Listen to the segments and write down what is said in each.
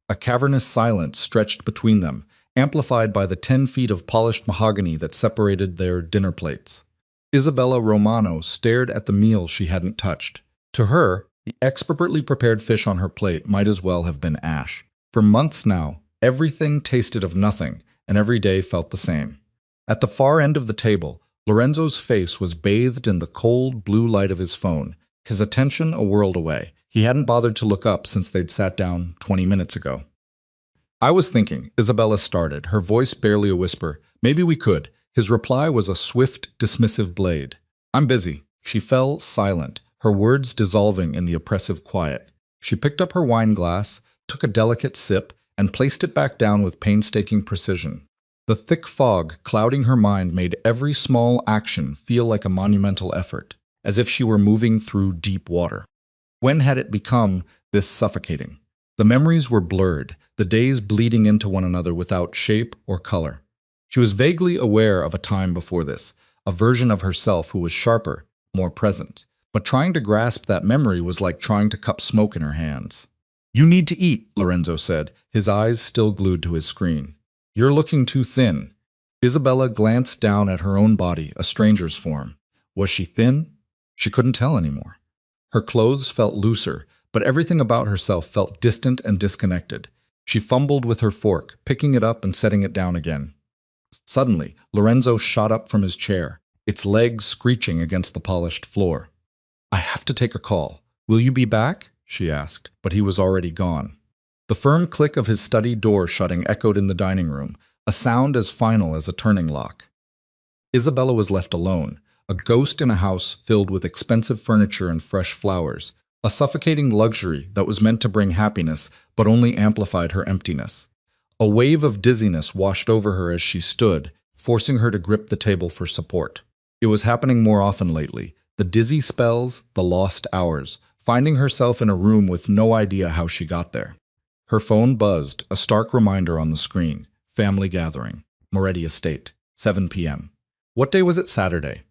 A cavernous silence stretched between them, amplified by the 10 feet of polished mahogany that separated their dinner plates. Isabella Romano stared at the meal she hadn't touched. To her, the expertly prepared fish on her plate might as well have been ash. For months now, everything tasted of nothing, and every day felt the same. At the far end of the table, Lorenzo's face was bathed in the cold blue light of his phone, his attention a world away. He hadn't bothered to look up since they'd sat down 20 minutes ago. I was thinking, Isabella started, her voice barely a whisper. Maybe we could. His reply was a swift, dismissive blade. I'm busy. She fell silent, her words dissolving in the oppressive quiet. She picked up her wine glass, took a delicate sip, and placed it back down with painstaking precision. The thick fog clouding her mind made every small action feel like a monumental effort, as if she were moving through deep water. When had it become this suffocating? The memories were blurred, the days bleeding into one another without shape or color. She was vaguely aware of a time before this, a version of herself who was sharper, more present. But trying to grasp that memory was like trying to cup smoke in her hands. You need to eat, Lorenzo said, his eyes still glued to his screen. You're looking too thin. Isabella glanced down at her own body, a stranger's form. Was she thin? She couldn't tell anymore. Her clothes felt looser, but everything about herself felt distant and disconnected. She fumbled with her fork, picking it up and setting it down again. Suddenly, Lorenzo shot up from his chair, its legs screeching against the polished floor. I have to take a call. Will you be back? She asked, but he was already gone. The firm click of his study door shutting echoed in the dining room, a sound as final as a turning lock. Isabella was left alone, a ghost in a house filled with expensive furniture and fresh flowers, a suffocating luxury that was meant to bring happiness but only amplified her emptiness. A wave of dizziness washed over her as she stood, forcing her to grip the table for support. It was happening more often lately, the dizzy spells, the lost hours, finding herself in a room with no idea how she got there. Her phone buzzed, a stark reminder on the screen. Family gathering. Moretti Estate. 7 p.m. What day was it? Saturday.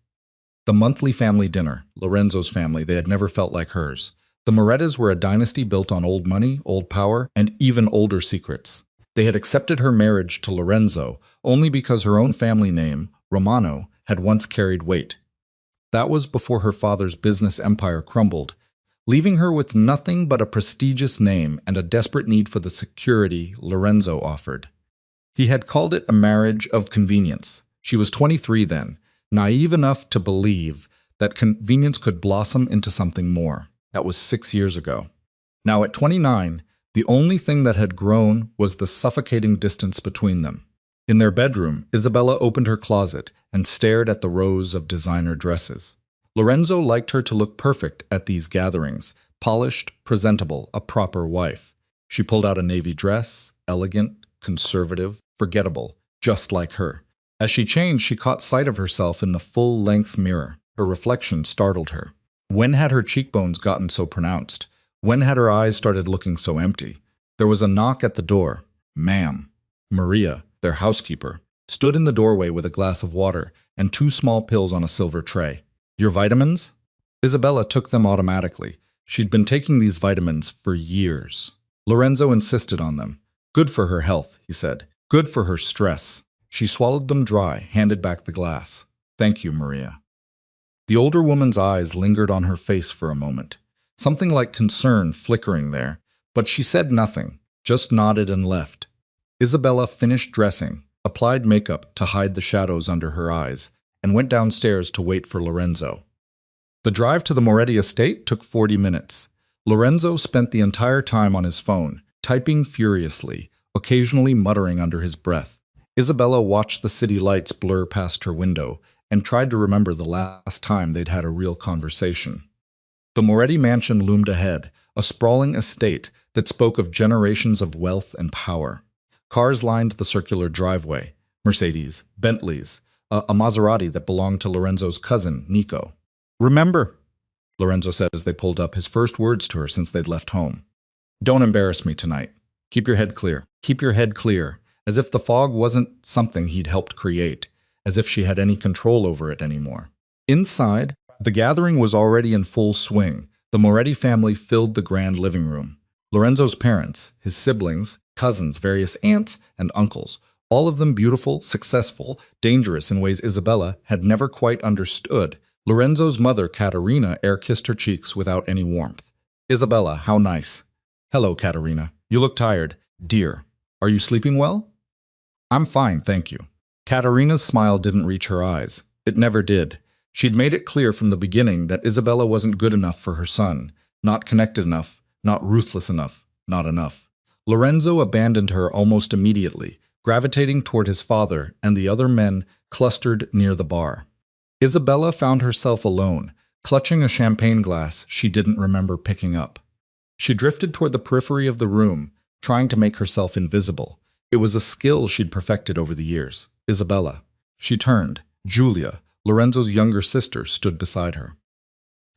The monthly family dinner. Lorenzo's family, they had never felt like hers. The Morettas were a dynasty built on old money, old power, and even older secrets. They had accepted her marriage to Lorenzo only because her own family name, Romano, had once carried weight. That was before her father's business empire crumbled, leaving her with nothing but a prestigious name and a desperate need for the security Lorenzo offered. He had called it a marriage of convenience. She was 23 then, naive enough to believe that convenience could blossom into something more. That was 6 years ago. Now at 29, the only thing that had grown was the suffocating distance between them. In their bedroom, Isabella opened her closet and stared at the rows of designer dresses. Lorenzo liked her to look perfect at these gatherings, polished, presentable, a proper wife. She pulled out a navy dress, elegant, conservative, forgettable, just like her. As she changed, she caught sight of herself in the full-length mirror. Her reflection startled her. When had her cheekbones gotten so pronounced? When had her eyes started looking so empty? There was a knock at the door. Ma'am. Maria, their housekeeper, stood in the doorway with a glass of water and 2 small pills on a silver tray. Your vitamins? Isabella took them automatically. She'd been taking these vitamins for years. Lorenzo insisted on them. Good for her health, he said. Good for her stress. She swallowed them dry, handed back the glass. Thank you, Maria. The older woman's eyes lingered on her face for a moment, something like concern flickering there, but she said nothing, just nodded and left. Isabella finished dressing, applied makeup to hide the shadows under her eyes, and went downstairs to wait for Lorenzo. The drive to the Moretti estate took 40 minutes. Lorenzo spent the entire time on his phone, typing furiously, occasionally muttering under his breath. Isabella watched the city lights blur past her window and tried to remember the last time they'd had a real conversation. The Moretti mansion loomed ahead, a sprawling estate that spoke of generations of wealth and power. Cars lined the circular driveway, Mercedes, Bentleys, a Maserati that belonged to Lorenzo's cousin, Nico. Remember, Lorenzo said as they pulled up, his first words to her since they'd left home. Don't embarrass me tonight. Keep your head clear. Keep your head clear, as if the fog wasn't something he'd helped create, as if she had any control over it anymore. Inside, the gathering was already in full swing. The Moretti family filled the grand living room. Lorenzo's parents, his siblings, Cousins, various aunts and uncles, all of them beautiful, successful, dangerous in ways Isabella had never quite understood. Lorenzo's mother, Caterina, air-kissed her cheeks without any warmth. Isabella, how nice. Hello, Caterina. You look tired. Dear, are you sleeping well? I'm fine, thank you. Caterina's smile didn't reach her eyes. It never did. She'd made it clear from the beginning that Isabella wasn't good enough for her son, not connected enough, not ruthless enough, not enough. Lorenzo abandoned her almost immediately, gravitating toward his father and the other men clustered near the bar. Isabella found herself alone, clutching a champagne glass she didn't remember picking up. She drifted toward the periphery of the room, trying to make herself invisible. It was a skill she'd perfected over the years. Isabella. She turned. Julia, Lorenzo's younger sister, stood beside her.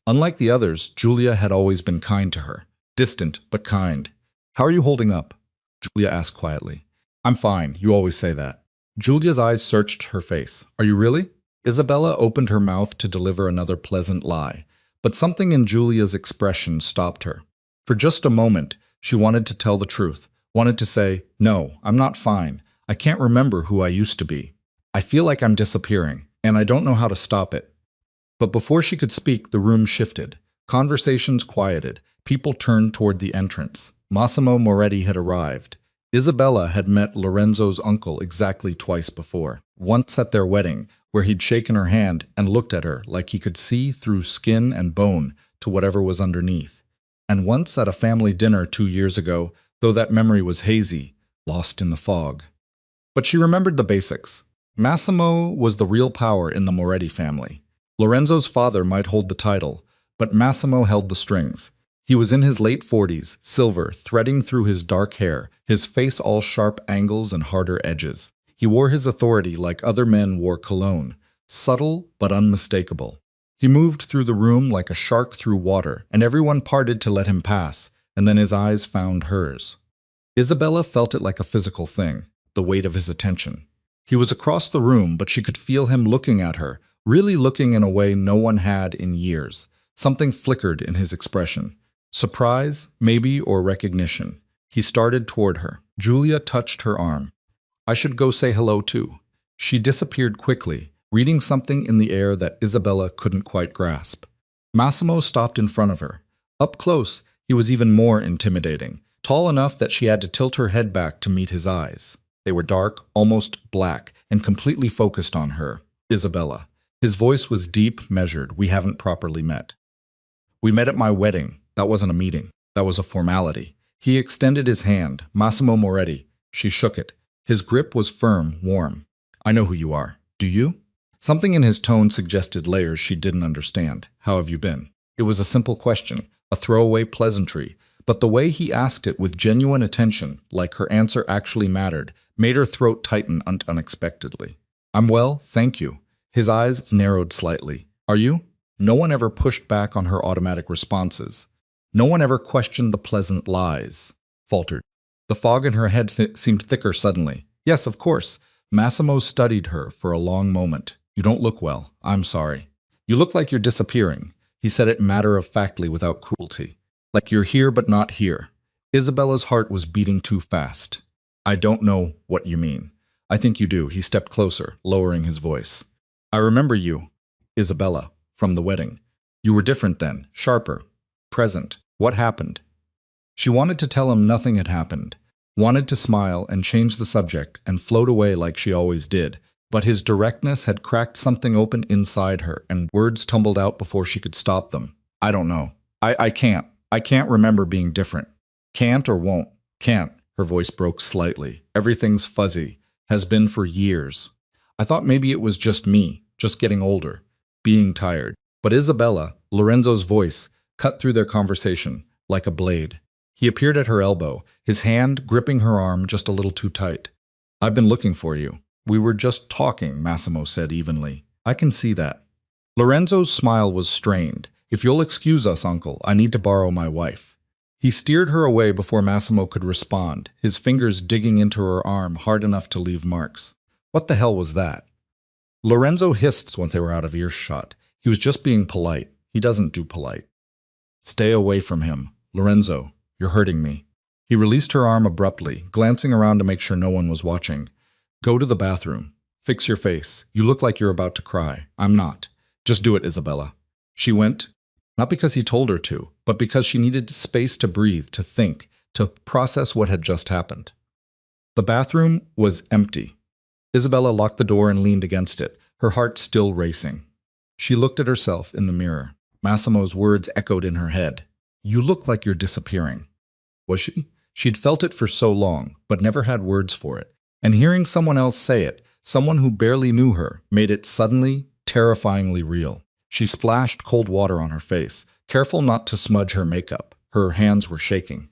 Unlike the others, Julia had always been kind to her. Distant, but kind. How are you holding up? Julia asked quietly. I'm fine, you always say that. Julia's eyes searched her face. Are you really? Isabella opened her mouth to deliver another pleasant lie, but something in Julia's expression stopped her. For just a moment, she wanted to tell the truth, wanted to say, no, I'm not fine. I can't remember who I used to be. I feel like I'm disappearing, and I don't know how to stop it. But before she could speak, the room shifted. Conversations quieted. People turned toward the entrance. Massimo Moretti had arrived. Isabella had met Lorenzo's uncle exactly twice before. Once at their wedding, where he'd shaken her hand and looked at her like he could see through skin and bone to whatever was underneath. And once at a family dinner 2 years ago, though that memory was hazy, lost in the fog. But she remembered the basics. Massimo was the real power in the Moretti family. Lorenzo's father might hold the title, but Massimo held the strings. He was in his late 40s, silver threading through his dark hair, his face all sharp angles and harder edges. He wore his authority like other men wore cologne, subtle but unmistakable. He moved through the room like a shark through water, and everyone parted to let him pass, and then his eyes found hers. Isabella felt it like a physical thing, the weight of his attention. He was across the room, but she could feel him looking at her, really looking in a way no one had in years. Something flickered in his expression. Surprise, maybe, or recognition. He started toward her. Julia touched her arm. I should go say hello too. She disappeared quickly, reading something in the air that Isabella couldn't quite grasp. Massimo stopped in front of her. Up close, he was even more intimidating, tall enough that she had to tilt her head back to meet his eyes. They were dark, almost black, and completely focused on her, Isabella. His voice was deep, measured. We haven't properly met. We met at my wedding. That wasn't a meeting. That was a formality. He extended his hand. Massimo Moretti. She shook it. His grip was firm, warm. I know who you are. Do you? Something in his tone suggested layers she didn't understand. How have you been? It was a simple question, a throwaway pleasantry, but the way he asked it with genuine attention, like her answer actually mattered, made her throat tighten unexpectedly. I'm well, thank you. His eyes narrowed slightly. Are you? No one ever pushed back on her automatic responses. No one ever questioned the pleasant lies. Faltered. The fog in her head seemed thicker suddenly. Yes, of course. Massimo studied her for a long moment. You don't look well. I'm sorry. You look like you're disappearing. He said it matter-of-factly without cruelty. Like you're here but not here. Isabella's heart was beating too fast. I don't know what you mean. I think you do. He stepped closer, lowering his voice. I remember you, Isabella, from the wedding. You were different then, sharper, present. What happened? She wanted to tell him nothing had happened, wanted to smile and change the subject and float away like she always did, but his directness had cracked something open inside her and words tumbled out before she could stop them. I don't know. I can't. I can't remember being different. Can't or won't. Can't. Her voice broke slightly. Everything's fuzzy. Has been for years. I thought maybe it was just me, just getting older, being tired. But Isabella, Lorenzo's voice, cut through their conversation like a blade. He appeared at her elbow, his hand gripping her arm just a little too tight. I've been looking for you. We were just talking, Massimo said evenly. I can see that. Lorenzo's smile was strained. If you'll excuse us, uncle, I need to borrow my wife. He steered her away before Massimo could respond, his fingers digging into her arm hard enough to leave marks. What the hell was that? Lorenzo hissed once they were out of earshot. He was just being polite. He doesn't do polite. Stay away from him. Lorenzo, you're hurting me. He released her arm abruptly, glancing around to make sure no one was watching. Go to the bathroom. Fix your face. You look like you're about to cry. I'm not. Just do it, Isabella. She went, not because he told her to, but because she needed space to breathe, to think, to process what had just happened. The bathroom was empty. Isabella locked the door and leaned against it, her heart still racing. She looked at herself in the mirror. Massimo's words echoed in her head. You look like you're disappearing. Was she? She'd felt it for so long, but never had words for it. And hearing someone else say it, someone who barely knew her, made it suddenly, terrifyingly real. She splashed cold water on her face, careful not to smudge her makeup. Her hands were shaking.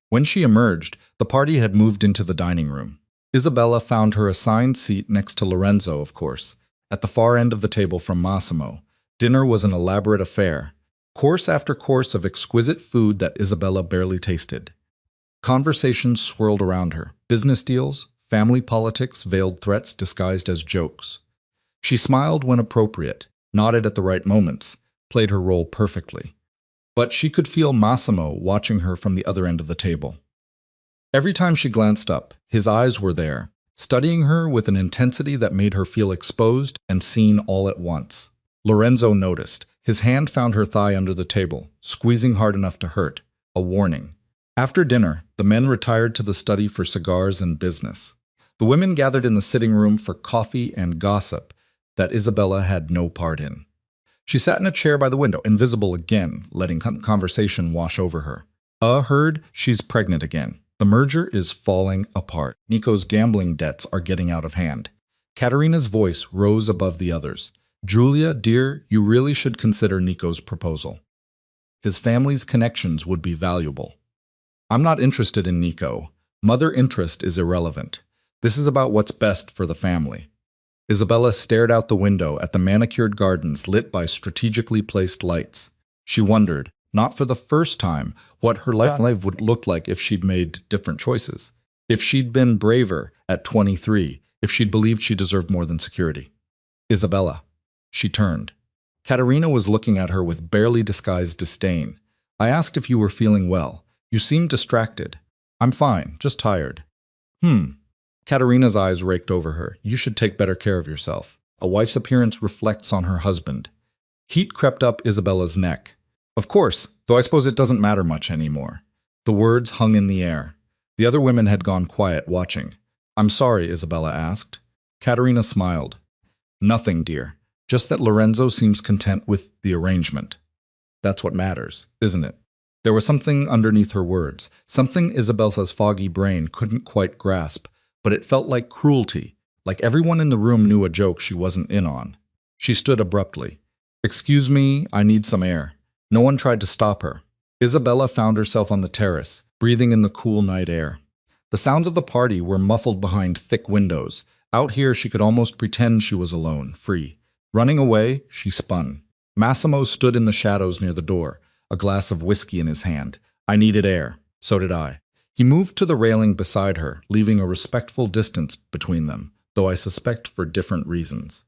When she emerged, the party had moved into the dining room. Isabella found her assigned seat next to Lorenzo, of course, at the far end of the table from Massimo. Dinner was an elaborate affair, course after course of exquisite food that Isabella barely tasted. Conversations swirled around her, business deals, family politics, veiled threats disguised as jokes. She smiled when appropriate, nodded at the right moments, played her role perfectly. But she could feel Massimo watching her from the other end of the table. Every time she glanced up, his eyes were there, studying her with an intensity that made her feel exposed and seen all at once. Lorenzo noticed. His hand found her thigh under the table, squeezing hard enough to hurt, a warning. After dinner, the men retired to the study for cigars and business. The women gathered in the sitting room for coffee and gossip that Isabella had no part in. She sat in a chair by the window, invisible again, letting conversation wash over her. Heard she's pregnant again. The merger is falling apart. Nico's gambling debts are getting out of hand. Katerina's voice rose above the others. Julia, dear, you really should consider Nico's proposal. His family's connections would be valuable. I'm not interested in Nico. Mother interest is irrelevant. This is about what's best for the family. Isabella stared out the window at the manicured gardens lit by strategically placed lights. She wondered, not for the first time, what her life would look like if she'd made different choices. If she'd been braver at 23, if she'd believed she deserved more than security. Isabella. She turned. Katerina was looking at her with barely disguised disdain. I asked if you were feeling well. You seemed distracted. I'm fine, just tired. Katerina's eyes raked over her. You should take better care of yourself. A wife's appearance reflects on her husband. Heat crept up Isabella's neck. Of course, though I suppose it doesn't matter much anymore. The words hung in the air. The other women had gone quiet, watching. I'm sorry, Isabella asked. Katerina smiled. Nothing, dear. Just that Lorenzo seems content with the arrangement. That's what matters, isn't it? There was something underneath her words, something Isabella's foggy brain couldn't quite grasp, but it felt like cruelty, like everyone in the room knew a joke she wasn't in on. She stood abruptly. Excuse me, I need some air. No one tried to stop her. Isabella found herself on the terrace, breathing in the cool night air. The sounds of the party were muffled behind thick windows. Out here she could almost pretend she was alone, free. Running away, she spun. Massimo stood in the shadows near the door, a glass of whiskey in his hand. I needed air. So did I. He moved to the railing beside her, leaving a respectful distance between them, though I suspect for different reasons.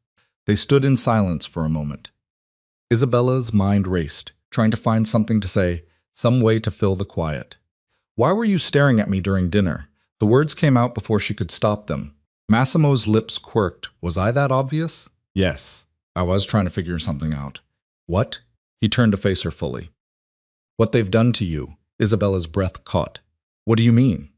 They stood in silence for a moment. Isabella's mind raced, trying to find something to say, some way to fill the quiet. Why were you staring at me during dinner? The words came out before she could stop them. Massimo's lips quirked. Was I that obvious? Yes. I was trying to figure something out. What? He turned to face her fully. What they've done to you. Isabella's breath caught. What do you mean?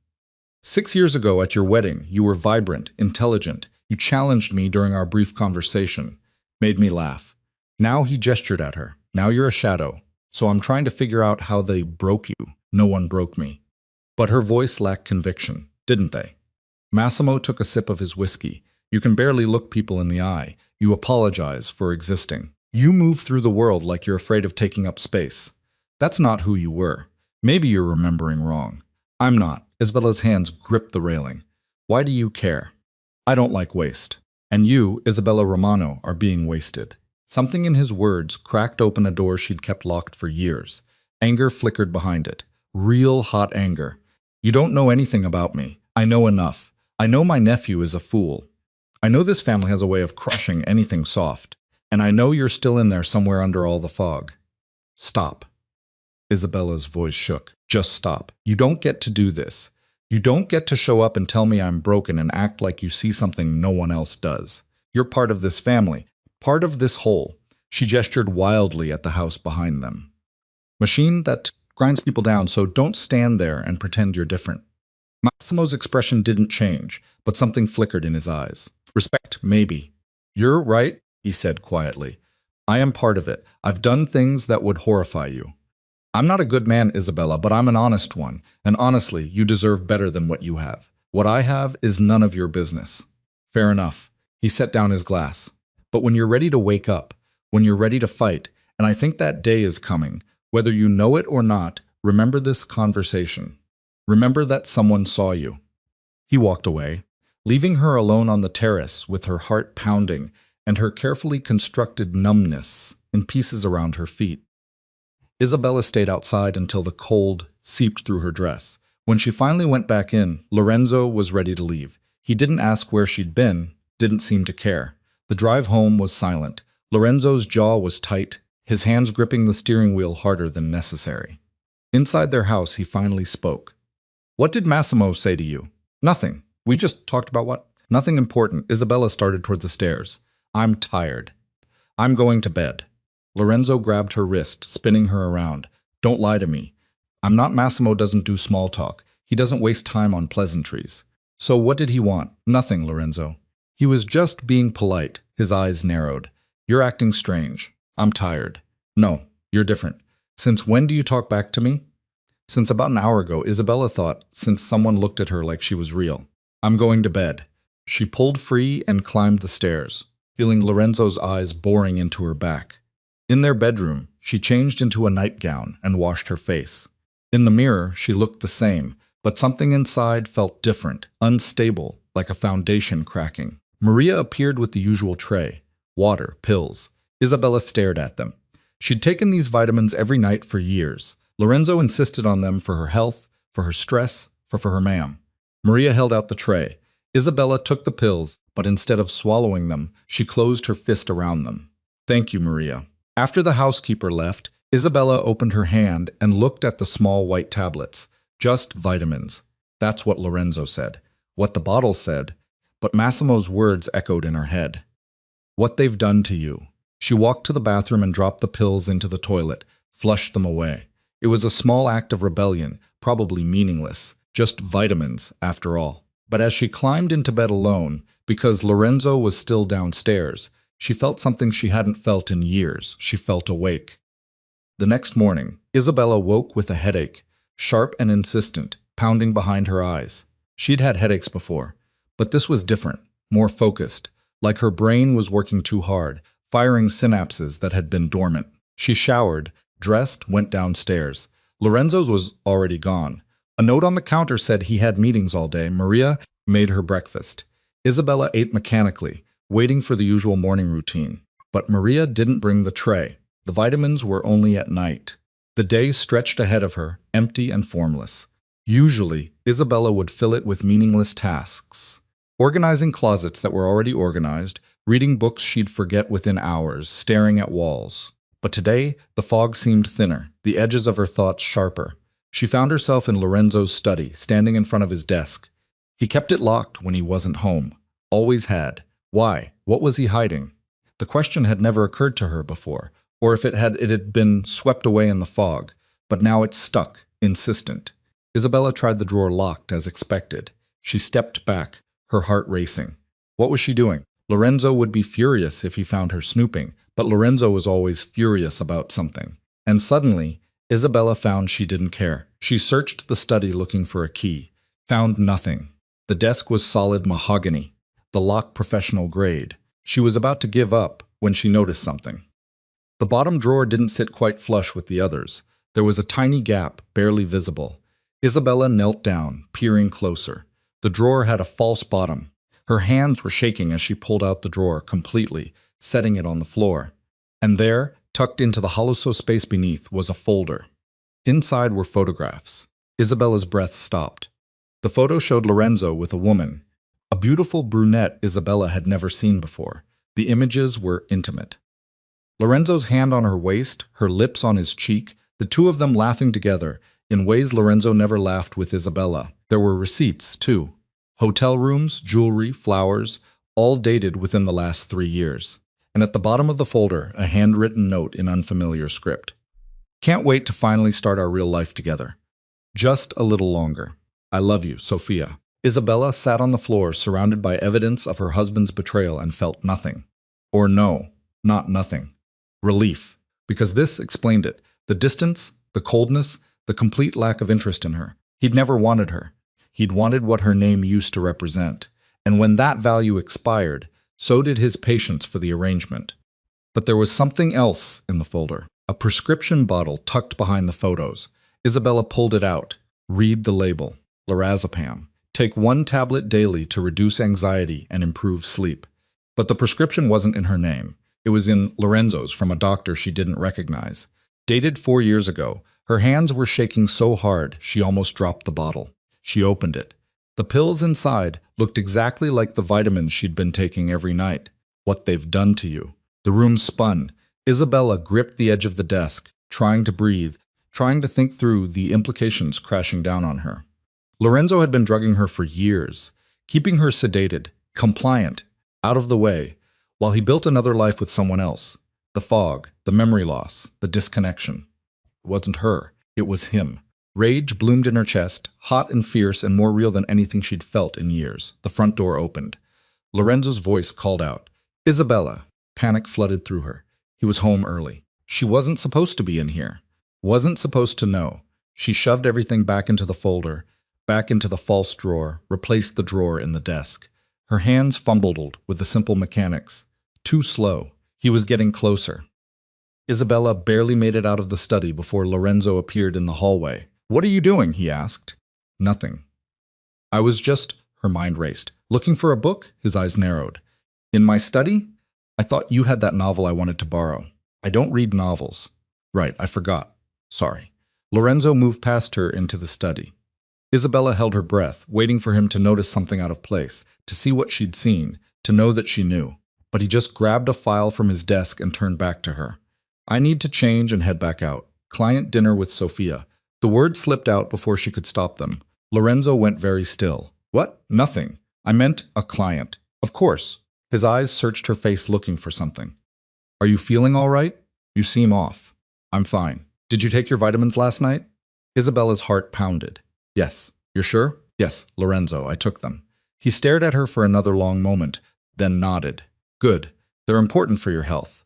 6 years ago at your wedding, you were vibrant, intelligent. You challenged me during our brief conversation. Made me laugh. Now he gestured at her. Now you're a shadow. So I'm trying to figure out how they broke you. No one broke me. But her voice lacked conviction, didn't they? Massimo took a sip of his whiskey. You can barely look people in the eye. You apologize for existing. You move through the world like you're afraid of taking up space. That's not who you were. Maybe you're remembering wrong. I'm not. Isabella's hands gripped the railing. Why do you care? I don't like waste. And you, Isabella Romano, are being wasted. Something in his words cracked open a door she'd kept locked for years. Anger flickered behind it. Real hot anger. You don't know anything about me. I know enough. I know my nephew is a fool. I know this family has a way of crushing anything soft. And I know you're still in there somewhere under all the fog. Stop. Isabella's voice shook. Just stop. You don't get to do this. You don't get to show up and tell me I'm broken and act like you see something no one else does. You're part of this family, part of this whole. She gestured wildly at the house behind them. Machine that grinds people down, so don't stand there and pretend you're different. Massimo's expression didn't change, but something flickered in his eyes. Respect, maybe. You're right, he said quietly. I am part of it. I've done things that would horrify you. I'm not a good man, Isabella, but I'm an honest one, and honestly, you deserve better than what you have. What I have is none of your business. Fair enough. He set down his glass. But when you're ready to wake up, when you're ready to fight, and I think that day is coming, whether you know it or not, remember this conversation. Remember that someone saw you. He walked away, leaving her alone on the terrace with her heart pounding and her carefully constructed numbness in pieces around her feet. Isabella stayed outside until the cold seeped through her dress. When she finally went back in, Lorenzo was ready to leave. He didn't ask where she'd been, didn't seem to care. The drive home was silent. Lorenzo's jaw was tight, his hands gripping the steering wheel harder than necessary. Inside their house, he finally spoke. What did Massimo say to you? Nothing. We just talked about what? Nothing important. Isabella started toward the stairs. I'm tired. I'm going to bed. Lorenzo grabbed her wrist, spinning her around. Don't lie to me. Massimo doesn't do small talk. He doesn't waste time on pleasantries. So what did he want? Nothing, Lorenzo. He was just being polite. His eyes narrowed. You're acting strange. I'm tired. No, you're different. Since when do you talk back to me? Since about an hour ago, Isabella thought, since someone looked at her like she was real. I'm going to bed. She pulled free and climbed the stairs, feeling Lorenzo's eyes boring into her back. In their bedroom, she changed into a nightgown and washed her face. In the mirror, she looked the same, but something inside felt different, unstable, like a foundation cracking. Maria appeared with the usual tray. Water, pills. Isabella stared at them. She'd taken these vitamins every night for years. Lorenzo insisted on them for her health, for her stress, for her ma'am. Maria held out the tray. Isabella took the pills, but instead of swallowing them, she closed her fist around them. Thank you, Maria. After the housekeeper left, Isabella opened her hand and looked at the small white tablets. Just vitamins. That's what Lorenzo said. What the bottle said. But Massimo's words echoed in her head. What they've done to you. She walked to the bathroom and dropped the pills into the toilet, flushed them away. It was a small act of rebellion, probably meaningless. Just vitamins, after all. But as she climbed into bed alone, because Lorenzo was still downstairs, she felt something she hadn't felt in years. She felt awake. The next morning, Isabella woke with a headache, sharp and insistent, pounding behind her eyes. She'd had headaches before, but this was different, more focused, like her brain was working too hard, firing synapses that had been dormant. She showered, dressed, went downstairs. Lorenzo's was already gone. A note on the counter said he had meetings all day. Maria made her breakfast. Isabella ate mechanically, waiting for the usual morning routine. But Maria didn't bring the tray. The vitamins were only at night. The day stretched ahead of her, empty and formless. Usually, Isabella would fill it with meaningless tasks. Organizing closets that were already organized, reading books she'd forget within hours, staring at walls. But today, the fog seemed thinner, the edges of her thoughts sharper. She found herself in Lorenzo's study, standing in front of his desk. He kept it locked when he wasn't home. Always had. Why? What was he hiding? The question had never occurred to her before, or if it had been swept away in the fog. But now it stuck, insistent. Isabella tried the drawer locked as expected. She stepped back, her heart racing. What was she doing? Lorenzo would be furious if he found her snooping, but Lorenzo was always furious about something. And suddenly, Isabella found she didn't care. She searched the study looking for a key. Found nothing. The desk was solid mahogany, the lock professional grade. She was about to give up when she noticed something. The bottom drawer didn't sit quite flush with the others. There was a tiny gap, barely visible. Isabella knelt down, peering closer. The drawer had a false bottom. Her hands were shaking as she pulled out the drawer completely, setting it on the floor. And there, tucked into the hollow space beneath, was a folder. Inside were photographs. Isabella's breath stopped. The photo showed Lorenzo with a woman, a beautiful brunette Isabella had never seen before. The images were intimate. Lorenzo's hand on her waist, her lips on his cheek, the two of them laughing together, in ways Lorenzo never laughed with Isabella. There were receipts, too. Hotel rooms, jewelry, flowers, all dated within the last 3 years. And at the bottom of the folder, a handwritten note in unfamiliar script. Can't wait to finally start our real life together. Just a little longer. I love you, Sophia. Isabella sat on the floor surrounded by evidence of her husband's betrayal and felt nothing. Or no, not nothing. Relief. Because this explained it. The distance, the coldness, the complete lack of interest in her. He'd never wanted her. He'd wanted what her name used to represent. And when that value expired, so did his patience for the arrangement. But there was something else in the folder. A prescription bottle tucked behind the photos. Isabella pulled it out. Read the label. Lorazepam. Take 1 tablet daily to reduce anxiety and improve sleep. But the prescription wasn't in her name. It was in Lorenzo's from a doctor she didn't recognize. Dated 4 years ago, her hands were shaking so hard she almost dropped the bottle. She opened it. The pills inside looked exactly like the vitamins she'd been taking every night. What they've done to you. The room spun. Isabella gripped the edge of the desk, trying to breathe, trying to think through the implications crashing down on her. Lorenzo had been drugging her for years, keeping her sedated, compliant, out of the way, while he built another life with someone else. The fog, the memory loss, the disconnection. It wasn't her, it was him. Rage bloomed in her chest, hot and fierce and more real than anything she'd felt in years. The front door opened. Lorenzo's voice called out, "Isabella." Panic flooded through her. He was home early. She wasn't supposed to be in here. Wasn't supposed to know. She shoved everything back into the folder, back into the false drawer, replaced the drawer in the desk. Her hands fumbled with the simple mechanics. Too slow. He was getting closer. Isabella barely made it out of the study before Lorenzo appeared in the hallway. "What are you doing?" he asked. "Nothing." "I was just," her mind raced. "Looking for a book?" His eyes narrowed. "In my study? I thought you had that novel I wanted to borrow." "I don't read novels." "Right, I forgot. Sorry." Lorenzo moved past her into the study. Isabella held her breath, waiting for him to notice something out of place, to see what she'd seen, to know that she knew. But he just grabbed a file from his desk and turned back to her. "I need to change and head back out. Client dinner with Sophia." The words slipped out before she could stop them. Lorenzo went very still. "What? Nothing. I meant a client." "Of course." His eyes searched her face looking for something. "Are you feeling all right? You seem off." "I'm fine. Did you take your vitamins last night?" Isabella's heart pounded. "Yes." "You're sure?" "Yes, Lorenzo, I took them." He stared at her for another long moment, then nodded. "Good. They're important for your health."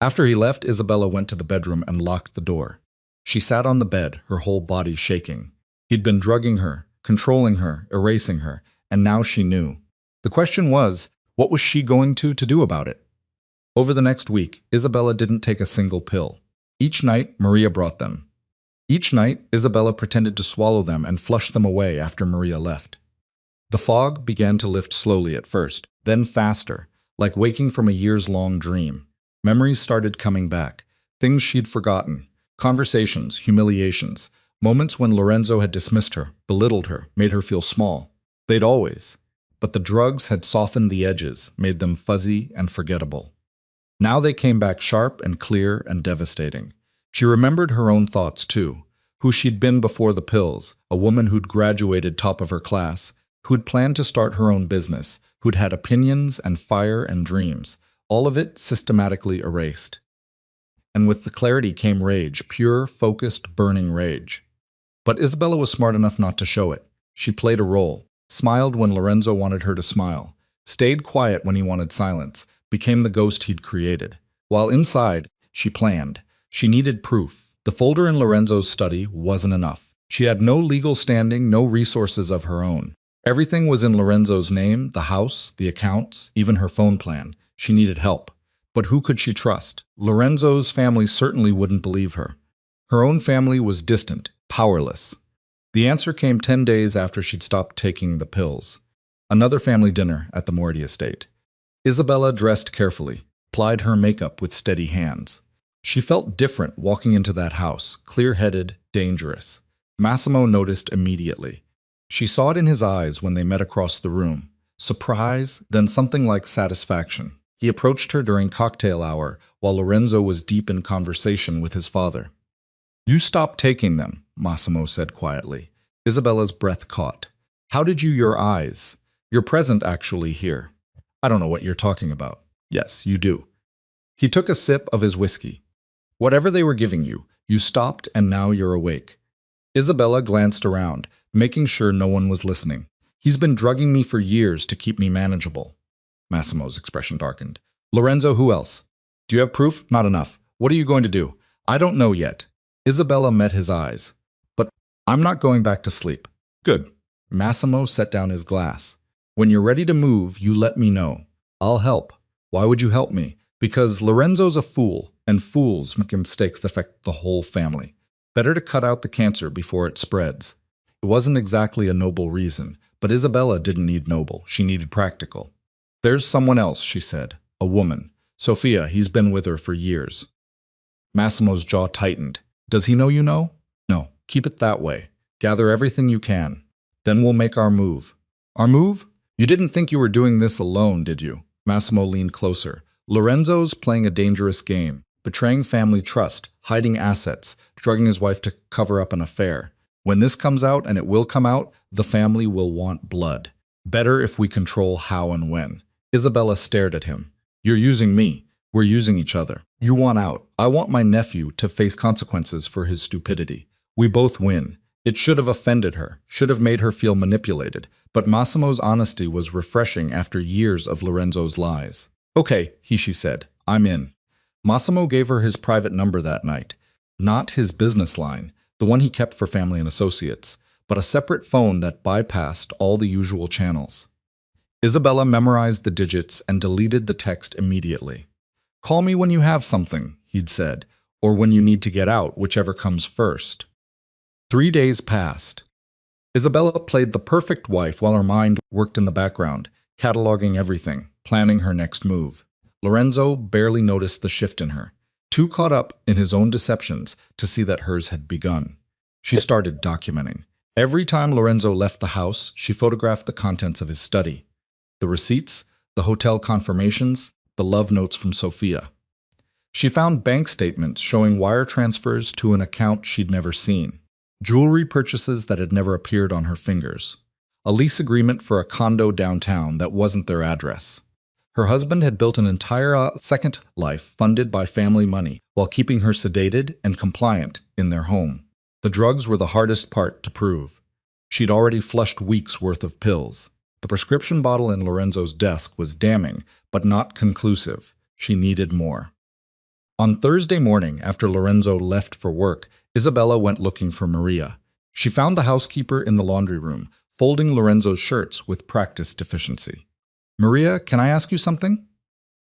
After he left, Isabella went to the bedroom and locked the door. She sat on the bed, her whole body shaking. He'd been drugging her, controlling her, erasing her, and now she knew. The question was, what was she going to do about it? Over the next week, Isabella didn't take a single pill. Each night, Maria brought them. Each night, Isabella pretended to swallow them and flush them away after Maria left. The fog began to lift slowly at first, then faster, like waking from a years-long dream. Memories started coming back, things she'd forgotten, conversations, humiliations, moments when Lorenzo had dismissed her, belittled her, made her feel small. They'd always. But the drugs had softened the edges, made them fuzzy and forgettable. Now they came back sharp and clear and devastating. She remembered her own thoughts, too. Who she'd been before the pills, a woman who'd graduated top of her class, who'd planned to start her own business, who'd had opinions and fire and dreams, all of it systematically erased. And with the clarity came rage, pure, focused, burning rage. But Isabella was smart enough not to show it. She played a role, smiled when Lorenzo wanted her to smile, stayed quiet when he wanted silence, became the ghost he'd created. While inside, she planned. She needed proof. The folder in Lorenzo's study wasn't enough. She had no legal standing, no resources of her own. Everything was in Lorenzo's name, the house, the accounts, even her phone plan. She needed help. But who could she trust? Lorenzo's family certainly wouldn't believe her. Her own family was distant, powerless. The answer came 10 days after she'd stopped taking the pills. Another family dinner at the Morty estate. Isabella dressed carefully, applied her makeup with steady hands. She felt different walking into that house, clear-headed, dangerous. Massimo noticed immediately. She saw it in his eyes when they met across the room. Surprise, then something like satisfaction. He approached her during cocktail hour while Lorenzo was deep in conversation with his father. You stopped taking them, Massimo said quietly. Isabella's breath caught. How did you your eyes? You're present actually here. I don't know what you're talking about. Yes, you do. He took a sip of his whiskey. Whatever they were giving you, you stopped and now you're awake. Isabella glanced around, making sure no one was listening. He's been drugging me for years to keep me manageable. Massimo's expression darkened. Lorenzo, who else? Do you have proof? Not enough. What are you going to do? I don't know yet. Isabella met his eyes. But I'm not going back to sleep. Good. Massimo set down his glass. When you're ready to move, you let me know. I'll help. Why would you help me? Because Lorenzo's a fool, and fools make mistakes that affect the whole family. Better to cut out the cancer before it spreads. It wasn't exactly a noble reason, but Isabella didn't need noble. She needed practical. There's someone else, she said. A woman. Sophia, he's been with her for years. Massimo's jaw tightened. Does he know you know? No. Keep it that way. Gather everything you can. Then we'll make our move. Our move? You didn't think you were doing this alone, did you? Massimo leaned closer. Lorenzo's playing a dangerous game, betraying family trust, hiding assets, drugging his wife to cover up an affair. When this comes out, and it will come out, the family will want blood. Better if we control how and when. Isabella stared at him. You're using me. We're using each other. You want out. I want my nephew to face consequences for his stupidity. We both win. It should have offended her, should have made her feel manipulated, but Massimo's honesty was refreshing after years of Lorenzo's lies. Okay, she said. I'm in. Massimo gave her his private number that night. Not his business line, the one he kept for family and associates, but a separate phone that bypassed all the usual channels. Isabella memorized the digits and deleted the text immediately. Call me when you have something, he'd said, or when you need to get out, whichever comes first. 3 days passed. Isabella played the perfect wife while her mind worked in the background, cataloging everything, planning her next move. Lorenzo barely noticed the shift in her, too caught up in his own deceptions to see that hers had begun. She started documenting. Every time Lorenzo left the house, she photographed the contents of his study. The receipts, the hotel confirmations, the love notes from Sophia. She found bank statements showing wire transfers to an account she'd never seen, jewelry purchases that had never appeared on her fingers, a lease agreement for a condo downtown that wasn't their address. Her husband had built an entire second life funded by family money while keeping her sedated and compliant in their home. The drugs were the hardest part to prove. She'd already flushed weeks' worth of pills. The prescription bottle in Lorenzo's desk was damning, but not conclusive. She needed more. On Thursday morning, after Lorenzo left for work, Isabella went looking for Maria. She found the housekeeper in the laundry room, folding Lorenzo's shirts with practice deficiency. Maria, can I ask you something?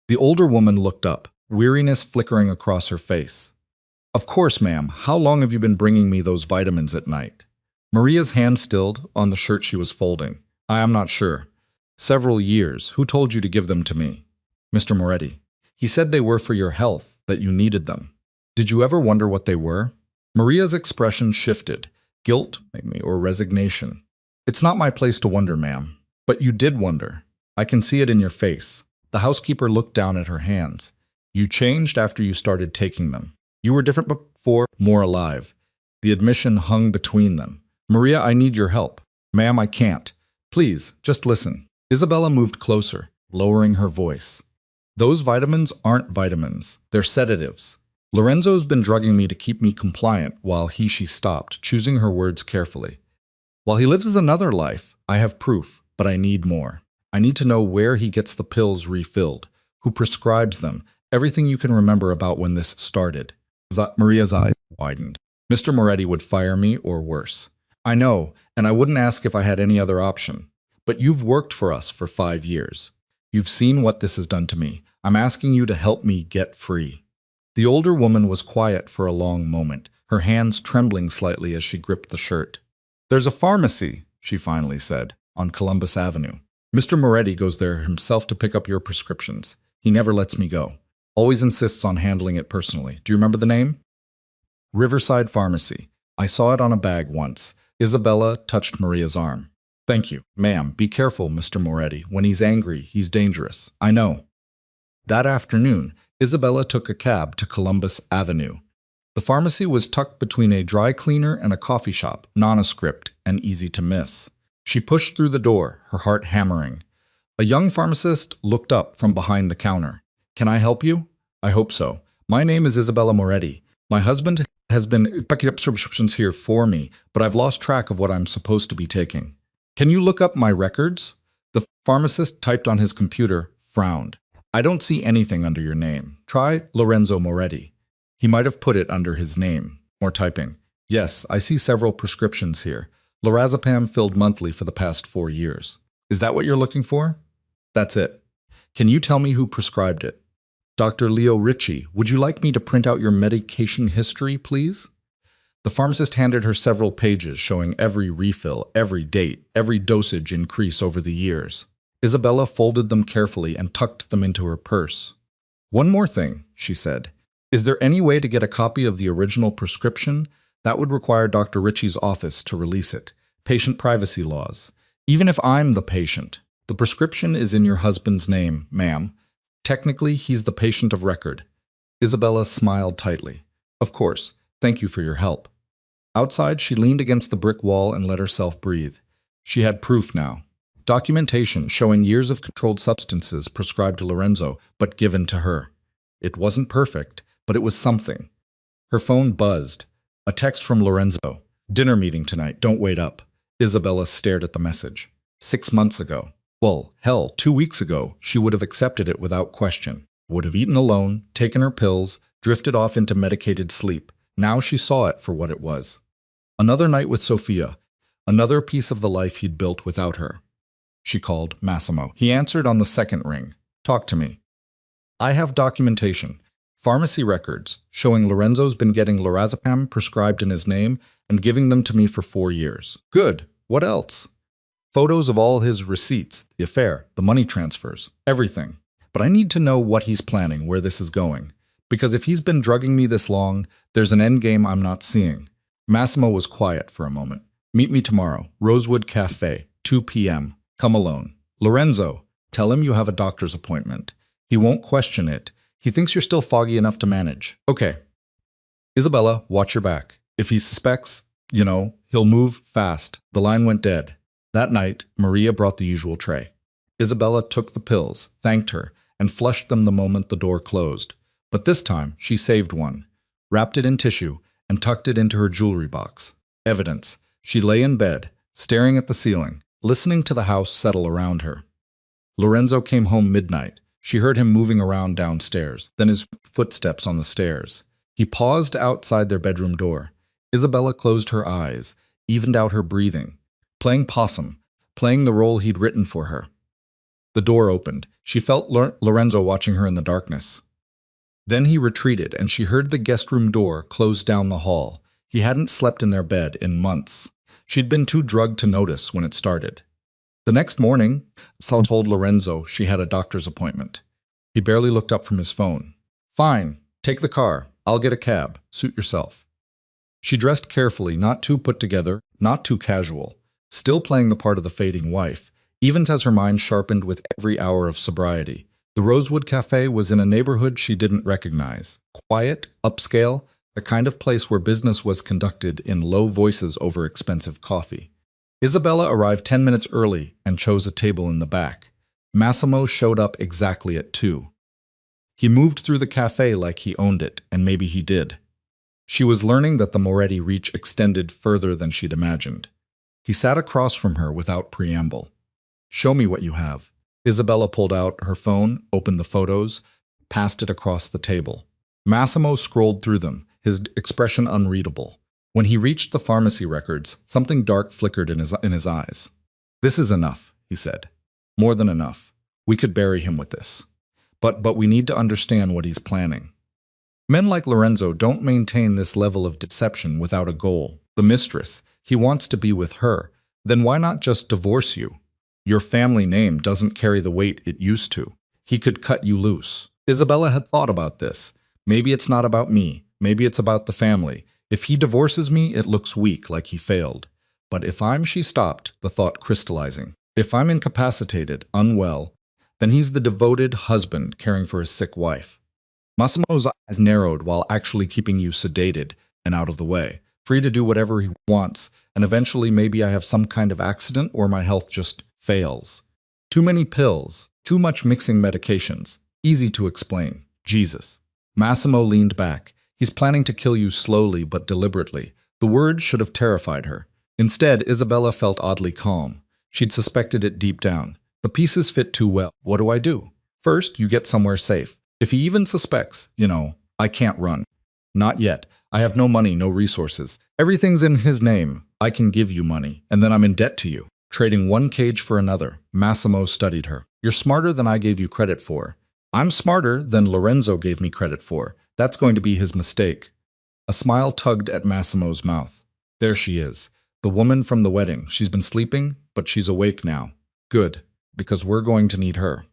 The older woman looked up, weariness flickering across her face. Of course, ma'am. How long have you been bringing me those vitamins at night? Maria's hand stilled on the shirt she was folding. I am not sure. Several years. Who told you to give them to me? Mr. Moretti. He said they were for your health, that you needed them. Did you ever wonder what they were? Maria's expression shifted. Guilt, maybe, or resignation. It's not my place to wonder, ma'am. But you did wonder. I can see it in your face. The housekeeper looked down at her hands. You changed after you started taking them. You were different before, more alive. The admission hung between them. Maria, I need your help. Ma'am, I can't. Please, just listen. Isabella moved closer, lowering her voice. Those vitamins aren't vitamins. They're sedatives. Lorenzo's been drugging me to keep me compliant while she stopped, choosing her words carefully. While he lives another life, I have proof, but I need more. I need to know where he gets the pills refilled, who prescribes them, everything you can remember about when this started. Maria's eyes widened. Mr. Moretti would fire me or worse. I know, and I wouldn't ask if I had any other option. But you've worked for us for 5 years. You've seen what this has done to me. I'm asking you to help me get free. The older woman was quiet for a long moment, her hands trembling slightly as she gripped the shirt. There's a pharmacy, she finally said, on Columbus Avenue. Mr. Moretti goes there himself to pick up your prescriptions. He never lets me go. Always insists on handling it personally. Do you remember the name? Riverside Pharmacy. I saw it on a bag once. Isabella touched Maria's arm. Thank you. Ma'am, be careful, Mr. Moretti. When he's angry, he's dangerous. I know. That afternoon, Isabella took a cab to Columbus Avenue. The pharmacy was tucked between a dry cleaner and a coffee shop, nondescript and easy to miss. She pushed through the door, her heart hammering. A young pharmacist looked up from behind the counter. "Can I help you?" "I hope so. My name is Isabella Moretti. My husband has been picking up prescriptions here for me, but I've lost track of what I'm supposed to be taking. Can you look up my records?" The pharmacist typed on his computer, frowned. "I don't see anything under your name. Try Lorenzo Moretti." He might have put it under his name. More typing. "Yes, I see several prescriptions here. Lorazepam filled monthly for the past 4 years. Is that what you're looking for?" "That's it." "Can you tell me who prescribed it?" "Dr. Leo Ritchie. Would you like me to print out your medication history, please?" The pharmacist handed her several pages showing every refill, every date, every dosage increase over the years. Isabella folded them carefully and tucked them into her purse. "One more thing," she said. "Is there any way to get a copy of the original prescription? That would require Dr. Ritchie's office to release it. Patient privacy laws. Even if I'm the patient, the prescription is in your husband's name, ma'am. Technically, he's the patient of record." Isabella smiled tightly. "Of course. Thank you for your help." Outside, she leaned against the brick wall and let herself breathe. She had proof now. Documentation showing years of controlled substances prescribed to Lorenzo, but given to her. It wasn't perfect, but it was something. Her phone buzzed. A text from Lorenzo. "Dinner meeting tonight, don't wait up." Isabella stared at the message. 6 months ago. Well, hell, 2 weeks ago, she would have accepted it without question. Would have eaten alone, taken her pills, drifted off into medicated sleep. Now she saw it for what it was. Another night with Sophia. Another piece of the life he'd built without her. She called Massimo. He answered on the second ring. "Talk to me." "I have documentation. Pharmacy records showing Lorenzo's been getting lorazepam prescribed in his name and giving them to me for 4 years. "Good. What else?" "Photos of all his receipts, the affair, the money transfers, everything. But I need to know what he's planning, where this is going. Because if he's been drugging me this long, there's an endgame I'm not seeing." Massimo was quiet for a moment. "Meet me tomorrow, Rosewood Cafe, 2 p.m. Come alone. Lorenzo, tell him you have a doctor's appointment. He won't question it. He thinks you're still foggy enough to manage." "Okay." "Isabella, watch your back. If he suspects, he'll move fast." The line went dead. That night, Maria brought the usual tray. Isabella took the pills, thanked her, and flushed them the moment the door closed. But this time, she saved one, wrapped it in tissue, and tucked it into her jewelry box. Evidence. She lay in bed, staring at the ceiling, listening to the house settle around her. Lorenzo came home midnight. She heard him moving around downstairs, then his footsteps on the stairs. He paused outside their bedroom door. Isabella closed her eyes, evened out her breathing. Playing possum, playing the role he'd written for her. The door opened. She felt Lorenzo watching her in the darkness. Then he retreated, and she heard the guest room door close down the hall. He hadn't slept in their bed in months. She'd been too drugged to notice when it started. The next morning, Sal told Lorenzo she had a doctor's appointment. He barely looked up from his phone. "Fine, take the car. I'll get a cab. Suit yourself." She dressed carefully, not too put together, not too casual. Still playing the part of the fading wife, even as her mind sharpened with every hour of sobriety. The Rosewood Cafe was in a neighborhood she didn't recognize. Quiet, upscale, the kind of place where business was conducted in low voices over expensive coffee. Isabella arrived 10 minutes early and chose a table in the back. Massimo showed up exactly at 2. He moved through the cafe like he owned it, and maybe he did. She was learning that the Moretti reach extended further than she'd imagined. He sat across from her without preamble. "Show me what you have." Isabella pulled out her phone, opened the photos, passed it across the table. Massimo scrolled through them, his expression unreadable. When he reached the pharmacy records, something dark flickered in his eyes. "This is enough," he said. "More than enough. We could bury him with this. But we need to understand what he's planning." Men like Lorenzo don't maintain this level of deception without a goal. The mistress. He wants to be with her. Then why not just divorce you? Your family name doesn't carry the weight it used to. He could cut you loose. Isabella had thought about this. Maybe it's not about me. Maybe it's about the family. If he divorces me, it looks weak, like he failed. But if she stopped, the thought crystallizing. If I'm incapacitated, unwell, then he's the devoted husband caring for his sick wife. Massimo's eyes narrowed while actually keeping you sedated and out of the way, free to do whatever he wants, and eventually maybe I have some kind of accident or my health just fails. Too many pills, too much mixing medications. Easy to explain. Jesus. Massimo leaned back. He's planning to kill you slowly but deliberately. The word should have terrified her. Instead, Isabella felt oddly calm. She'd suspected it deep down. The pieces fit too well. What do I do? First, you get somewhere safe. If he even suspects, I can't run. Not yet. I have no money, no resources. Everything's in his name. I can give you money, and then I'm in debt to you. Trading one cage for another, Massimo studied her. You're smarter than I gave you credit for. I'm smarter than Lorenzo gave me credit for. That's going to be his mistake. A smile tugged at Massimo's mouth. There she is. The woman from the wedding. She's been sleeping, but she's awake now. Good, because we're going to need her.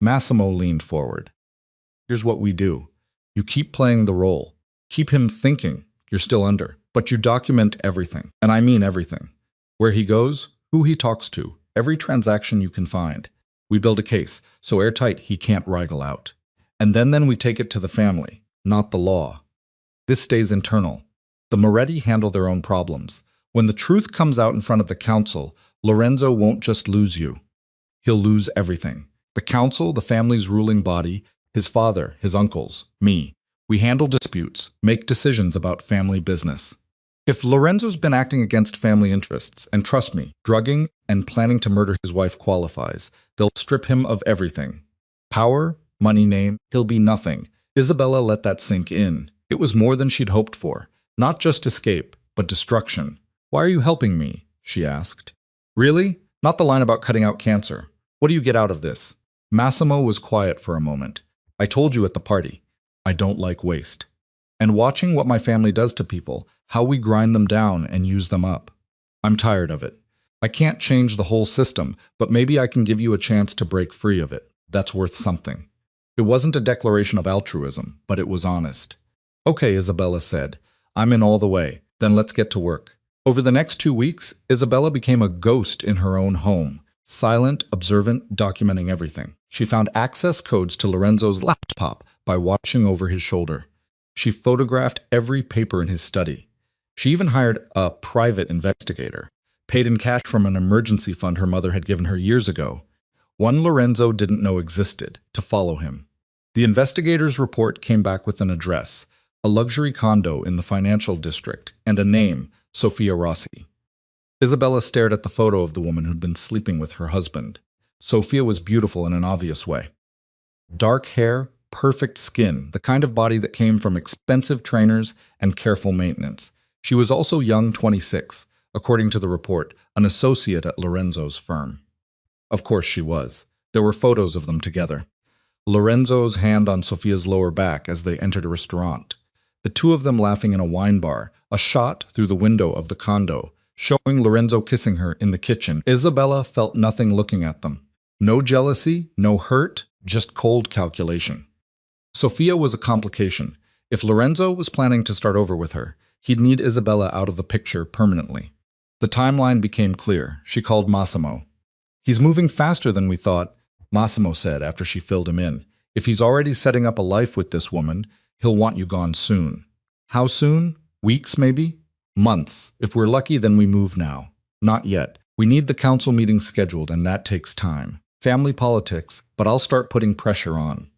Massimo leaned forward. Here's what we do. You keep playing the role. Keep him thinking you're still under, but you document everything, and I mean everything. Where he goes, who he talks to, every transaction you can find. We build a case, so airtight he can't wriggle out. And then we take it to the family, not the law. This stays internal. The Moretti handle their own problems. When the truth comes out in front of the council, Lorenzo won't just lose you. He'll lose everything. The council, the family's ruling body, his father, his uncles, me. We handle disputes, make decisions about family business. If Lorenzo's been acting against family interests, and trust me, drugging and planning to murder his wife qualifies, they'll strip him of everything. Power, money, name, he'll be nothing. Isabella let that sink in. It was more than she'd hoped for. Not just escape, but destruction. Why are you helping me? She asked. Really? Not the line about cutting out cancer. What do you get out of this? Massimo was quiet for a moment. I told you at the party. I don't like waste. And watching what my family does to people, how we grind them down and use them up. I'm tired of it. I can't change the whole system, but maybe I can give you a chance to break free of it. That's worth something. It wasn't a declaration of altruism, but it was honest. Okay, Isabella said. I'm in all the way. Then let's get to work. Over the next 2 weeks, Isabella became a ghost in her own home. Silent, observant, documenting everything. She found access codes to Lorenzo's laptop by watching over his shoulder. She photographed every paper in his study. She even hired a private investigator, paid in cash from an emergency fund her mother had given her years ago. One Lorenzo didn't know existed, to follow him. The investigator's report came back with an address, a luxury condo in the financial district, and a name, Sofia Rossi. Isabella stared at the photo of the woman who'd been sleeping with her husband. Sofia was beautiful in an obvious way. Dark hair, perfect skin, the kind of body that came from expensive trainers and careful maintenance. She was also young, 26, according to the report, an associate at Lorenzo's firm. Of course she was. There were photos of them together. Lorenzo's hand on Sofia's lower back as they entered a restaurant. The two of them laughing in a wine bar, a shot through the window of the condo, showing Lorenzo kissing her in the kitchen. Isabella felt nothing looking at them. No jealousy, no hurt, just cold calculation. Sofia was a complication. If Lorenzo was planning to start over with her, he'd need Isabella out of the picture permanently. The timeline became clear. She called Massimo. He's moving faster than we thought, Massimo said after she filled him in. If he's already setting up a life with this woman, he'll want you gone soon. How soon? Weeks, maybe? Months. If we're lucky, then we move now. Not yet. We need the council meeting scheduled, and that takes time. Family politics, but I'll start putting pressure on.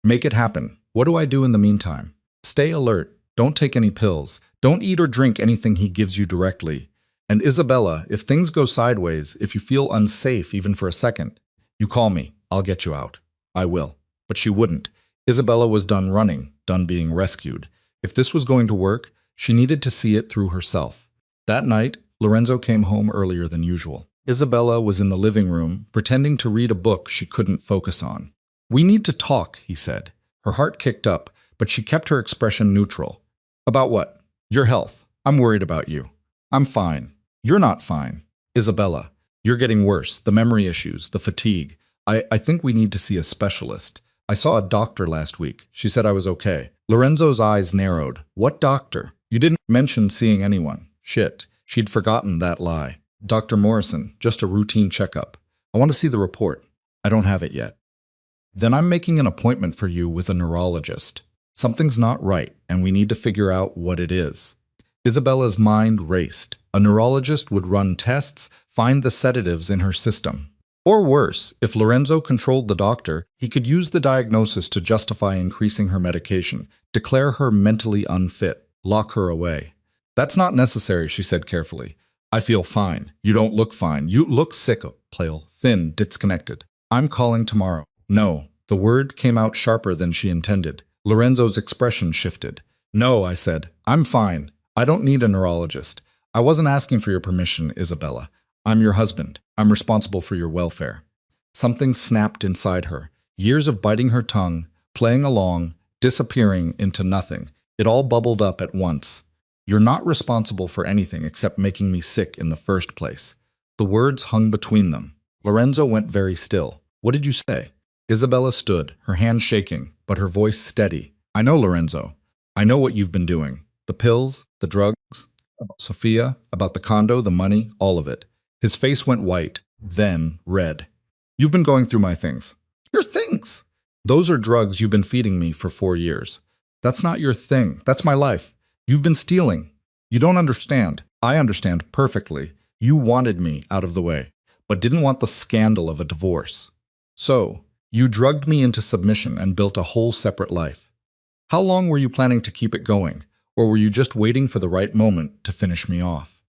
Make it happen. What do I do in the meantime? Stay alert. Don't take any pills. Don't eat or drink anything he gives you directly. And Isabella, if things go sideways, if you feel unsafe even for a second, you call me. I'll get you out. I will. But she wouldn't. Isabella was done running, done being rescued. If this was going to work, she needed to see it through herself. That night, Lorenzo came home earlier than usual. Isabella was in the living room, pretending to read a book she couldn't focus on. We need to talk, he said. Her heart kicked up, but she kept her expression neutral. About what? Your health. I'm worried about you. I'm fine. You're not fine. Isabella, you're getting worse. The memory issues, the fatigue. I think we need to see a specialist. I saw a doctor last week. She said I was okay. Lorenzo's eyes narrowed. What doctor? You didn't mention seeing anyone. Shit. She'd forgotten that lie. Dr. Morrison, just a routine checkup. I want to see the report. I don't have it yet. Then I'm making an appointment for you with a neurologist. Something's not right, and we need to figure out what it is. Isabella's mind raced. A neurologist would run tests, find the sedatives in her system. Or worse, if Lorenzo controlled the doctor, he could use the diagnosis to justify increasing her medication, declare her mentally unfit, lock her away. That's not necessary, she said carefully. I feel fine. You don't look fine. You look sick, pale, thin, disconnected. I'm calling tomorrow. No. The word came out sharper than she intended. Lorenzo's expression shifted. No, I said. I'm fine. I don't need a neurologist. I wasn't asking for your permission, Isabella. I'm your husband. I'm responsible for your welfare. Something snapped inside her. Years of biting her tongue, playing along, disappearing into nothing. It all bubbled up at once. You're not responsible for anything except making me sick in the first place. The words hung between them. Lorenzo went very still. What did you say? Isabella stood, her hand shaking, but her voice steady. I know, Lorenzo. I know what you've been doing. The pills, the drugs, about Sophia, about the condo, the money, all of it. His face went white, then red. You've been going through my things. Your things? Those are drugs you've been feeding me for 4 years. That's not your thing. That's my life. You've been stealing. You don't understand. I understand perfectly. You wanted me out of the way, but didn't want the scandal of a divorce. So, you drugged me into submission and built a whole separate life. How long were you planning to keep it going, or were you just waiting for the right moment to finish me off?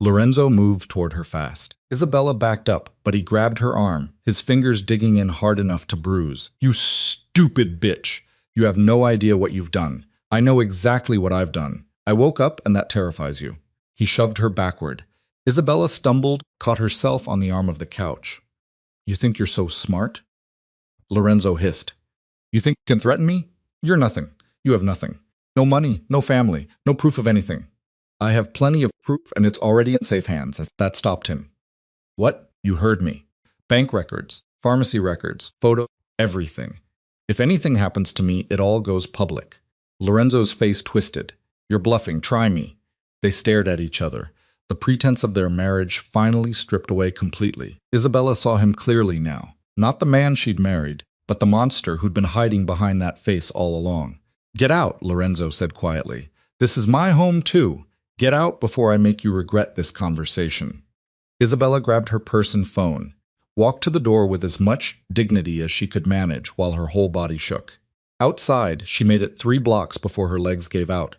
Lorenzo moved toward her fast. Isabella backed up, but he grabbed her arm, his fingers digging in hard enough to bruise. You stupid bitch! You have no idea what you've done. I know exactly what I've done. I woke up and that terrifies you. He shoved her backward. Isabella stumbled, caught herself on the arm of the couch. You think you're so smart? Lorenzo hissed. You think you can threaten me? You're nothing. You have nothing. No money, no family, no proof of anything. I have plenty of proof and it's already in safe hands. That stopped him. What? You heard me. Bank records, pharmacy records, photos, everything. If anything happens to me, it all goes public. Lorenzo's face twisted. You're bluffing. Try me. They stared at each other. The pretense of their marriage finally stripped away completely. Isabella saw him clearly now. Not the man she'd married, but the monster who'd been hiding behind that face all along. Get out, Lorenzo said quietly. This is my home too. Get out before I make you regret this conversation. Isabella grabbed her purse and phone, walked to the door with as much dignity as she could manage while her whole body shook. Outside, she made it 3 blocks before her legs gave out.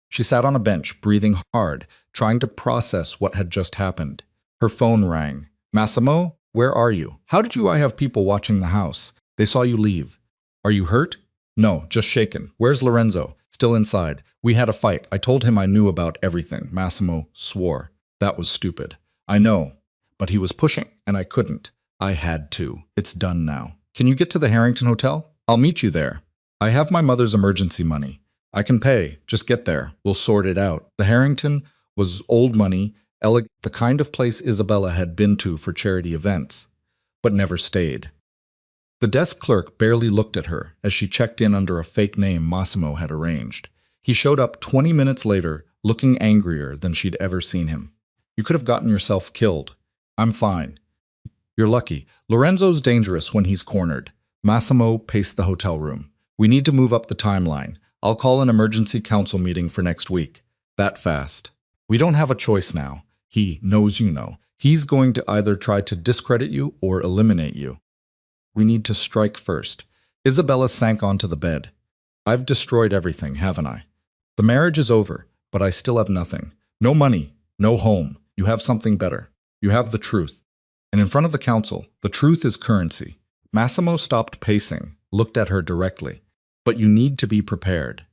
She sat on a bench, breathing hard, trying to process what had just happened. Her phone rang. Massimo, where are you? How did I have people watching the house? They saw you leave. Are you hurt? No, just shaken. Where's Lorenzo? Still inside. We had a fight. I told him I knew about everything. Massimo swore. That was stupid. I know. But he was pushing, and I couldn't. I had to. It's done now. Can you get to the Harrington Hotel? I'll meet you there. I have my mother's emergency money. I can pay. Just get there. We'll sort it out. The Harrington was old money, elegant, the kind of place Isabella had been to for charity events, but never stayed. The desk clerk barely looked at her as she checked in under a fake name Massimo had arranged. He showed up 20 minutes later, looking angrier than she'd ever seen him. You could have gotten yourself killed. I'm fine. You're lucky. Lorenzo's dangerous when he's cornered. Massimo paced the hotel room. We need to move up the timeline. I'll call an emergency council meeting for next week. That fast. We don't have a choice now. He knows you know. He's going to either try to discredit you or eliminate you. We need to strike first. Isabella sank onto the bed. I've destroyed everything, haven't I? The marriage is over, but I still have nothing. No money, no home. You have something better. You have the truth. And in front of the council, the truth is currency. Massimo stopped pacing, looked at her directly. But you need to be prepared.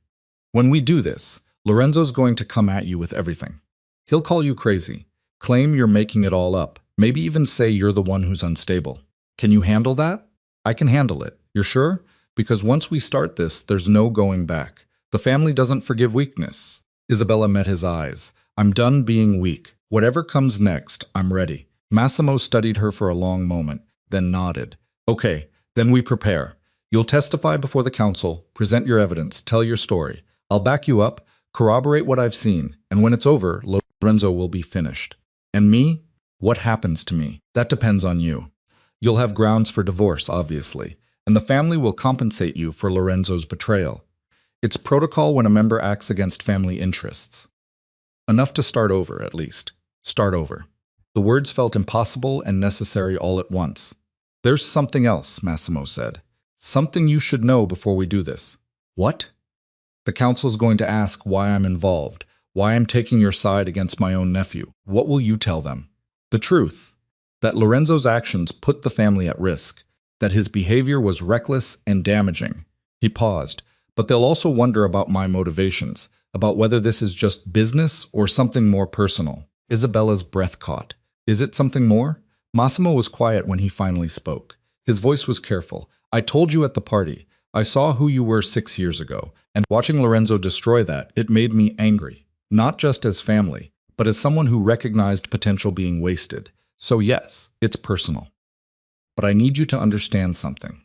When we do this, Lorenzo's going to come at you with everything. He'll call you crazy, claim you're making it all up, maybe even say you're the one who's unstable. Can you handle that? I can handle it. You're sure? Because once we start this, there's no going back. The family doesn't forgive weakness. Isabella met his eyes. I'm done being weak. Whatever comes next, I'm ready. Massimo studied her for a long moment, then nodded. Okay, then we prepare. You'll testify before the council, present your evidence, tell your story. I'll back you up, corroborate what I've seen, and when it's over, Lorenzo will be finished. And me? What happens to me? That depends on you. You'll have grounds for divorce, obviously. and the family will compensate you for Lorenzo's betrayal. It's protocol when a member acts against family interests. Enough to start over, at least. Start over. The words felt impossible and necessary all at once. There's something else, Massimo said. Something you should know before we do this. What? The council's going to ask why I'm involved, why I'm taking your side against my own nephew. What will you tell them? The truth. That Lorenzo's actions put the family at risk, that his behavior was reckless and damaging. He paused, but they'll also wonder about my motivations, about whether this is just business or something more personal. Isabella's breath caught. Is it something more? Massimo was quiet when he finally spoke. His voice was careful. I told you at the party. I saw who you were 6 years ago, and watching Lorenzo destroy that, it made me angry. Not just as family, but as someone who recognized potential being wasted. So yes, it's personal. But I need you to understand something.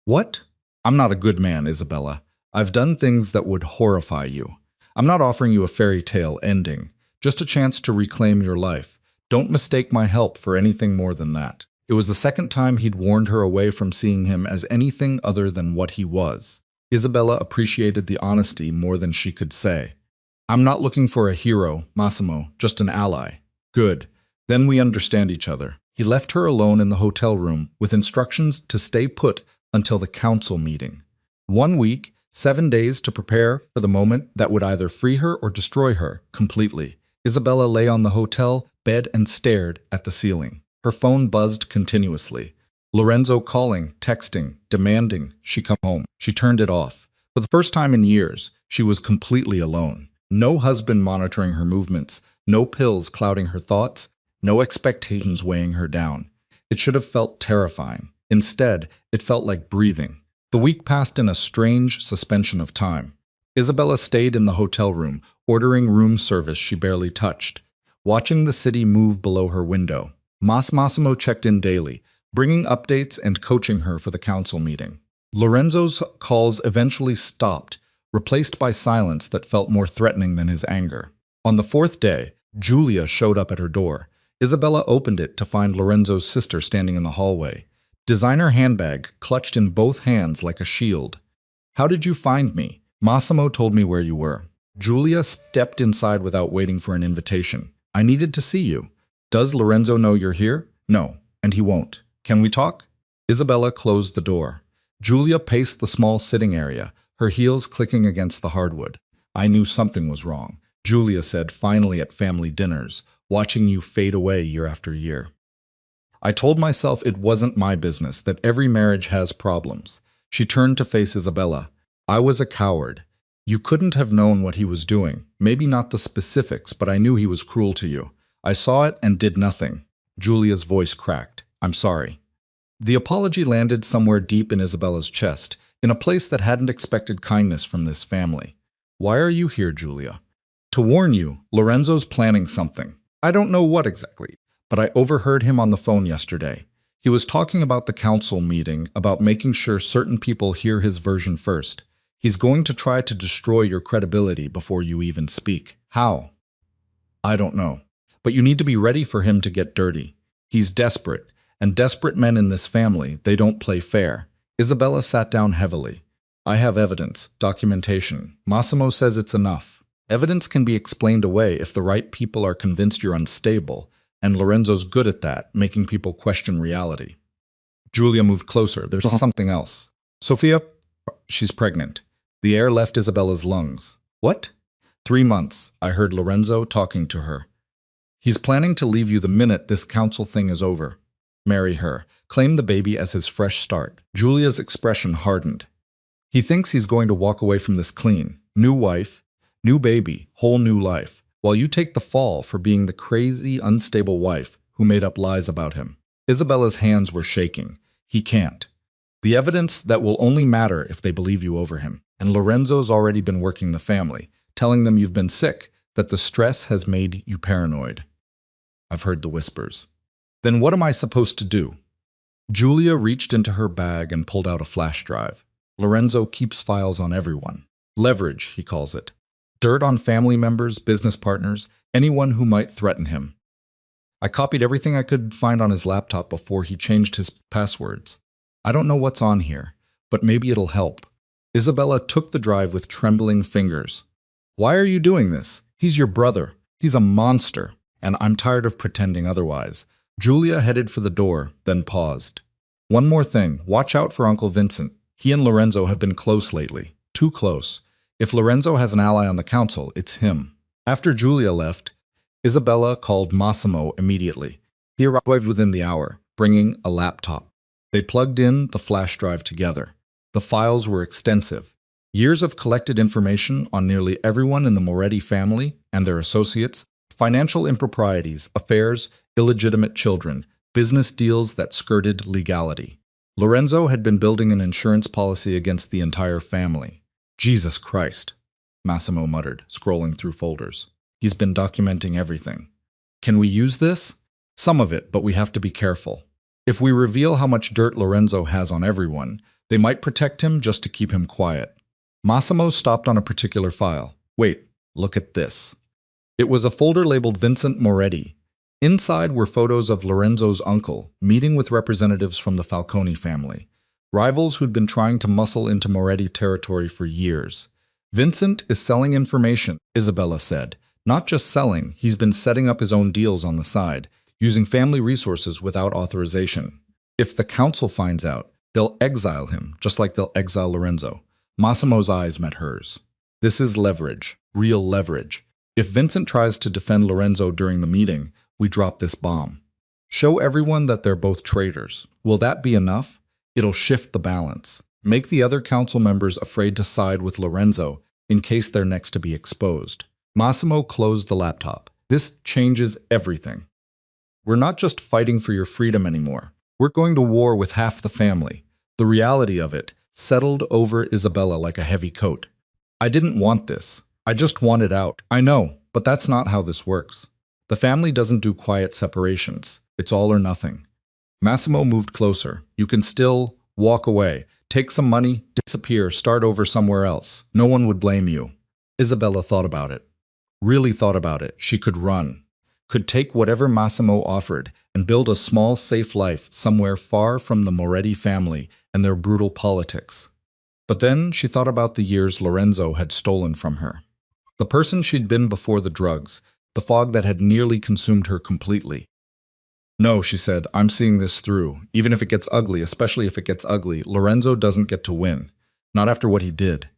What? I'm not a good man, Isabella. I've done things that would horrify you. I'm not offering you a fairy tale ending, just a chance to reclaim your life. Don't mistake my help for anything more than that. It was the second time he'd warned her away from seeing him as anything other than what he was. Isabella appreciated the honesty more than she could say. I'm not looking for a hero, Massimo, just an ally. Good. Then we understand each other. He left her alone in the hotel room with instructions to stay put until the council meeting. 1 week, 7 days to prepare for the moment that would either free her or destroy her completely. Isabella lay on the hotel bed and stared at the ceiling. Her phone buzzed continuously. Lorenzo calling, texting, demanding she come home. She turned it off. For the first time in years, she was completely alone. No husband monitoring her movements, no pills clouding her thoughts, no expectations weighing her down. It should have felt terrifying. Instead, it felt like breathing. The week passed in a strange suspension of time. Isabella stayed in the hotel room, ordering room service she barely touched, watching the city move below her window. Massimo checked in daily, bringing updates and coaching her for the council meeting. Lorenzo's calls eventually stopped, replaced by silence that felt more threatening than his anger. On the 4th day, Giulia showed up at her door. Isabella opened it to find Lorenzo's sister standing in the hallway, designer handbag clutched in both hands like a shield. How did you find me? Massimo told me where you were. Giulia stepped inside without waiting for an invitation. I needed to see you. Does Lorenzo know you're here? No, and he won't. Can we talk? Isabella closed the door. Giulia paced the small sitting area, her heels clicking against the hardwood. I knew something was wrong, Giulia said finally at family dinners, watching you fade away year after year. I told myself it wasn't my business, that every marriage has problems. She turned to face Isabella. I was a coward. You couldn't have known what he was doing. Maybe not the specifics, but I knew he was cruel to you. I saw it and did nothing. Giulia's voice cracked. I'm sorry. The apology landed somewhere deep in Isabella's chest, in a place that hadn't expected kindness from this family. Why are you here, Giulia? To warn you, Lorenzo's planning something. I don't know what exactly, but I overheard him on the phone yesterday. He was talking about the council meeting, about making sure certain people hear his version first. He's going to try to destroy your credibility before you even speak. How? I don't know. But you need to be ready for him to get dirty. He's desperate, and desperate men in this family, they don't play fair. Isabella sat down heavily. I have evidence, documentation. Massimo says it's enough. Evidence can be explained away if the right people are convinced you're unstable, and Lorenzo's good at that, making people question reality. Giulia moved closer. There's something else. Sophia, she's pregnant. The air left Isabella's lungs. What? 3 months, I heard Lorenzo talking to her. He's planning to leave you the minute this council thing is over. Marry her. Claim the baby as his fresh start. Giulia's expression hardened. He thinks he's going to walk away from this clean. New wife, new baby, whole new life, while you take the fall for being the crazy, unstable wife who made up lies about him. Isabella's hands were shaking. He can't. The evidence that will only matter if they believe you over him. And Lorenzo's already been working the family, telling them you've been sick, that the stress has made you paranoid. I've heard the whispers. Then what am I supposed to do? Giulia reached into her bag and pulled out a flash drive. Lorenzo keeps files on everyone. Leverage, he calls it. Dirt on family members, business partners, anyone who might threaten him. I copied everything I could find on his laptop before he changed his passwords. I don't know what's on here, but maybe it'll help. Isabella took the drive with trembling fingers. Why are you doing this? He's your brother. He's a monster, and I'm tired of pretending otherwise. Julia headed for the door, then paused. One more thing, watch out for Uncle Vincent. He and Lorenzo have been close lately. Too close. If Lorenzo has an ally on the council, it's him. After Julia left, Isabella called Massimo immediately. He arrived within the hour, bringing a laptop. They plugged in the flash drive together. The files were extensive. Years of collected information on nearly everyone in the Moretti family and their associates, financial improprieties, affairs, illegitimate children, business deals that skirted legality. Lorenzo had been building an insurance policy against the entire family. Jesus Christ, Massimo muttered, scrolling through folders. He's been documenting everything. Can we use this? Some of it, but we have to be careful. If we reveal how much dirt Lorenzo has on everyone, they might protect him just to keep him quiet. Massimo stopped on a particular file. Wait, look at this. It was a folder labeled Vincent Moretti. Inside were photos of Lorenzo's uncle meeting with representatives from the Falcone family, rivals who'd been trying to muscle into Moretti territory for years. Vincent is selling information, Isabella said. Not just selling, he's been setting up his own deals on the side, using family resources without authorization. If the council finds out, they'll exile him, just like they'll exile Lorenzo. Massimo's eyes met hers. This is leverage, real leverage. If Vincent tries to defend Lorenzo during the meeting, we drop this bomb. Show everyone that they're both traitors. Will that be enough? It'll shift the balance. Make the other council members afraid to side with Lorenzo in case they're next to be exposed. Massimo closed the laptop. This changes everything. We're not just fighting for your freedom anymore. We're going to war with half the family. The reality of it settled over Isabella like a heavy coat. I didn't want this. I just wanted out. I know, but that's not how this works. The family doesn't do quiet separations. It's all or nothing. Massimo moved closer. You can still walk away, take some money, disappear, start over somewhere else. No one would blame you. Isabella thought about it. Really thought about it. She could run. Could take whatever Massimo offered and build a small, safe life somewhere far from the Moretti family and their brutal politics. But then she thought about the years Lorenzo had stolen from her. The person she'd been before the drugs, the fog that had nearly consumed her completely. No, she said, I'm seeing this through. Even if it gets ugly, especially if it gets ugly, Lorenzo doesn't get to win. Not after what he did.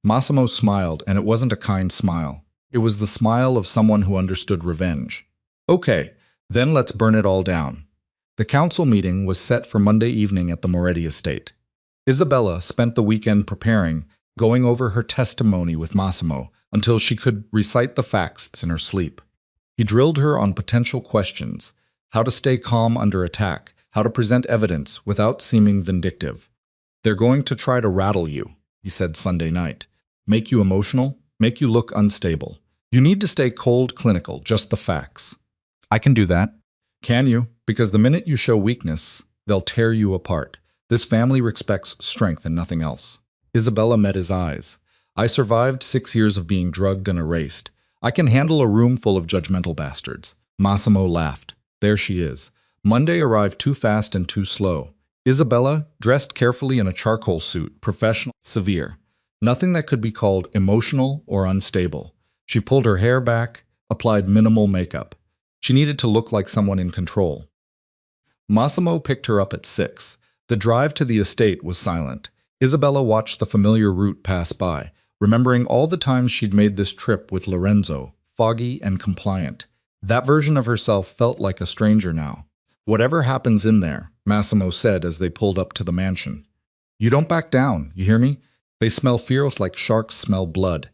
Massimo smiled, and it wasn't a kind smile. It was the smile of someone who understood revenge. Okay, then let's burn it all down. The council meeting was set for Monday evening at the Moretti estate. Isabella spent the weekend preparing, going over her testimony with Massimo until she could recite the facts in her sleep. He drilled her on potential questions, how to stay calm under attack, how to present evidence without seeming vindictive. They're going to try to rattle you, he said Sunday night. Make you emotional, make you look unstable. You need to stay cold, clinical, just the facts. I can do that. Can you? Because the minute you show weakness, they'll tear you apart. This family respects strength and nothing else. Isabella met his eyes. I survived 6 years of being drugged and erased. I can handle a room full of judgmental bastards. Massimo laughed. There she is. Monday arrived too fast and too slow. Isabella, dressed carefully in a charcoal suit, professional, severe. Nothing that could be called emotional or unstable. She pulled her hair back, applied minimal makeup. She needed to look like someone in control. Massimo picked her up at 6. The drive to the estate was silent. Isabella watched the familiar route pass by, remembering all the times she'd made this trip with Lorenzo, foggy and compliant. That version of herself felt like a stranger now. Whatever happens in there, Massimo said as they pulled up to the mansion. You don't back down, you hear me? They smell fierce like sharks smell blood.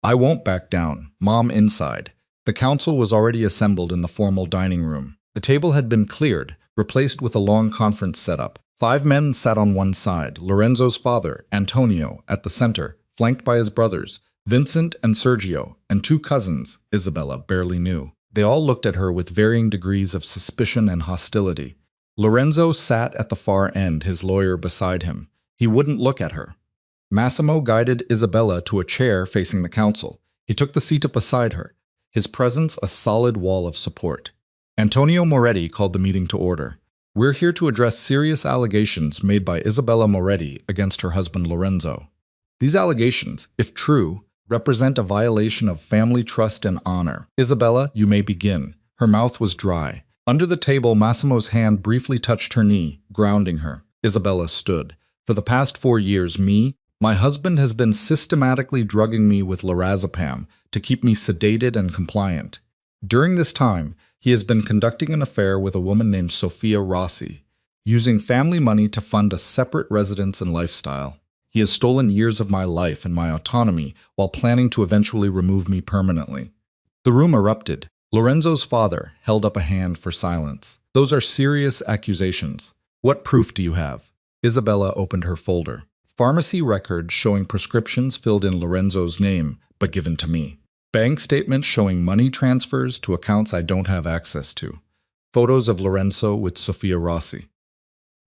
I won't back down. Mom inside. The council was already assembled in the formal dining room. The table had been cleared, replaced with a long conference setup. 5 men sat on one side, Lorenzo's father, Antonio, at the center, flanked by his brothers, Vincent and Sergio, and 2 cousins, Isabella barely knew. They all looked at her with varying degrees of suspicion and hostility. Lorenzo sat at the far end, his lawyer beside him. He wouldn't look at her. Massimo guided Isabella to a chair facing the council. He took the seat up beside her, his presence a solid wall of support. Antonio Moretti called the meeting to order. We're here to address serious allegations made by Isabella Moretti against her husband Lorenzo. These allegations, if true, represent a violation of family trust and honor. Isabella, you may begin. Her mouth was dry. Under the table, Massimo's hand briefly touched her knee, grounding her. Isabella stood. For the past 4 years, my husband has been systematically drugging me with lorazepam to keep me sedated and compliant. During this time, he has been conducting an affair with a woman named Sophia Rossi, using family money to fund a separate residence and lifestyle. He has stolen years of my life and my autonomy while planning to eventually remove me permanently. The room erupted. Lorenzo's father held up a hand for silence. Those are serious accusations. What proof do you have? Isabella opened her folder. Pharmacy records showing prescriptions filled in Lorenzo's name, but given to me. Bank statements showing money transfers to accounts I don't have access to. Photos of Lorenzo with Sophia Rossi.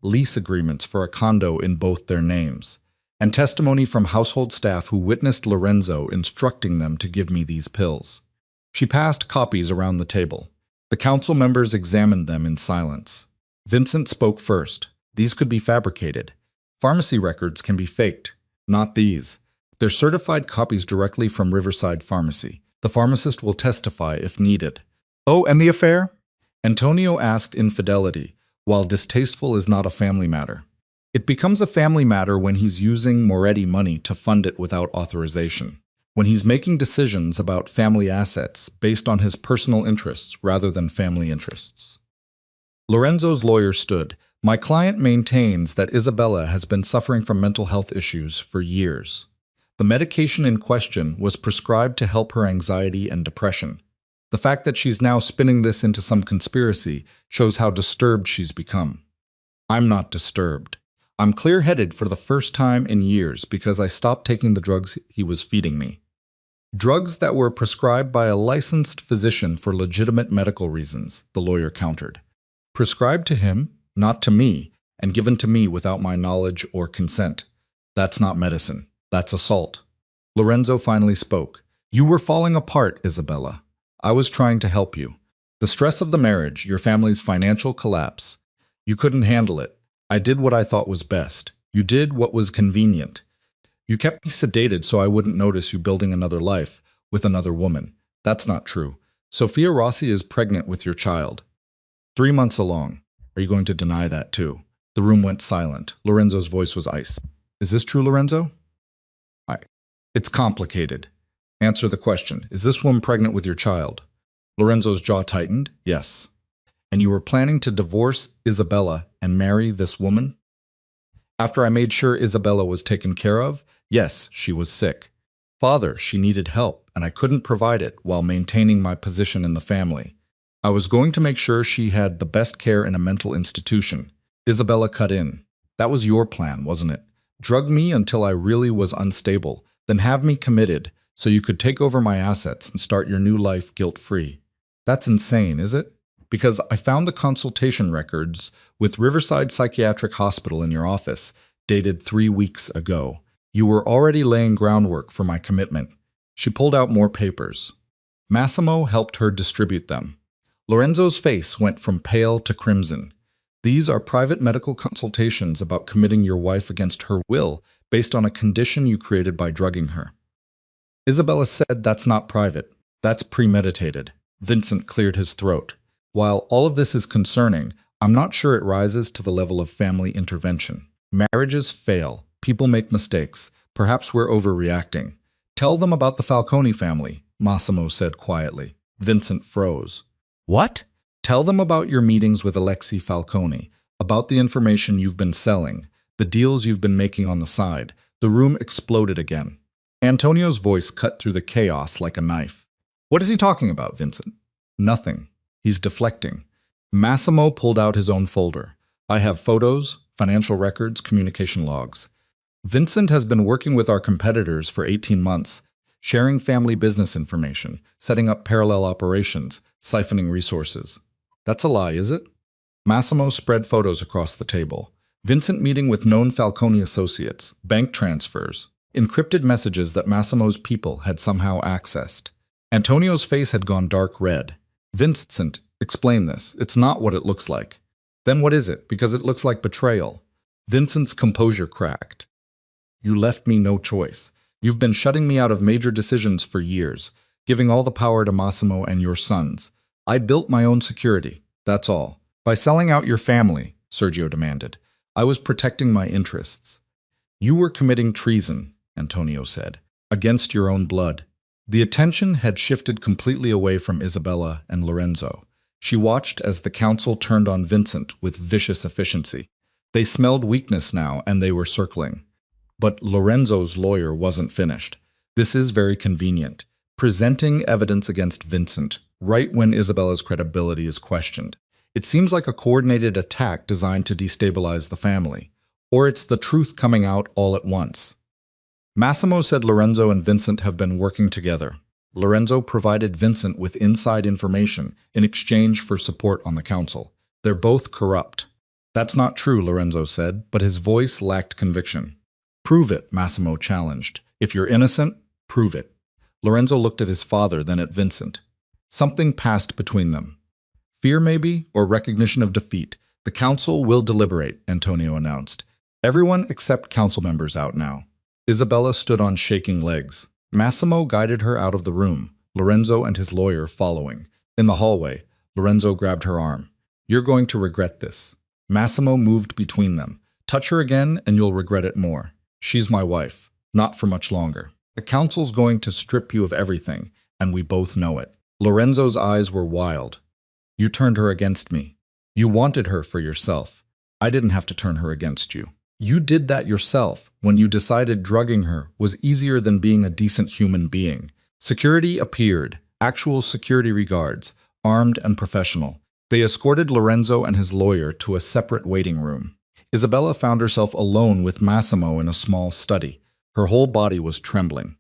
Lease agreements for a condo in both their names. And testimony from household staff who witnessed Lorenzo instructing them to give me these pills. She passed copies around the table. The council members examined them in silence. Vincent spoke first. These could be fabricated. Pharmacy records can be faked. Not these. They're certified copies directly from Riverside Pharmacy. The pharmacist will testify if needed. Oh, and the affair? Antonio asked infidelity, while distasteful is not a family matter. It becomes a family matter when he's using Moretti money to fund it without authorization. When he's making decisions about family assets based on his personal interests rather than family interests. Lorenzo's lawyer stood. My client maintains that Isabella has been suffering from mental health issues for years. The medication in question was prescribed to help her anxiety and depression. The fact that she's now spinning this into some conspiracy shows how disturbed she's become. I'm not disturbed. I'm clear-headed for the first time in years because I stopped taking the drugs he was feeding me. Drugs that were prescribed by a licensed physician for legitimate medical reasons, the lawyer countered. Prescribed to him, not to me, and given to me without my knowledge or consent. That's not medicine. That's assault. Lorenzo finally spoke. You were falling apart, Isabella. I was trying to help you. The stress of the marriage, your family's financial collapse. You couldn't handle it. I did what I thought was best. You did what was convenient. You kept me sedated so I wouldn't notice you building another life with another woman. That's not true. Sophia Rossi is pregnant with your child. 3 months along. Are you going to deny that too? The room went silent. Lorenzo's voice was ice. Is this true, Lorenzo? It's complicated. Answer the question. Is this woman pregnant with your child? Lorenzo's jaw tightened. Yes. And you were planning to divorce Isabella and marry this woman? After I made sure Isabella was taken care of? Yes, she was sick. Father, she needed help, and I couldn't provide it while maintaining my position in the family. I was going to make sure she had the best care in a mental institution. Isabella cut in. That was your plan, wasn't it? Drug me until I really was unstable, then have me committed so you could take over my assets and start your new life guilt-free. That's insane, is it? Because I found the consultation records with Riverside Psychiatric Hospital in your office, dated 3 weeks ago. You were already laying groundwork for my commitment. She pulled out more papers. Massimo helped her distribute them. Lorenzo's face went from pale to crimson. These are private medical consultations about committing your wife against her will based on a condition you created by drugging her. Isabella said that's not private. That's premeditated. Vincent cleared his throat. While all of this is concerning, I'm not sure it rises to the level of family intervention. Marriages fail. People make mistakes. Perhaps we're overreacting. Tell them about the Falcone family, Massimo said quietly. Vincent froze. What? Tell them about your meetings with Alexei Falcone, about the information you've been selling, the deals you've been making on the side. The room exploded again. Antonio's voice cut through the chaos like a knife. What is he talking about, Vincent? Nothing. He's deflecting. Massimo pulled out his own folder. I have photos, financial records, communication logs. Vincent has been working with our competitors for 18 months, sharing family business information, setting up parallel operations, siphoning resources. That's a lie, is it? Massimo spread photos across the table. Vincent meeting with known Falcone associates, bank transfers, encrypted messages that Massimo's people had somehow accessed. Antonio's face had gone dark red. Vincent, explain this. It's not what it looks like. Then what is it? Because it looks like betrayal. Vincent's composure cracked. You left me no choice. You've been shutting me out of major decisions for years, giving all the power to Massimo and your sons. I built my own security, that's all. By selling out your family, Sergio demanded, I was protecting my interests. You were committing treason, Antonio said, against your own blood. The attention had shifted completely away from Isabella and Lorenzo. She watched as the council turned on Vincent with vicious efficiency. They smelled weakness now, and they were circling. But Lorenzo's lawyer wasn't finished. This is very convenient. Presenting evidence against Vincent right when Isabella's credibility is questioned. It seems like a coordinated attack designed to destabilize the family. Or it's the truth coming out all at once. Massimo said Lorenzo and Vincent have been working together. Lorenzo provided Vincent with inside information in exchange for support on the council. They're both corrupt. That's not true, Lorenzo said, but his voice lacked conviction. Prove it, Massimo challenged. If you're innocent, prove it. Lorenzo looked at his father, then at Vincent. Something passed between them. Fear, maybe, or recognition of defeat. The council will deliberate, Antonio announced. Everyone except council members out now. Isabella stood on shaking legs. Massimo guided her out of the room, Lorenzo and his lawyer following. In the hallway, Lorenzo grabbed her arm. You're going to regret this. Massimo moved between them. Touch her again and you'll regret it more. She's my wife. Not for much longer. The council's going to strip you of everything, and we both know it. Lorenzo's eyes were wild. You turned her against me. You wanted her for yourself. I didn't have to turn her against you. You did that yourself when you decided drugging her was easier than being a decent human being. Security appeared. Actual security regards, armed and professional. They escorted Lorenzo and his lawyer to a separate waiting room. Isabella found herself alone with Massimo in a small study. Her whole body was trembling.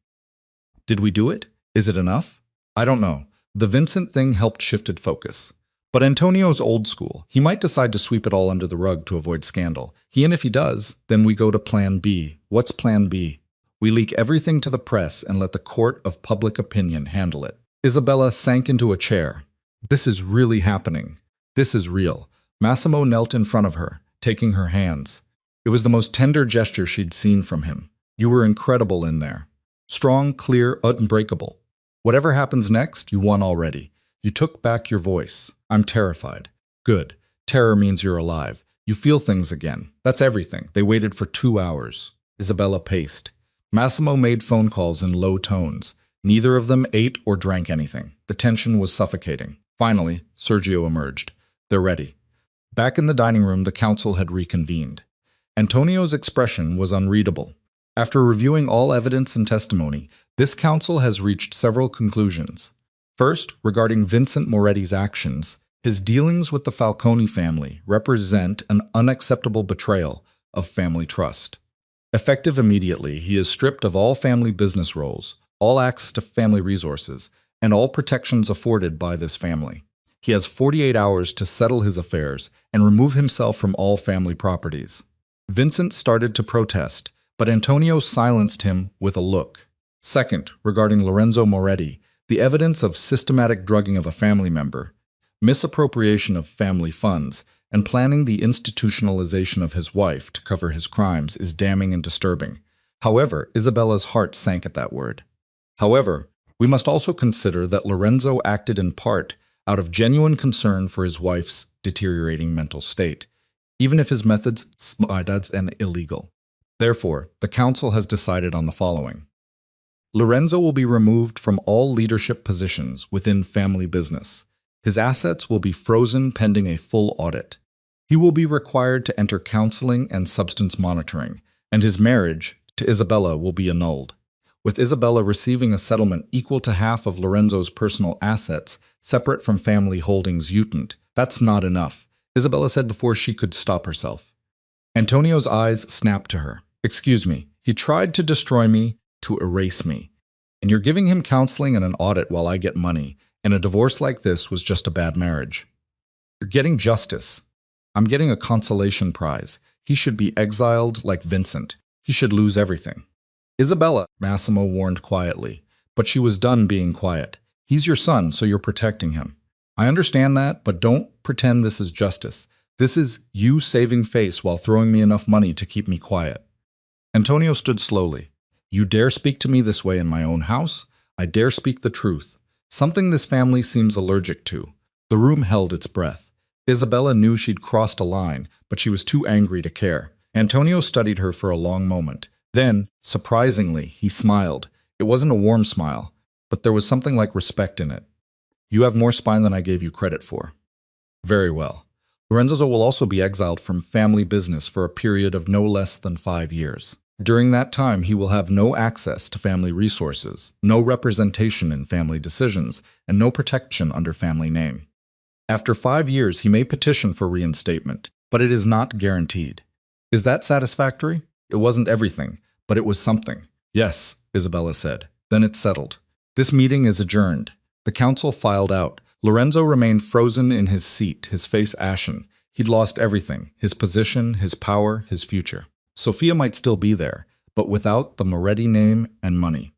Did we do it? Is it enough? I don't know. The Vincent thing helped shifted focus. But Antonio's old school. He might decide to sweep it all under the rug to avoid scandal. And if he does, then we go to Plan B. What's Plan B? We leak everything to the press and let the court of public opinion handle it. Isabella sank into a chair. This is really happening. This is real. Massimo knelt in front of her, taking her hands. It was the most tender gesture she'd seen from him. You were incredible in there. Strong, clear, unbreakable. Whatever happens next, you won already. You took back your voice. I'm terrified. Good. Terror means you're alive. You feel things again. That's everything. They waited for 2 hours. Isabella paced. Massimo made phone calls in low tones. Neither of them ate or drank anything. The tension was suffocating. Finally, Sergio emerged. They're ready. Back in the dining room, the council had reconvened. Antonio's expression was unreadable. After reviewing all evidence and testimony, this council has reached several conclusions. First, regarding Vincent Moretti's actions, his dealings with the Falcone family represent an unacceptable betrayal of family trust. Effective immediately, he is stripped of all family business roles, all access to family resources, and all protections afforded by this family. He has 48 hours to settle his affairs and remove himself from all family properties. Vincent started to protest, but Antonio silenced him with a look. Second, regarding Lorenzo Moretti, the evidence of systematic drugging of a family member, misappropriation of family funds, and planning the institutionalization of his wife to cover his crimes is damning and disturbing. However, Isabella's heart sank at that word. However, we must also consider that Lorenzo acted in part out of genuine concern for his wife's deteriorating mental state, even if his methods are illegal. Therefore, the council has decided on the following. Lorenzo will be removed from all leadership positions within family business. His assets will be frozen pending a full audit. He will be required to enter counseling and substance monitoring, and his marriage to Isabella will be annulled. With Isabella receiving a settlement equal to half of Lorenzo's personal assets, separate from family holdings utant, that's not enough, Isabella said before she could stop herself. Antonio's eyes snapped to her. Excuse me, he tried to destroy me, to erase me. And you're giving him counseling and an audit while I get money, and a divorce like this was just a bad marriage. You're getting justice. I'm getting a consolation prize. He should be exiled like Vincent. He should lose everything. Isabella, Massimo warned quietly, but she was done being quiet. He's your son, so you're protecting him. I understand that, but don't pretend this is justice. This is you saving face while throwing me enough money to keep me quiet. Antonio stood slowly. You dare speak to me this way in my own house? I dare speak the truth. Something this family seems allergic to. The room held its breath. Isabella knew she'd crossed a line, but she was too angry to care. Antonio studied her for a long moment. Then, surprisingly, he smiled. It wasn't a warm smile, but there was something like respect in it. You have more spine than I gave you credit for. Very well. Lorenzo will also be exiled from family business for a period of no less than 5 years. During that time, he will have no access to family resources, no representation in family decisions, and no protection under family name. After 5 years, he may petition for reinstatement, but it is not guaranteed. Is that satisfactory? It wasn't everything, but it was something. Yes, Isabella said. Then it's settled. This meeting is adjourned. The council filed out. Lorenzo remained frozen in his seat, his face ashen. He'd lost everything, his position, his power, his future. Sophia might still be there, but without the Moretti name and money.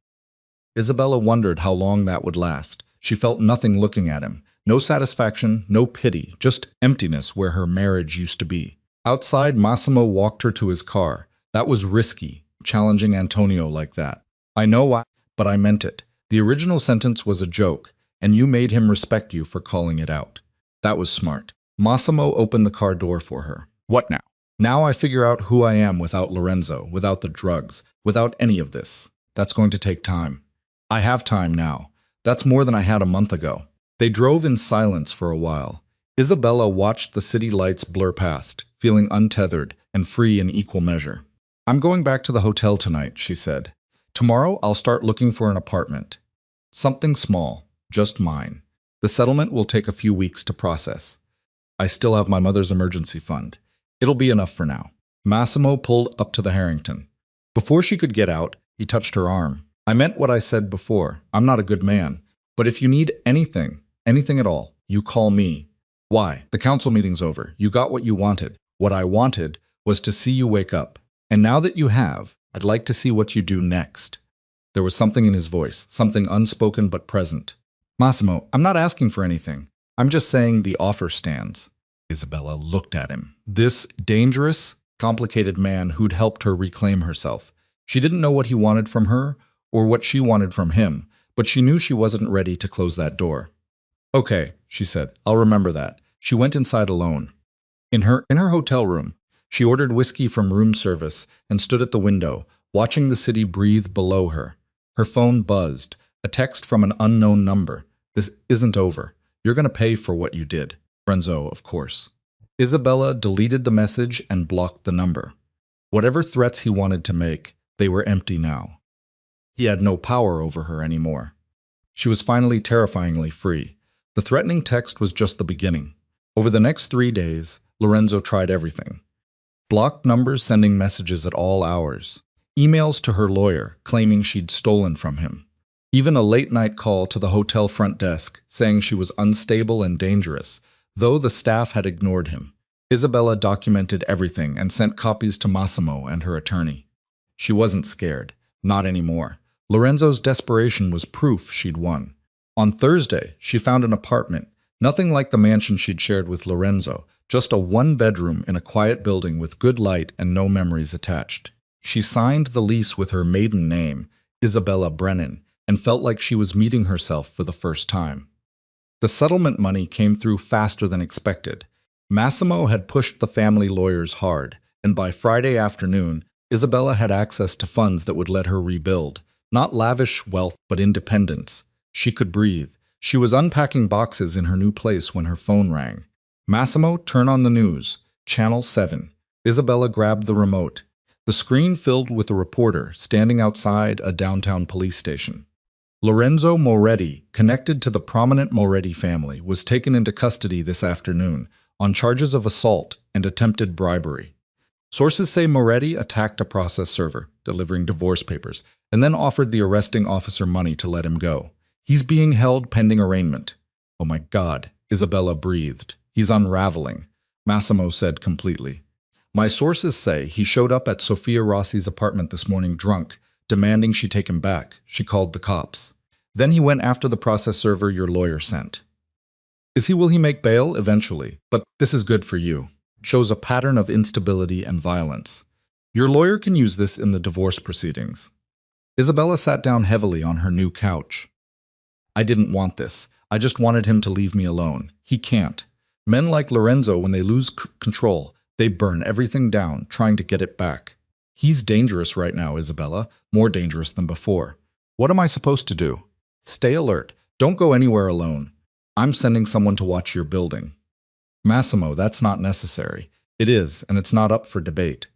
Isabella wondered how long that would last. She felt nothing looking at him. No satisfaction, no pity, just emptiness where her marriage used to be. Outside, Massimo walked her to his car. That was risky, challenging Antonio like that. I know why, but I meant it. The original sentence was a joke, and you made him respect you for calling it out. That was smart. Massimo opened the car door for her. What now? Now I figure out who I am without Lorenzo, without the drugs, without any of this. That's going to take time. I have time now. That's more than I had a month ago. They drove in silence for a while. Isabella watched the city lights blur past, feeling untethered and free in equal measure. I'm going back to the hotel tonight, she said. Tomorrow I'll start looking for an apartment. Something small, just mine. The settlement will take a few weeks to process. I still have my mother's emergency fund. It'll be enough for now. Massimo pulled up to the Harrington. Before she could get out, he touched her arm. I meant what I said before. I'm not a good man. But if you need anything at all, you call me. Why? The council meeting's over. You got what you wanted. What I wanted was to see you wake up. And now that you have, I'd like to see what you do next. There was something in his voice, something unspoken but present. Massimo, I'm not asking for anything. I'm just saying the offer stands. Isabella looked at him. This dangerous, complicated man who'd helped her reclaim herself. She didn't know what he wanted from her or what she wanted from him, but she knew she wasn't ready to close that door. Okay, she said, I'll remember that. She went inside alone. In her hotel room, she ordered whiskey from room service and stood at the window, watching the city breathe below her. Her phone buzzed, a text from an unknown number. This isn't over. You're going to pay for what you did. Lorenzo, of course. Isabella deleted the message and blocked the number. Whatever threats he wanted to make, they were empty now. He had no power over her anymore. She was finally terrifyingly free. The threatening text was just the beginning. Over the next 3 days, Lorenzo tried everything. Blocked numbers sending messages at all hours. Emails to her lawyer claiming she'd stolen from him. Even a late-night call to the hotel front desk saying she was unstable and dangerous, though the staff had ignored him. Isabella documented everything and sent copies to Massimo and her attorney. She wasn't scared. Not anymore. Lorenzo's desperation was proof she'd won. On Thursday, she found an apartment, nothing like the mansion she'd shared with Lorenzo, just a one-bedroom in a quiet building with good light and no memories attached. She signed the lease with her maiden name, Isabella Brennan, and felt like she was meeting herself for the first time. The settlement money came through faster than expected. Massimo had pushed the family lawyers hard, and by Friday afternoon, Isabella had access to funds that would let her rebuild. Not lavish wealth, but independence. She could breathe. She was unpacking boxes in her new place when her phone rang. Massimo, turn on the news. Channel 7. Isabella grabbed the remote. The screen filled with a reporter standing outside a downtown police station. Lorenzo Moretti, connected to the prominent Moretti family, was taken into custody this afternoon on charges of assault and attempted bribery. Sources say Moretti attacked a process server, delivering divorce papers, and then offered the arresting officer money to let him go. He's being held pending arraignment. Oh my God, Isabella breathed. He's unraveling, Massimo said completely. My sources say he showed up at Sophia Rossi's apartment this morning drunk, demanding she take him back. She called the cops. Then he went after the process server your lawyer sent. Will he make bail? Eventually. But this is good for you. shows a pattern of instability and violence. Your lawyer can use this in the divorce proceedings. Isabella sat down heavily on her new couch. I didn't want this. I just wanted him to leave me alone. He can't. Men like Lorenzo, when they lose control, they burn everything down, trying to get it back. He's dangerous right now, Isabella, more dangerous than before. What am I supposed to do? Stay alert. Don't go anywhere alone. I'm sending someone to watch your building. Massimo, that's not necessary. It is, and it's not up for debate.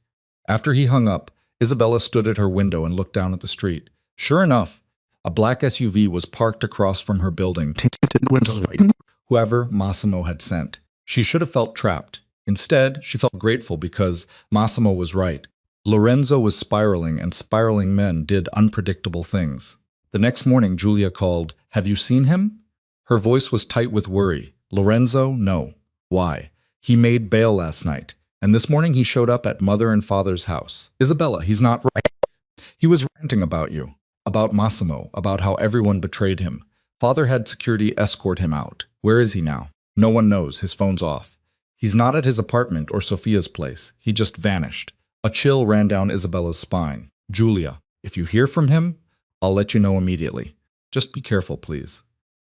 After he hung up, Isabella stood at her window and looked down at the street. Sure enough, a black SUV was parked across from her building. Whoever Massimo had sent. She should have felt trapped. Instead, she felt grateful because Massimo was right. Lorenzo was spiraling, and spiraling men did unpredictable things. The next morning, Julia called, "Have you seen him?" Her voice was tight with worry. Lorenzo? No. Why? He made bail last night, and this morning he showed up at mother and father's house. Isabella, he's not right. He was ranting about you, about Massimo, about how everyone betrayed him. Father had security escort him out. Where is he now? No one knows. His phone's off. He's not at his apartment or Sophia's place. He just vanished. A chill ran down Isabella's spine. Julia, if you hear from him, I'll let you know immediately. Just be careful, please.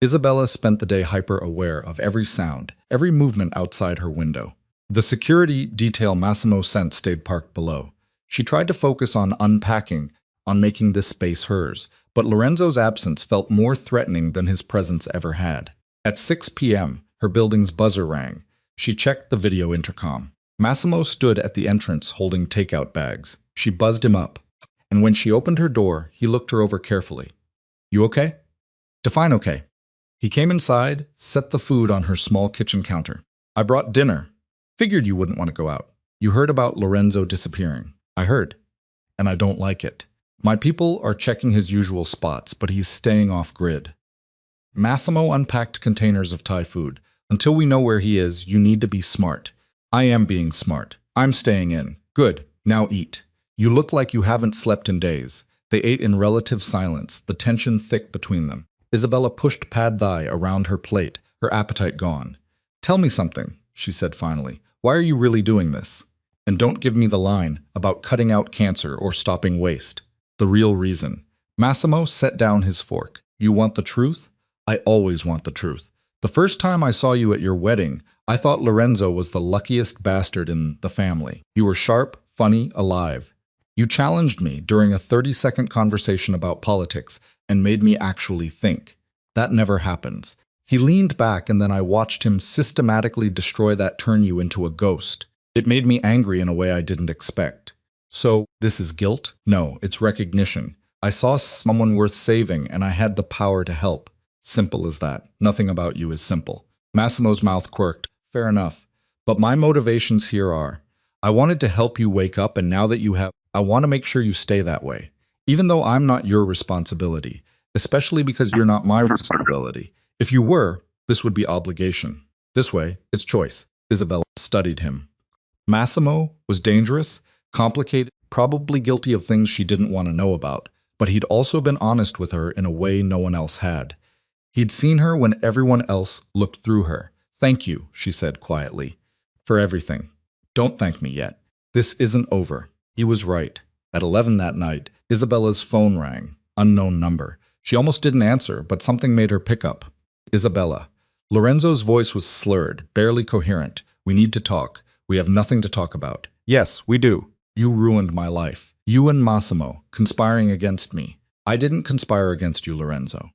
Isabella spent the day hyper-aware of every sound, every movement outside her window. The security detail Massimo sent stayed parked below. She tried to focus on unpacking, on making this space hers, but Lorenzo's absence felt more threatening than his presence ever had. At 6 p.m., her building's buzzer rang. She checked the video intercom. Massimo stood at the entrance holding takeout bags. She buzzed him up, and when she opened her door, he looked her over carefully. You okay? Define okay. He came inside, set the food on her small kitchen counter. I brought dinner. Figured you wouldn't want to go out. You heard about Lorenzo disappearing. I heard. And I don't like it. My people are checking his usual spots, but he's staying off grid. Massimo unpacked containers of Thai food. Until we know where he is, you need to be smart. I am being smart. I'm staying in. Good. Now eat. You look like you haven't slept in days. They ate in relative silence, the tension thick between them. Isabella pushed pad thai around her plate, her appetite gone. Tell me something, she said finally. Why are you really doing this? And don't give me the line about cutting out cancer or stopping waste. The real reason. Massimo set down his fork. You want the truth? I always want the truth. The first time I saw you at your wedding, I thought Lorenzo was the luckiest bastard in the family. You were sharp, funny, alive. You challenged me during a 30-second conversation about politics and made me actually think. That never happens. He leaned back and then I watched him systematically destroy that turn you into a ghost. It made me angry in a way I didn't expect. So, this is guilt? No, it's recognition. I saw someone worth saving and I had the power to help. Simple as that. Nothing about you is simple. Massimo's mouth quirked. Fair enough. But my motivations here are, I wanted to help you wake up, and now that you have, I want to make sure you stay that way. Even though I'm not your responsibility, especially because you're not my responsibility. If you were, this would be obligation. This way, it's choice. Isabella studied him. Massimo was dangerous, complicated, probably guilty of things she didn't want to know about, but he'd also been honest with her in a way no one else had. He'd seen her when everyone else looked through her. Thank you, she said quietly, for everything. Don't thank me yet. This isn't over. He was right. At 11 that night, Isabella's phone rang. Unknown number. She almost didn't answer, but something made her pick up. Isabella. Lorenzo's voice was slurred, barely coherent. We need to talk. We have nothing to talk about. Yes, we do. You ruined my life. You and Massimo, conspiring against me. I didn't conspire against you, Lorenzo.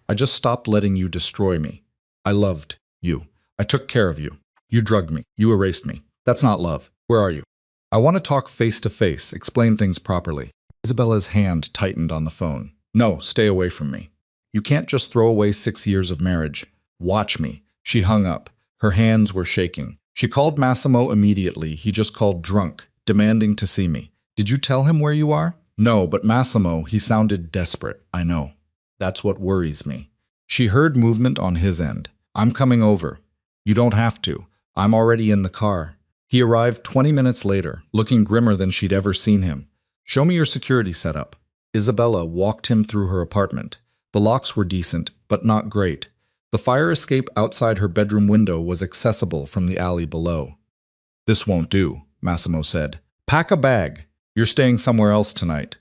I just stopped letting you destroy me. I loved you. I took care of you. You drugged me. You erased me. That's not love. Where are you? I want to talk face to face, explain things properly. Isabella's hand tightened on the phone. No, stay away from me. You can't just throw away 6 years of marriage. Watch me. She hung up. Her hands were shaking. She called Massimo immediately. He just called drunk, demanding to see me. Did you tell him where you are? No, but Massimo, he sounded desperate. I know. That's what worries me. She heard movement on his end. I'm coming over. You don't have to. I'm already in the car. He arrived 20 minutes later, looking grimmer than she'd ever seen him. Show me your security setup. Isabella walked him through her apartment. The locks were decent, but not great. The fire escape outside her bedroom window was accessible from the alley below. This won't do, Massimo said. Pack a bag. You're staying somewhere else tonight.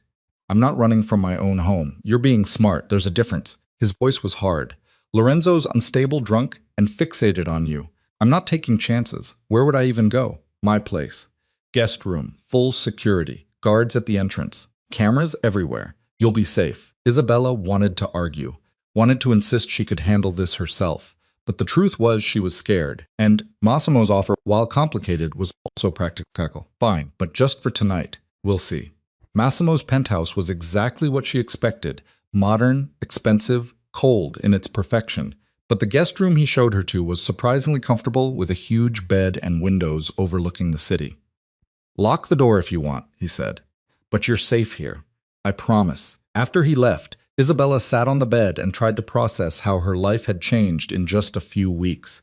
I'm not running from my own home. You're being smart. There's a difference. His voice was hard. Lorenzo's unstable, drunk, and fixated on you. I'm not taking chances. Where would I even go? My place. Guest room, full security, guards at the entrance, cameras everywhere. You'll be safe. Isabella wanted to argue, wanted to insist she could handle this herself. But the truth was she was scared, and Massimo's offer, while complicated, was also practical. Fine, but just for tonight. We'll see. Massimo's penthouse was exactly what she expected, modern, expensive, cold in its perfection. But the guest room he showed her to was surprisingly comfortable with a huge bed and windows overlooking the city. Lock the door if you want, he said. But you're safe here. I promise. After he left, Isabella sat on the bed and tried to process how her life had changed in just a few weeks.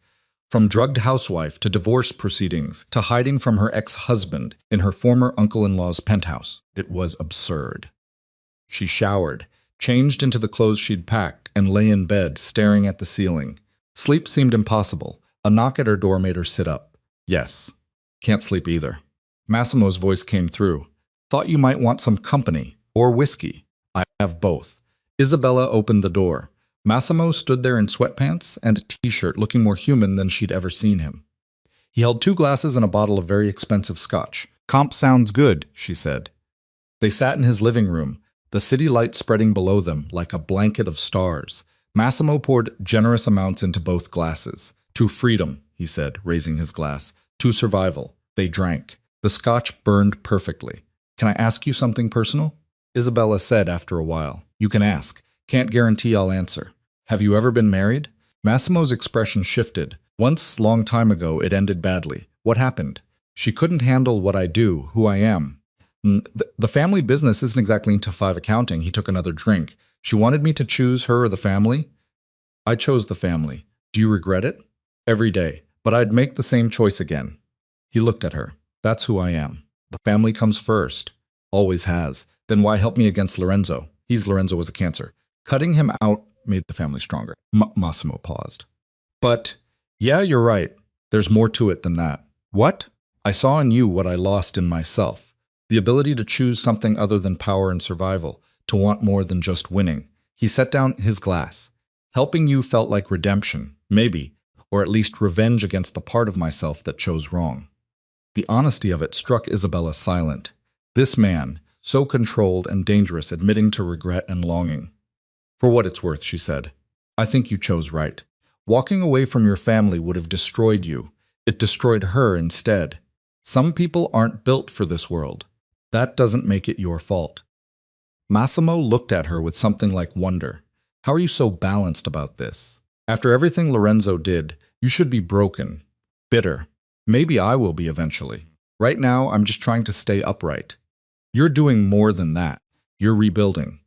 From drugged housewife to divorce proceedings to hiding from her ex-husband in her former uncle-in-law's penthouse. It was absurd. She showered, changed into the clothes she'd packed, and lay in bed staring at the ceiling. Sleep seemed impossible. A knock at her door made her sit up. Yes. Can't sleep either. Massimo's voice came through. Thought you might want some company, or whiskey. I have both. Isabella opened the door. Massimo stood there in sweatpants and a t-shirt looking more human than she'd ever seen him. He held 2 glasses and a bottle of very expensive scotch. Comp sounds good, she said. They sat in his living room, the city light spreading below them like a blanket of stars. Massimo poured generous amounts into both glasses. To freedom, he said, raising his glass. To survival. They drank. The scotch burned perfectly. Can I ask you something personal? Isabella said after a while. You can ask. Can't guarantee I'll answer. Have you ever been married? Massimo's expression shifted. Once, long time ago, it ended badly. What happened? She couldn't handle what I do, who I am. The family business isn't exactly into 5 accounting. He took another drink. She wanted me to choose her or the family. I chose the family. Do you regret it? Every day. But I'd make the same choice again. He looked at her. That's who I am. The family comes first. Always has. Then why help me against Lorenzo? Lorenzo was a cancer. Cutting him out made the family stronger. Massimo paused. But, yeah, you're right. There's more to it than that. What? I saw in you what I lost in myself. The ability to choose something other than power and survival, to want more than just winning. He set down his glass. Helping you felt like redemption, maybe, or at least revenge against the part of myself that chose wrong. The honesty of it struck Isabella silent. This man, so controlled and dangerous, admitting to regret and longing. For what it's worth, she said. I think you chose right. Walking away from your family would have destroyed you. It destroyed her instead. Some people aren't built for this world. That doesn't make it your fault. Massimo looked at her with something like wonder. How are you so balanced about this? After everything Lorenzo did, you should be broken, bitter. Maybe I will be eventually. Right now, I'm just trying to stay upright. You're doing more than that. You're rebuilding.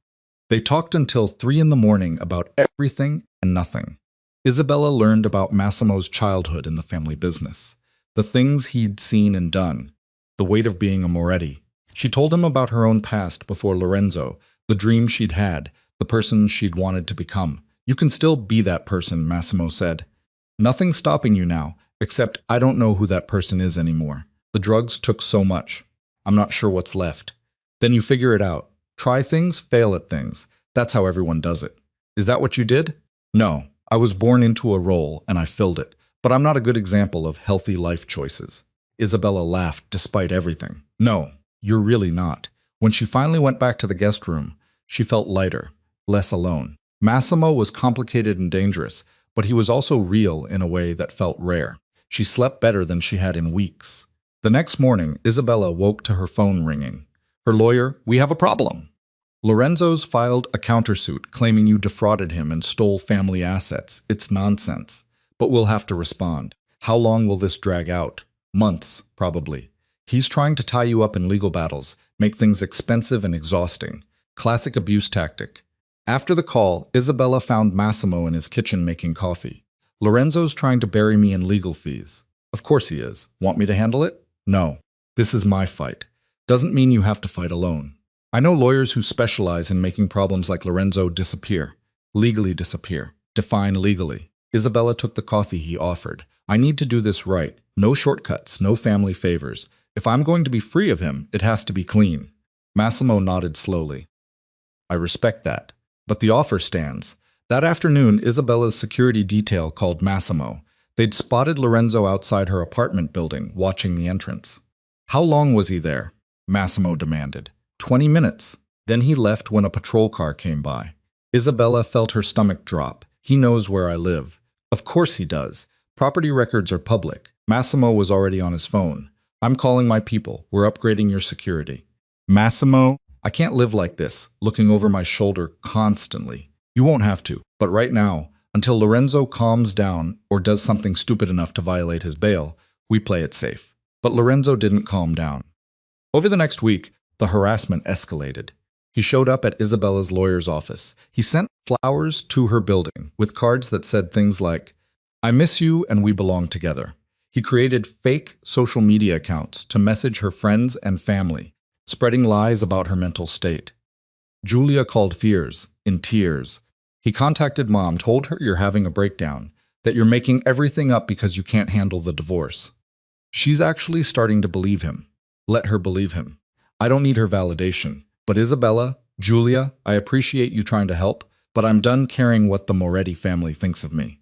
They talked until 3 in the morning about everything and nothing. Isabella learned about Massimo's childhood in the family business, the things he'd seen and done, the weight of being a Moretti. She told him about her own past before Lorenzo, the dreams she'd had, the person she'd wanted to become. You can still be that person, Massimo said. Nothing's stopping you now, except I don't know who that person is anymore. The drugs took so much. I'm not sure what's left. Then you figure it out. Try things, fail at things. That's how everyone does it. Is that what you did? No. I was born into a role, and I filled it. But I'm not a good example of healthy life choices. Isabella laughed despite everything. No, you're really not. When she finally went back to the guest room, she felt lighter, less alone. Massimo was complicated and dangerous, but he was also real in a way that felt rare. She slept better than she had in weeks. The next morning, Isabella woke to her phone ringing. Her lawyer, we have a problem. Lorenzo's filed a countersuit claiming you defrauded him and stole family assets. It's nonsense. But we'll have to respond. How long will this drag out? Months, probably. He's trying to tie you up in legal battles, make things expensive and exhausting. Classic abuse tactic. After the call, Isabella found Massimo in his kitchen making coffee. Lorenzo's trying to bury me in legal fees. Of course he is. Want me to handle it? No. This is my fight. Doesn't mean you have to fight alone. I know lawyers who specialize in making problems like Lorenzo disappear. Legally disappear. Define legally. Isabella took the coffee he offered. I need to do this right. No shortcuts, no family favors. If I'm going to be free of him, it has to be clean. Massimo nodded slowly. I respect that. But the offer stands. That afternoon, Isabella's security detail called Massimo. They'd spotted Lorenzo outside her apartment building, watching the entrance. How long was he there? Massimo demanded. 20 minutes. Then he left when a patrol car came by. Isabella felt her stomach drop. He knows where I live. Of course he does. Property records are public. Massimo was already on his phone. I'm calling my people. We're upgrading your security. Massimo, I can't live like this, looking over my shoulder constantly. You won't have to. But right now, until Lorenzo calms down or does something stupid enough to violate his bail, we play it safe. But Lorenzo didn't calm down. Over the next week, the harassment escalated. He showed up at Isabella's lawyer's office. He sent flowers to her building with cards that said things like, I miss you and we belong together. He created fake social media accounts to message her friends and family, spreading lies about her mental state. Julia called fears, in tears. He contacted mom, told her you're having a breakdown, that you're making everything up because you can't handle the divorce. She's actually starting to believe him. Let her believe him. I don't need her validation. But Isabella, Julia, I appreciate you trying to help, but I'm done caring what the Moretti family thinks of me.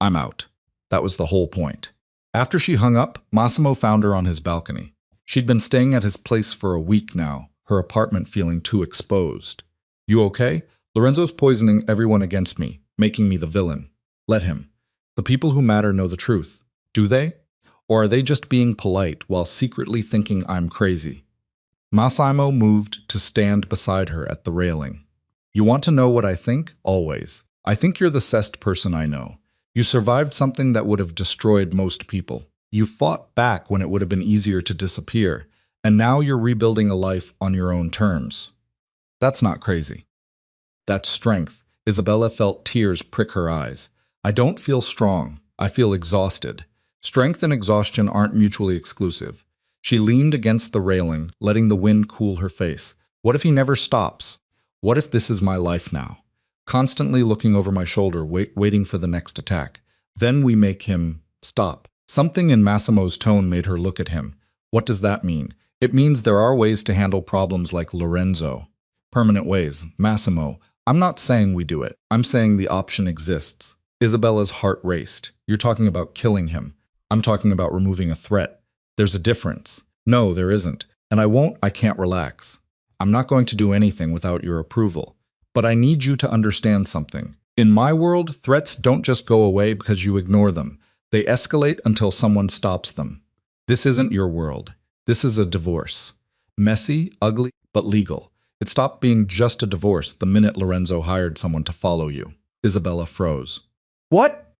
I'm out. That was the whole point. After she hung up, Massimo found her on his balcony. She'd been staying at his place for a week now, her apartment feeling too exposed. You okay? Lorenzo's poisoning everyone against me, making me the villain. Let him. The people who matter know the truth. Do they? Or are they just being polite while secretly thinking I'm crazy? Massimo moved to stand beside her at the railing. You want to know what I think? Always. I think you're the best person I know. You survived something that would have destroyed most people. You fought back when it would have been easier to disappear, and now you're rebuilding a life on your own terms. That's not crazy. That's strength. Isabella felt tears prick her eyes. I don't feel strong. I feel exhausted. Strength and exhaustion aren't mutually exclusive. She leaned against the railing, letting the wind cool her face. What if he never stops? What if this is my life now? Constantly looking over my shoulder, waiting for the next attack. Then we make him stop. Something in Massimo's tone made her look at him. What does that mean? It means there are ways to handle problems like Lorenzo. Permanent ways. Massimo, I'm not saying we do it. I'm saying the option exists. Isabella's heart raced. You're talking about killing him. I'm talking about removing a threat. There's a difference. No, there isn't. And I can't relax. I'm not going to do anything without your approval. But I need you to understand something. In my world, threats don't just go away because you ignore them. They escalate until someone stops them. This isn't your world. This is a divorce. Messy, ugly, but legal. It stopped being just a divorce the minute Lorenzo hired someone to follow you. Isabella froze. What?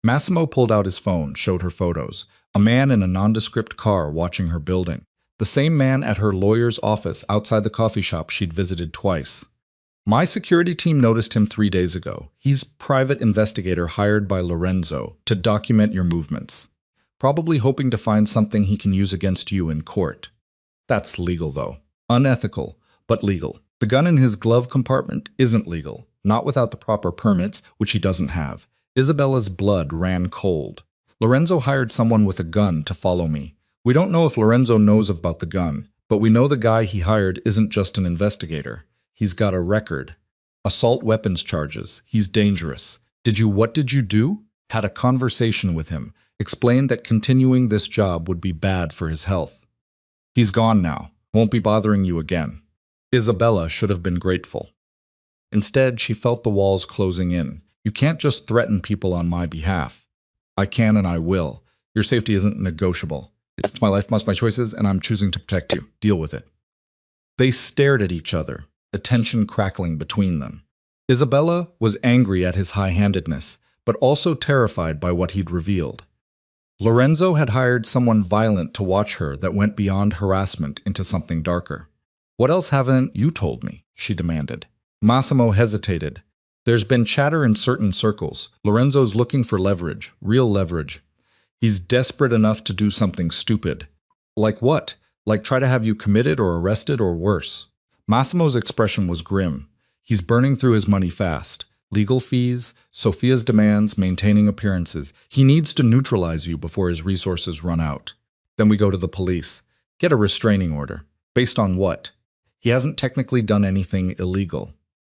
Massimo pulled out his phone, showed her photos. A man in a nondescript car watching her building. The same man at her lawyer's office outside the coffee shop she'd visited twice. My security team noticed him 3 days ago. He's private investigator hired by Lorenzo to document your movements. Probably hoping to find something he can use against you in court. That's legal, though. Unethical, but legal. The gun in his glove compartment isn't legal. Not without the proper permits, which he doesn't have. Isabella's blood ran cold. Lorenzo hired someone with a gun to follow me. We don't know if Lorenzo knows about the gun, but we know the guy he hired isn't just an investigator. He's got a record. Assault weapons charges. He's dangerous. What did you do? Had a conversation with him. Explained that continuing this job would be bad for his health. He's gone now. Won't be bothering you again. Isabella should have been grateful. Instead, she felt the walls closing in. You can't just threaten people on my behalf. I can and I will. Your safety isn't negotiable. It's my life, my choices, and I'm choosing to protect you. Deal with it. They stared at each other, the tension crackling between them. Isabella was angry at his high-handedness, but also terrified by what he'd revealed. Lorenzo had hired someone violent to watch her that went beyond harassment into something darker. What else haven't you told me? She demanded. Massimo hesitated. There's been chatter in certain circles. Lorenzo's looking for leverage, real leverage. He's desperate enough to do something stupid. Like what? Like try to have you committed or arrested or worse. Massimo's expression was grim. He's burning through his money fast. Legal fees, Sophia's demands, maintaining appearances. He needs to neutralize you before his resources run out. Then we go to the police. Get a restraining order. Based on what? He hasn't technically done anything illegal.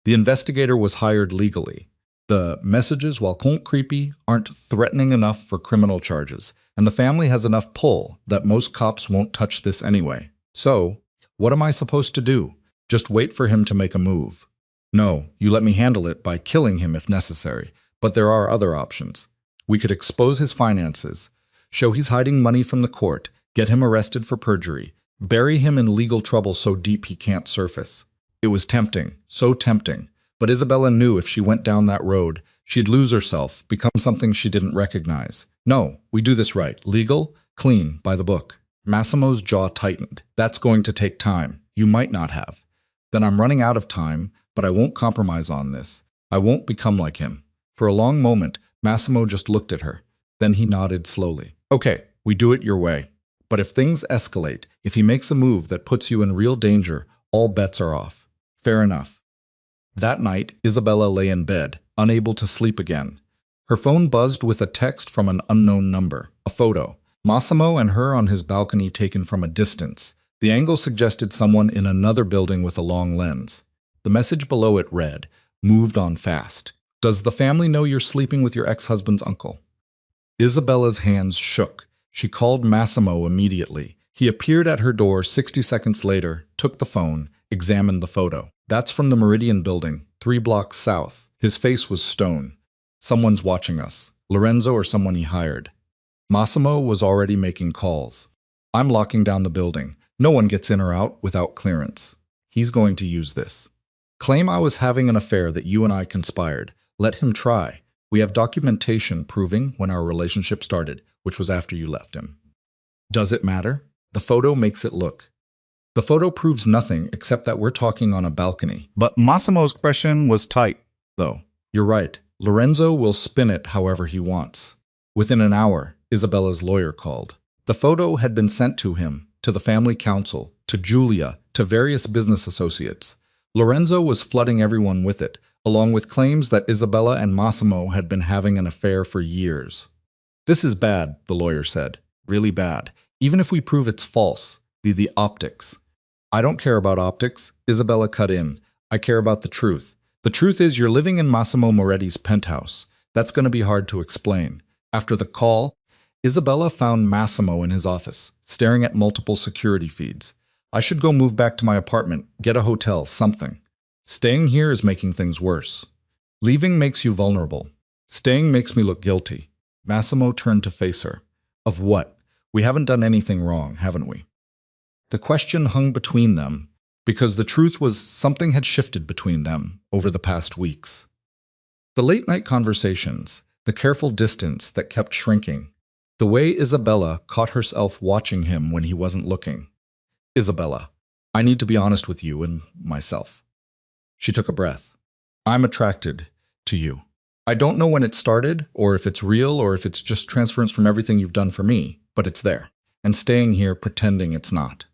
The investigator was hired legally. The messages, while creepy, aren't threatening enough for criminal charges, and the family has enough pull that most cops won't touch this anyway. So, what am I supposed to do? Just wait for him to make a move. No, you let me handle it by killing him if necessary, but there are other options. We could expose his finances, show he's hiding money from the court, get him arrested for perjury, bury him in legal trouble so deep he can't surface. It was tempting, so tempting, but Isabella knew if she went down that road, she'd lose herself, become something she didn't recognize. No, we do this right, legal, clean, by the book. Massimo's jaw tightened. That's going to take time. You might not have. Then I'm running out of time, but I won't compromise on this. I won't become like him. For a long moment, Massimo just looked at her. Then he nodded slowly. Okay, we do it your way. But if things escalate, if he makes a move that puts you in real danger, all bets are off. Fair enough. That night, Isabella lay in bed, unable to sleep again. Her phone buzzed with a text from an unknown number, a photo. Massimo and her on his balcony taken from a distance. The angle suggested someone in another building with a long lens. The message below it read, "Moved on fast. Does the family know you're sleeping with your ex-husband's uncle?" Isabella's hands shook. She called Massimo immediately. He appeared at her door 60 seconds later, took the phone, examined the photo. That's from the Meridian building, 3 blocks south. His face was stone. Someone's watching us. Lorenzo or someone he hired. Massimo was already making calls. I'm locking down the building. No one gets in or out without clearance. He's going to use this. Claim I was having an affair that you and I conspired. Let him try. We have documentation proving when our relationship started, which was after you left him. Does it matter? The photo makes it look. The photo proves nothing except that we're talking on a balcony. But Massimo's expression was tight, though. You're right. Lorenzo will spin it however he wants. Within an hour, Isabella's lawyer called. The photo had been sent to him, to the family council, to Julia, to various business associates. Lorenzo was flooding everyone with it, along with claims that Isabella and Massimo had been having an affair for years. This is bad, the lawyer said. Really bad. Even if we prove it's false. The optics. I don't care about optics, Isabella cut in. I care about the truth. The truth is you're living in Massimo Moretti's penthouse. That's going to be hard to explain. After the call, Isabella found Massimo in his office, staring at multiple security feeds. I should go move back to my apartment, get a hotel, something. Staying here is making things worse. Leaving makes you vulnerable. Staying makes me look guilty. Massimo turned to face her. Of what? We haven't done anything wrong, haven't we? The question hung between them, because the truth was something had shifted between them over the past weeks. The late-night conversations, the careful distance that kept shrinking, the way Isabella caught herself watching him when he wasn't looking. Isabella, I need to be honest with you and myself. She took a breath. I'm attracted to you. I don't know when it started, or if it's real, or if it's just transference from everything you've done for me, but it's there. And staying here pretending it's not.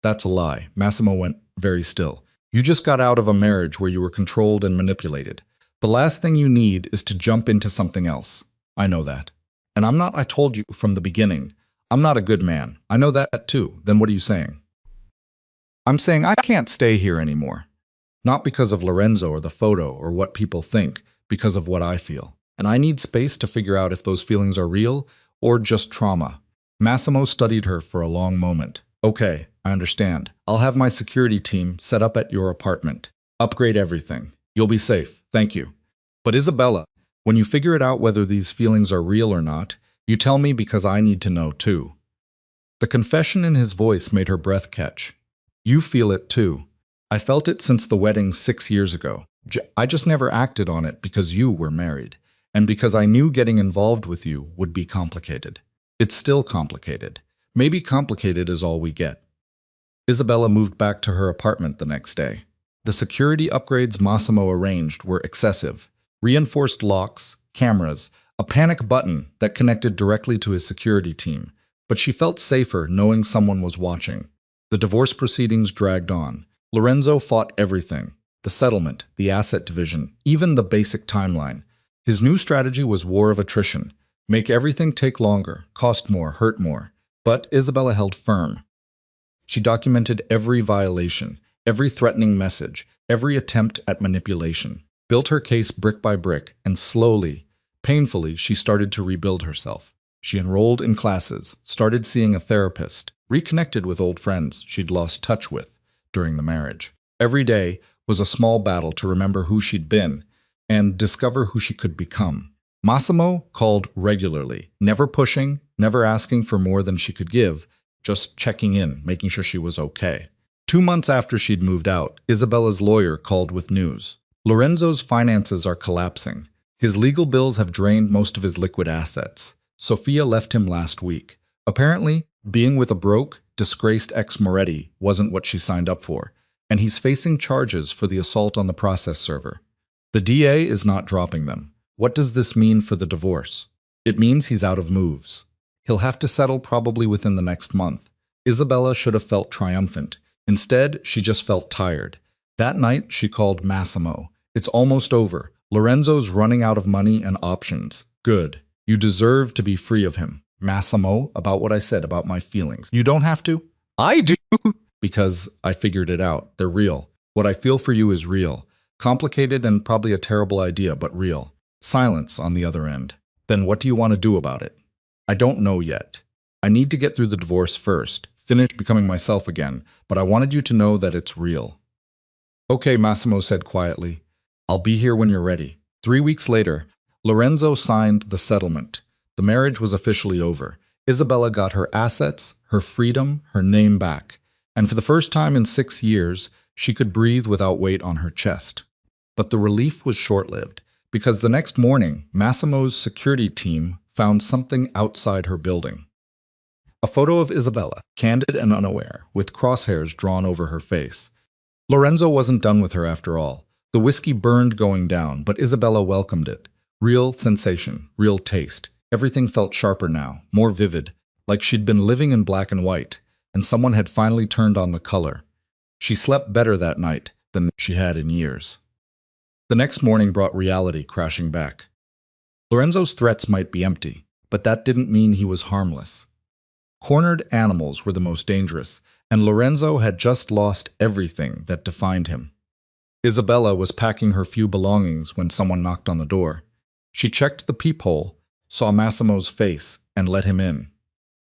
That's a lie. Massimo went very still. You just got out of a marriage where you were controlled and manipulated. The last thing you need is to jump into something else. I know that. And I told you from the beginning, I'm not a good man. I know that too. Then what are you saying? I'm saying I can't stay here anymore. Not because of Lorenzo or the photo or what people think, because of what I feel. And I need space to figure out if those feelings are real or just trauma. Massimo studied her for a long moment. Okay, I understand. I'll have my security team set up at your apartment. Upgrade everything. You'll be safe. Thank you. But Isabella, when you figure it out whether these feelings are real or not, you tell me because I need to know too. The confession in his voice made her breath catch. You feel it too. I felt it since the wedding 6 years ago. I just never acted on it because you were married, and because I knew getting involved with you would be complicated. It's still complicated. Maybe complicated is all we get. Isabella moved back to her apartment the next day. The security upgrades Massimo arranged were excessive. Reinforced locks, cameras, a panic button that connected directly to his security team. But she felt safer knowing someone was watching. The divorce proceedings dragged on. Lorenzo fought everything. the settlement, the asset division, even the basic timeline. His new strategy was war of attrition. Make everything take longer, cost more, hurt more. But Isabella held firm. She documented every violation, every threatening message, every attempt at manipulation, built her case brick by brick, and slowly, painfully, she started to rebuild herself. She enrolled in classes, started seeing a therapist, reconnected with old friends she'd lost touch with during the marriage. Every day was a small battle to remember who she'd been and discover who she could become. Massimo called regularly, never pushing, never asking for more than she could give, just checking in, making sure she was okay. 2 months after she'd moved out, Isabella's lawyer called with news. Lorenzo's finances are collapsing. His legal bills have drained most of his liquid assets. Sophia left him last week. Apparently, being with a broke, disgraced ex-Moretti wasn't what she signed up for, and he's facing charges for the assault on the process server. The DA is not dropping them. What does this mean for the divorce? It means he's out of moves. He'll have to settle probably within the next month. Isabella should have felt triumphant. Instead, she just felt tired. That night, she called Massimo. It's almost over. Lorenzo's running out of money and options. Good. You deserve to be free of him. Massimo, about what I said about my feelings. You don't have to. I do. Because I figured it out. They're real. What I feel for you is real. Complicated and probably a terrible idea, but real. Silence on the other end. Then what do you want to do about it? I don't know yet. I need to get through the divorce first, finish becoming myself again, but I wanted you to know that it's real. Okay, Massimo said quietly. I'll be here when you're ready. 3 weeks later, Lorenzo signed the settlement. The marriage was officially over. Isabella got her assets, her freedom, her name back. And for the first time in 6 years, she could breathe without weight on her chest. But the relief was short-lived, because the next morning, Massimo's security team found something outside her building. A photo of Isabella, candid and unaware, with crosshairs drawn over her face. Lorenzo wasn't done with her after all. The whiskey burned going down, but Isabella welcomed it. Real sensation, real taste. Everything felt sharper now, more vivid, like she'd been living in black and white, and someone had finally turned on the color. She slept better that night than she had in years. The next morning brought reality crashing back. Lorenzo's threats might be empty, but that didn't mean he was harmless. Cornered animals were the most dangerous, and Lorenzo had just lost everything that defined him. Isabella was packing her few belongings when someone knocked on the door. She checked the peephole, saw Massimo's face, and let him in.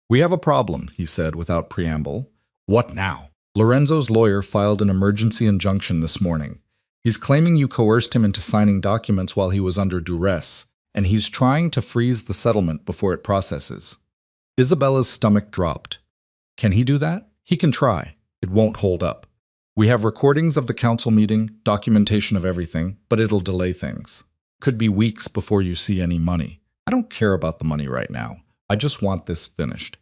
"We have a problem," he said without preamble. "What now?" Lorenzo's lawyer filed an emergency injunction this morning. He's claiming you coerced him into signing documents while he was under duress, and he's trying to freeze the settlement before it processes. Isabella's stomach dropped. Can he do that? He can try. It won't hold up. We have recordings of the council meeting, documentation of everything, but it'll delay things. Could be weeks before you see any money. I don't care about the money right now. I just want this finished.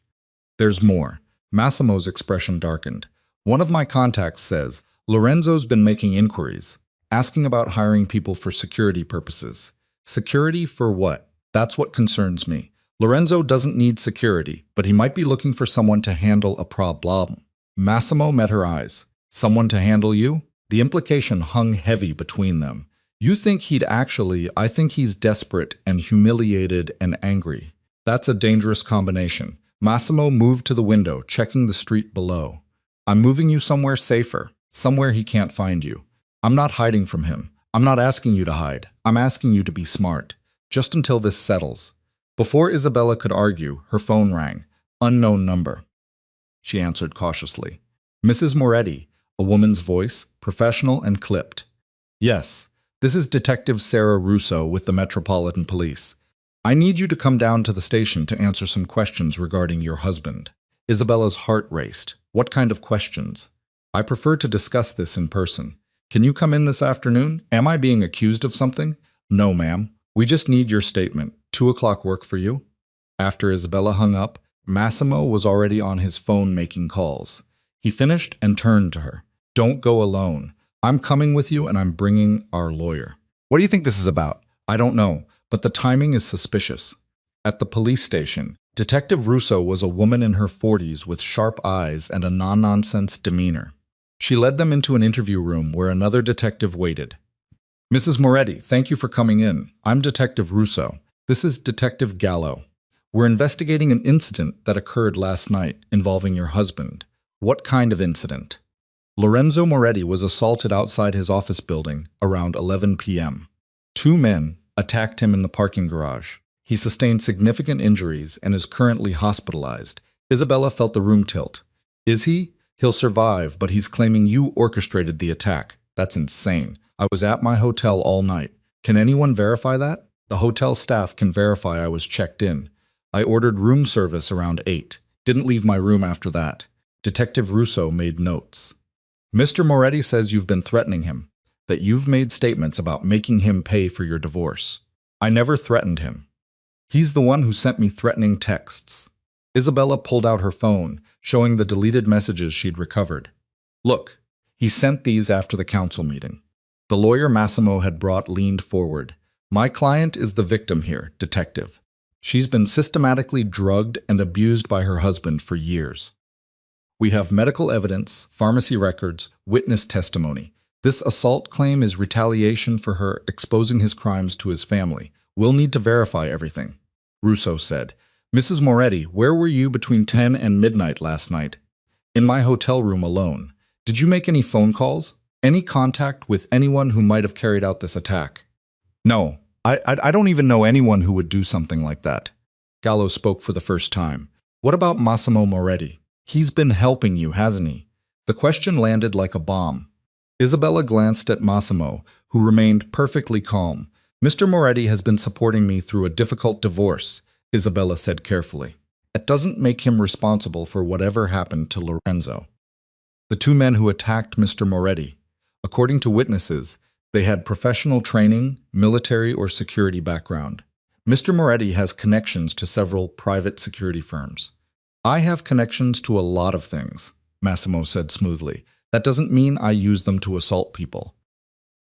There's more. Massimo's expression darkened. One of my contacts says, Lorenzo's been making inquiries, asking about hiring people for security purposes. Security for what? That's what concerns me. Lorenzo doesn't need security, but he might be looking for someone to handle a problem. Massimo met her eyes. Someone to handle you? The implication hung heavy between them. You think he'd actually, I think he's desperate and humiliated and angry. That's a dangerous combination. Massimo moved to the window, checking the street below. I'm moving you somewhere safer, somewhere he can't find you. I'm not hiding from him. I'm not asking you to hide. I'm asking you to be smart. Just until this settles. Before Isabella could argue, her phone rang. Unknown number. She answered cautiously. Mrs. Moretti, a woman's voice, professional and clipped. Yes, this is Detective Sarah Russo with the Metropolitan Police. I need you to come down to the station to answer some questions regarding your husband. Isabella's heart raced. What kind of questions? I prefer to discuss this in person. Can you come in this afternoon? Am I being accused of something? No, ma'am. We just need your statement. 2 o'clock work for you? After Isabella hung up, Massimo was already on his phone making calls. He finished and turned to her. Don't go alone. I'm coming with you and I'm bringing our lawyer. What do you think this is about? I don't know, but the timing is suspicious. At the police station, Detective Russo was a woman in her 40s with sharp eyes and a non-nonsense demeanor. She led them into an interview room where another detective waited. Mrs. Moretti, thank you for coming in. I'm Detective Russo. This is Detective Gallo. We're investigating an incident that occurred last night involving your husband. What kind of incident? Lorenzo Moretti was assaulted outside his office building around 11 p.m. Two men attacked him in the parking garage. He sustained significant injuries and is currently hospitalized. Isabella felt the room tilt. Is he? He'll survive, but he's claiming you orchestrated the attack. That's insane. I was at my hotel all night. Can anyone verify that? The hotel staff can verify I was checked in. I ordered room service around 8. Didn't leave my room after that. Detective Russo made notes. Mr. Moretti says you've been threatening him, that you've made statements about making him pay for your divorce. I never threatened him. He's the one who sent me threatening texts. Isabella pulled out her phone, showing the deleted messages she'd recovered. Look, he sent these after the council meeting. The lawyer Massimo had brought leaned forward. My client is the victim here, detective. She's been systematically drugged and abused by her husband for years. We have medical evidence, pharmacy records, witness testimony. This assault claim is retaliation for her exposing his crimes to his family. We'll need to verify everything. Russo said. Mrs. Moretti, where were you between 10 and midnight last night? In my hotel room alone. Did you make any phone calls? Any contact with anyone who might have carried out this attack? No, I don't even know anyone who would do something like that. Gallo spoke for the first time. What about Massimo Moretti? He's been helping you, hasn't he? The question landed like a bomb. Isabella glanced at Massimo, who remained perfectly calm. Mr. Moretti has been supporting me through a difficult divorce, Isabella said carefully. That doesn't make him responsible for whatever happened to Lorenzo. The two men who attacked Mr. Moretti, according to witnesses, they had professional training, military or security background. Mr. Moretti has connections to several private security firms. I have connections to a lot of things, Massimo said smoothly. That doesn't mean I use them to assault people.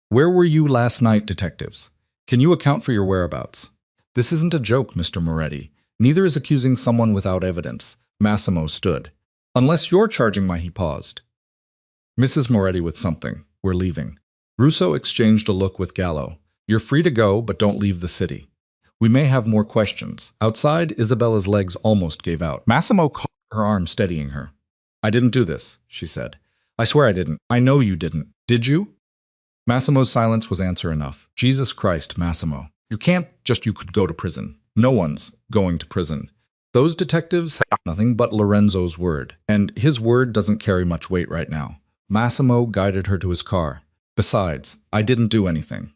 Where were you last night, detectives? Can you account for your whereabouts? This isn't a joke, Mr. Moretti. Neither is accusing someone without evidence. Massimo stood. Unless you're charging he paused. Mrs. Moretti with something. We're leaving. Russo exchanged a look with Gallo. You're free to go, but don't leave the city. We may have more questions. Outside, Isabella's legs almost gave out. Massimo caught her arm, steadying her. I didn't do this, she said. I swear I didn't. I know you didn't. Did you? Massimo's silence was answer enough. Jesus Christ, Massimo. You could go to prison. No one's going to prison. Those detectives have nothing but Lorenzo's word, and his word doesn't carry much weight right now. Massimo guided her to his car. Besides, I didn't do anything.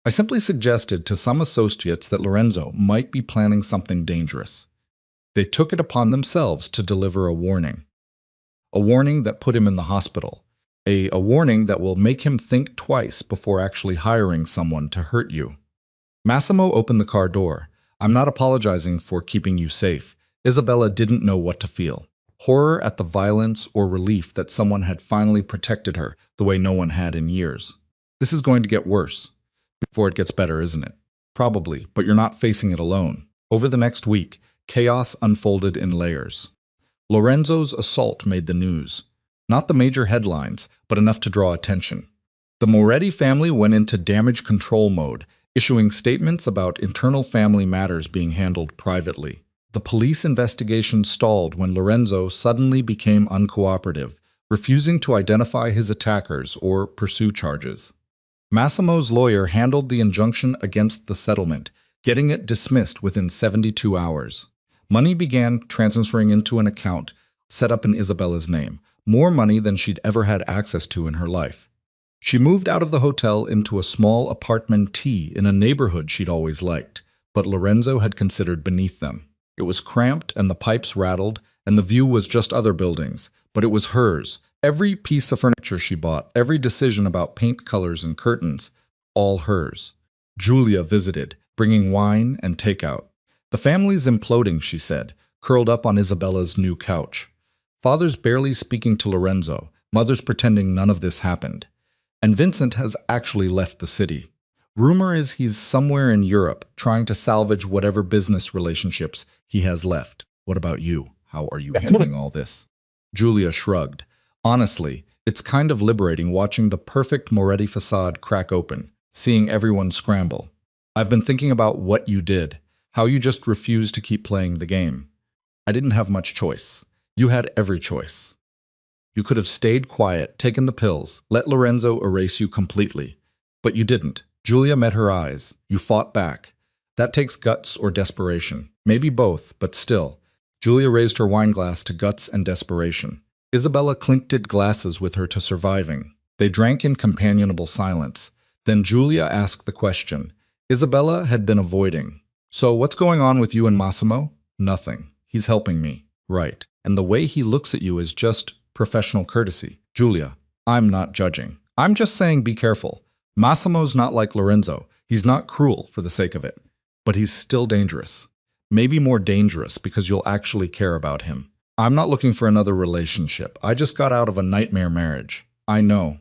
I simply suggested to some associates that Lorenzo might be planning something dangerous. They took it upon themselves to deliver a warning. A warning that put him in the hospital. A warning that will make him think twice before actually hiring someone to hurt you. Massimo opened the car door. I'm not apologizing for keeping you safe. Isabella didn't know what to feel. Horror at the violence or relief that someone had finally protected her the way no one had in years. This is going to get worse. Before it gets better, isn't it? Probably, but you're not facing it alone. Over the next week, chaos unfolded in layers. Lorenzo's assault made the news. Not the major headlines, but enough to draw attention. The Moretti family went into damage control mode, issuing statements about internal family matters being handled privately. The police investigation stalled when Lorenzo suddenly became uncooperative, refusing to identify his attackers or pursue charges. Massimo's lawyer handled the injunction against the settlement, getting it dismissed within 72 hours. Money began transferring into an account set up in Isabella's name, more money than she'd ever had access to in her life. She moved out of the hotel into a small apartment-T in a neighborhood she'd always liked, but Lorenzo had considered beneath them. It was cramped and the pipes rattled, and the view was just other buildings, but it was hers. Every piece of furniture she bought, every decision about paint colors and curtains, all hers. Julia visited, bringing wine and takeout. The family's imploding, she said, curled up on Isabella's new couch. Father's barely speaking to Lorenzo, mother's pretending none of this happened. And Vincent has actually left the city. Rumor is he's somewhere in Europe, trying to salvage whatever business relationships he has left. What about you? How are you handling all this? Julia shrugged. Honestly, It's kind of liberating watching the perfect Moretti facade crack open, seeing everyone scramble. I've been thinking about what you did, how you just refused to keep playing the game. I didn't have much choice. You had every choice. You could have stayed quiet, taken the pills, let Lorenzo erase you completely. But you didn't. Julia met her eyes. You fought back. That takes guts or desperation. Maybe both, but still. Julia raised her wine glass to guts and desperation. Isabella clinked glasses with her to surviving. They drank in companionable silence. Then Julia asked the question. Isabella had been avoiding. So what's going on with you and Massimo? Nothing. He's helping me. Right. And the way he looks at you is just professional courtesy. Julia, I'm not judging. I'm just saying be careful. Massimo's not like Lorenzo. He's not cruel for the sake of it. But he's still dangerous. Maybe more dangerous because you'll actually care about him. I'm not looking for another relationship. I just got out of a nightmare marriage. I know.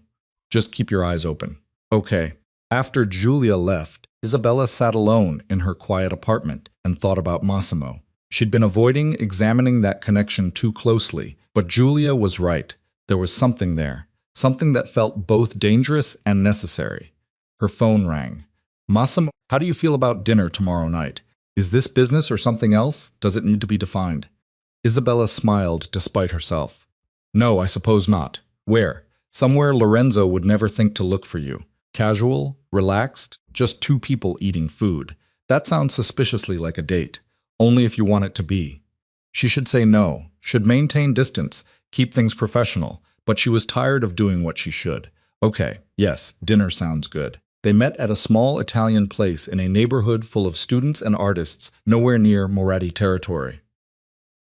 Just keep your eyes open. Okay. After Julia left, Isabella sat alone in her quiet apartment and thought about Massimo. She'd been avoiding examining that connection too closely, but Julia was right. There was something there, something that felt both dangerous and necessary. Her phone rang. Massimo, how do you feel about dinner tomorrow night? Is this business or something else? Does it need to be defined? Isabella smiled despite herself. No, I suppose not. Where? Somewhere Lorenzo would never think to look for you. Casual, relaxed, just two people eating food. That sounds suspiciously like a date. Only if you want it to be. She should say no, should maintain distance, keep things professional, but she was tired of doing what she should. Okay, yes, dinner sounds good. They met at a small Italian place in a neighborhood full of students and artists nowhere near Moretti territory.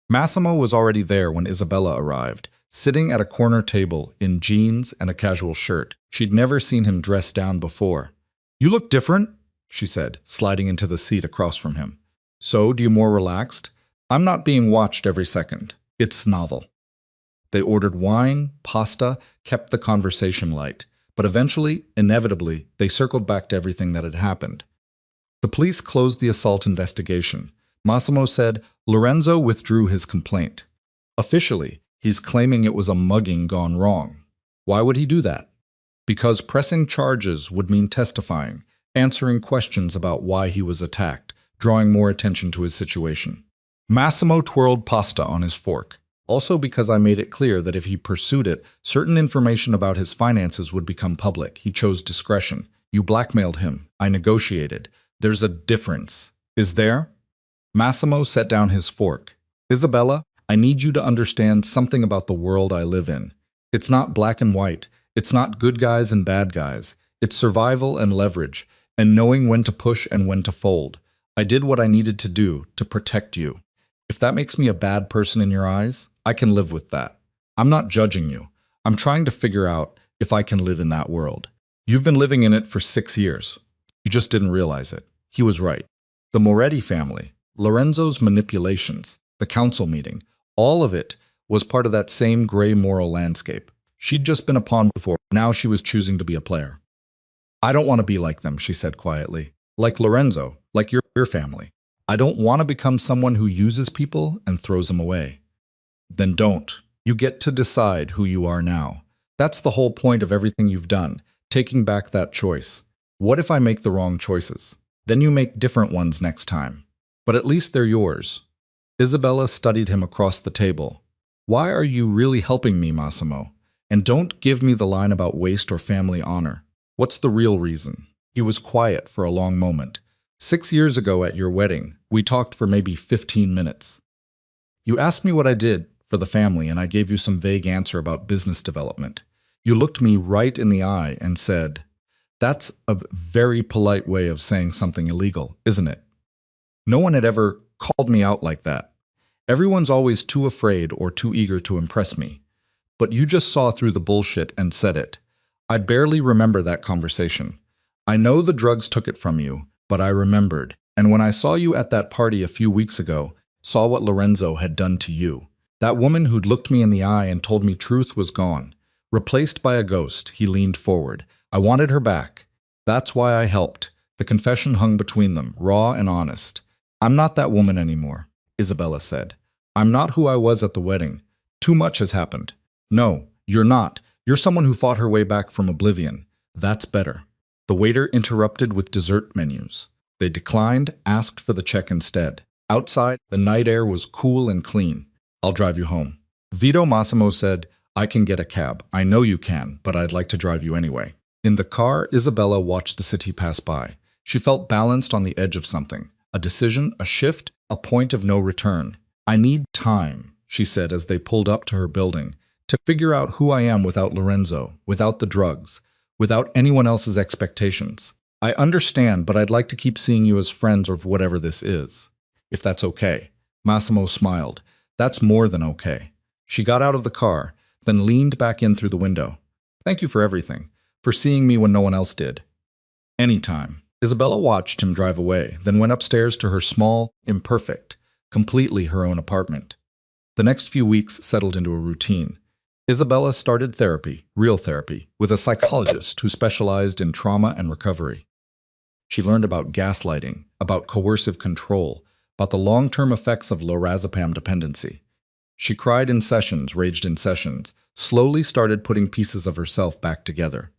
Massimo was already there when Isabella arrived, sitting at a corner table in jeans and a casual shirt. She'd never seen him dressed down before. You look different, she said, sliding into the seat across from him. So, do you more relaxed? I'm not being watched every second. It's novel. They ordered wine, pasta, kept the conversation light. But eventually, inevitably, they circled back to everything that had happened. The police closed the assault investigation. Massimo said Lorenzo withdrew his complaint. Officially, he's claiming it was a mugging gone wrong. Why would he do that? Because pressing charges would mean testifying, answering questions about why he was attacked, drawing more attention to his situation. Massimo twirled pasta on his fork. Also because I made it clear that if he pursued it, certain information about his finances would become public. He chose discretion. You blackmailed him. I negotiated. There's a difference. Is there? Massimo set down his fork. Isabella, I need you to understand something about the world I live in. It's not black and white. It's not good guys and bad guys. It's survival and leverage, and knowing when to push and when to fold. I did what I needed to do to protect you. If that makes me a bad person in your eyes, I can live with that. I'm not judging you. I'm trying to figure out if I can live in that world. You've been living in it for 6 years. You just didn't realize it. He was right. The Moretti family, Lorenzo's manipulations, the council meeting, all of it was part of that same gray moral landscape. She'd just been a pawn before. Now she was choosing to be a player. I don't want to be like them, she said quietly. Like Lorenzo, like your family. I don't want to become someone who uses people and throws them away. Then don't. You get to decide who you are now. That's the whole point of everything you've done, taking back that choice. What if I make the wrong choices? Then you make different ones next time. But at least they're yours. Isabella studied him across the table. Why are you really helping me, Massimo? And don't give me the line about waste or family honor. What's the real reason? He was quiet for a long moment. 6 years ago at your wedding, we talked for maybe 15 minutes. You asked me what I did for the family, and I gave you some vague answer about business development. You looked me right in the eye and said, "That's a very polite way of saying something illegal, isn't it?" No one had ever called me out like that. Everyone's always too afraid or too eager to impress me. But you just saw through the bullshit and said it. I barely remember that conversation. I know the drugs took it from you, but I remembered. And when I saw you at that party a few weeks ago, saw what Lorenzo had done to you. That woman who'd looked me in the eye and told me truth was gone. Replaced by a ghost, he leaned forward. I wanted her back. That's why I helped. The confession hung between them, raw and honest. I'm not that woman anymore, Isabella said. I'm not who I was at the wedding. Too much has happened. No, you're not. You're someone who fought her way back from oblivion. That's better. The waiter interrupted with dessert menus. They declined, asked for the check instead. Outside, the night air was cool and clean. I'll drive you home. Vito Massimo said, I can get a cab. I know you can, but I'd like to drive you anyway. In the car, Isabella watched the city pass by. She felt balanced on the edge of something. A decision, a shift, a point of no return. I need time, she said as they pulled up to her building, to figure out who I am without Lorenzo, without the drugs, without anyone else's expectations. I understand, but I'd like to keep seeing you as friends or whatever this is. If that's okay. Massimo smiled. That's more than okay. She got out of the car, then leaned back in through the window. Thank you for everything, for seeing me when no one else did. Anytime. Isabella watched him drive away, then went upstairs to her small, imperfect, completely her own apartment. The next few weeks settled into a routine. Isabella started therapy, real therapy, with a psychologist who specialized in trauma and recovery. She learned about gaslighting, about coercive control, about the long-term effects of lorazepam dependency. She cried in sessions, raged in sessions, slowly started putting pieces of herself back together.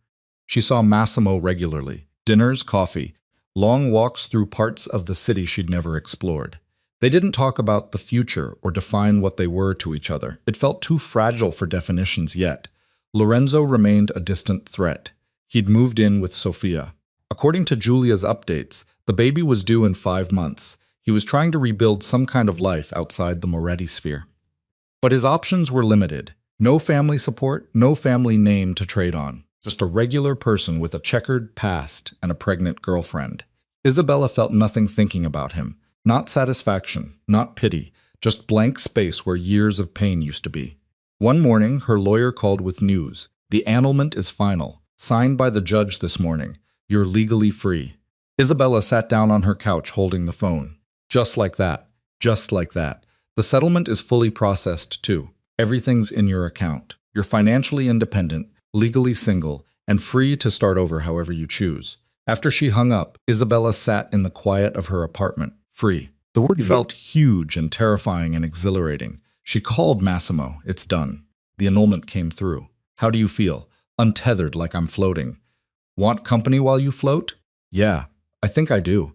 She saw Massimo regularly, dinners, coffee, long walks through parts of the city she'd never explored. They didn't talk about the future or define what they were to each other. It felt too fragile for definitions yet. Lorenzo remained a distant threat. He'd moved in with Sofia. According to Giulia's updates, the baby was due in 5 months. He was trying to rebuild some kind of life outside the Moretti sphere. But his options were limited. No family support, no family name to trade on. Just a regular person with a checkered past and a pregnant girlfriend. Isabella felt nothing thinking about him. Not satisfaction, not pity, just blank space where years of pain used to be. One morning, her lawyer called with news. The annulment is final. Signed by the judge this morning. You're legally free. Isabella sat down on her couch holding the phone. Just like that. Just like that. The settlement is fully processed too. Everything's in your account. You're financially independent, legally single, and free to start over however you choose. After she hung up, Isabella sat in the quiet of her apartment, free. The word felt huge and terrifying and exhilarating. She called Massimo. It's done. The annulment came through. How do you feel? Untethered, like I'm floating. Want company while you float? Yeah, I think I do.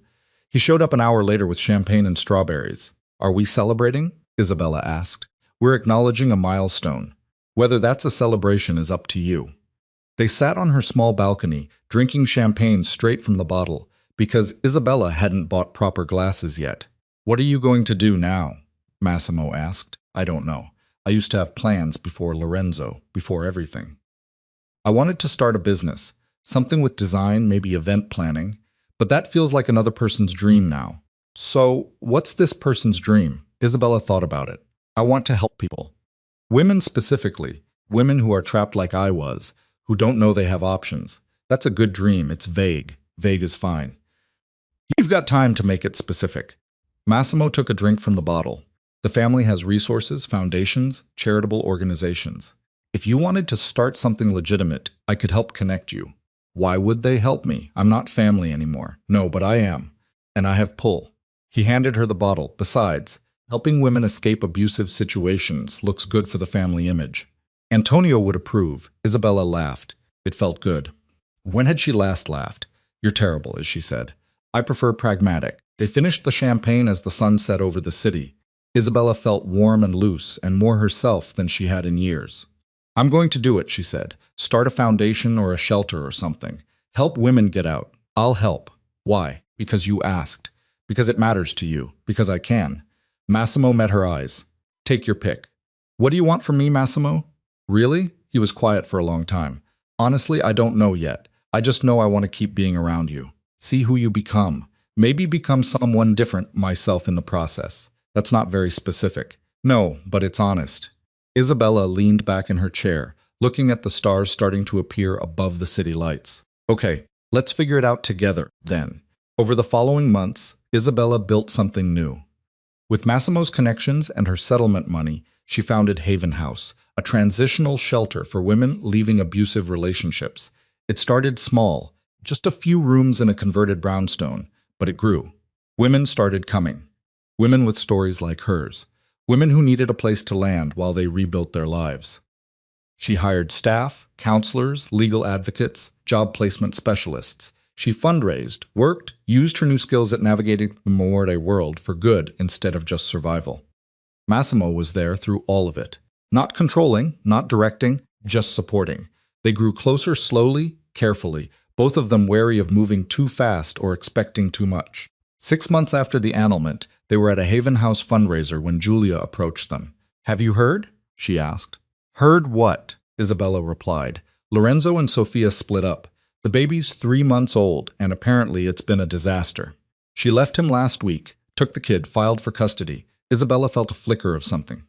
He showed up an hour later with champagne and strawberries. Are we celebrating? Isabella asked. We're acknowledging a milestone. Whether that's a celebration is up to you. They sat on her small balcony, drinking champagne straight from the bottle, because Isabella hadn't bought proper glasses yet. What are you going to do now? Massimo asked. I don't know. I used to have plans before Lorenzo, before everything. I wanted to start a business, something with design, maybe event planning, but that feels like another person's dream now. So, what's this person's dream? Isabella thought about it. I want to help people. Women specifically, women who are trapped like I was, who don't know they have options. That's a good dream. It's vague. Vague is fine. You've got time to make it specific. Massimo took a drink from the bottle. The family has resources, foundations, charitable organizations. If you wanted to start something legitimate, I could help connect you. Why would they help me? I'm not family anymore. No, but I am. And I have pull. He handed her the bottle. Besides, helping women escape abusive situations looks good for the family image. Antonio would approve. Isabella laughed. It felt good. When had she last laughed? You're terrible, as she said. I prefer pragmatic. They finished the champagne as the sun set over the city. Isabella felt warm and loose and more herself than she had in years. I'm going to do it, she said. Start a foundation or a shelter or something. Help women get out. I'll help. Why? Because you asked. Because it matters to you. Because I can. Massimo met her eyes. Take your pick. What do you want from me, Massimo? Really? He was quiet for a long time. Honestly, I don't know yet. I just know I want to keep being around you. See who you become. Maybe become someone different myself in the process. That's not very specific. No, but it's honest. Isabella leaned back in her chair, looking at the stars starting to appear above the city lights. Okay, let's figure it out together, then. Over the following months, Isabella built something new. With Massimo's connections and her settlement money, she founded Haven House, a transitional shelter for women leaving abusive relationships. It started small, just a few rooms in a converted brownstone, but it grew. Women started coming. Women with stories like hers. Women who needed a place to land while they rebuilt their lives. She hired staff, counselors, legal advocates, job placement specialists. She fundraised, worked, used her new skills at navigating the Morte world for good instead of just survival. Massimo was there through all of it. Not controlling, not directing, just supporting. They grew closer slowly, carefully, both of them wary of moving too fast or expecting too much. 6 months after the annulment, they were at a Haven House fundraiser when Julia approached them. "Have you heard?" she asked. "Heard what?" Isabella replied. "Lorenzo and Sophia split up. The baby's 3 months old, and apparently it's been a disaster. She left him last week, took the kid, filed for custody." Isabella felt a flicker of something.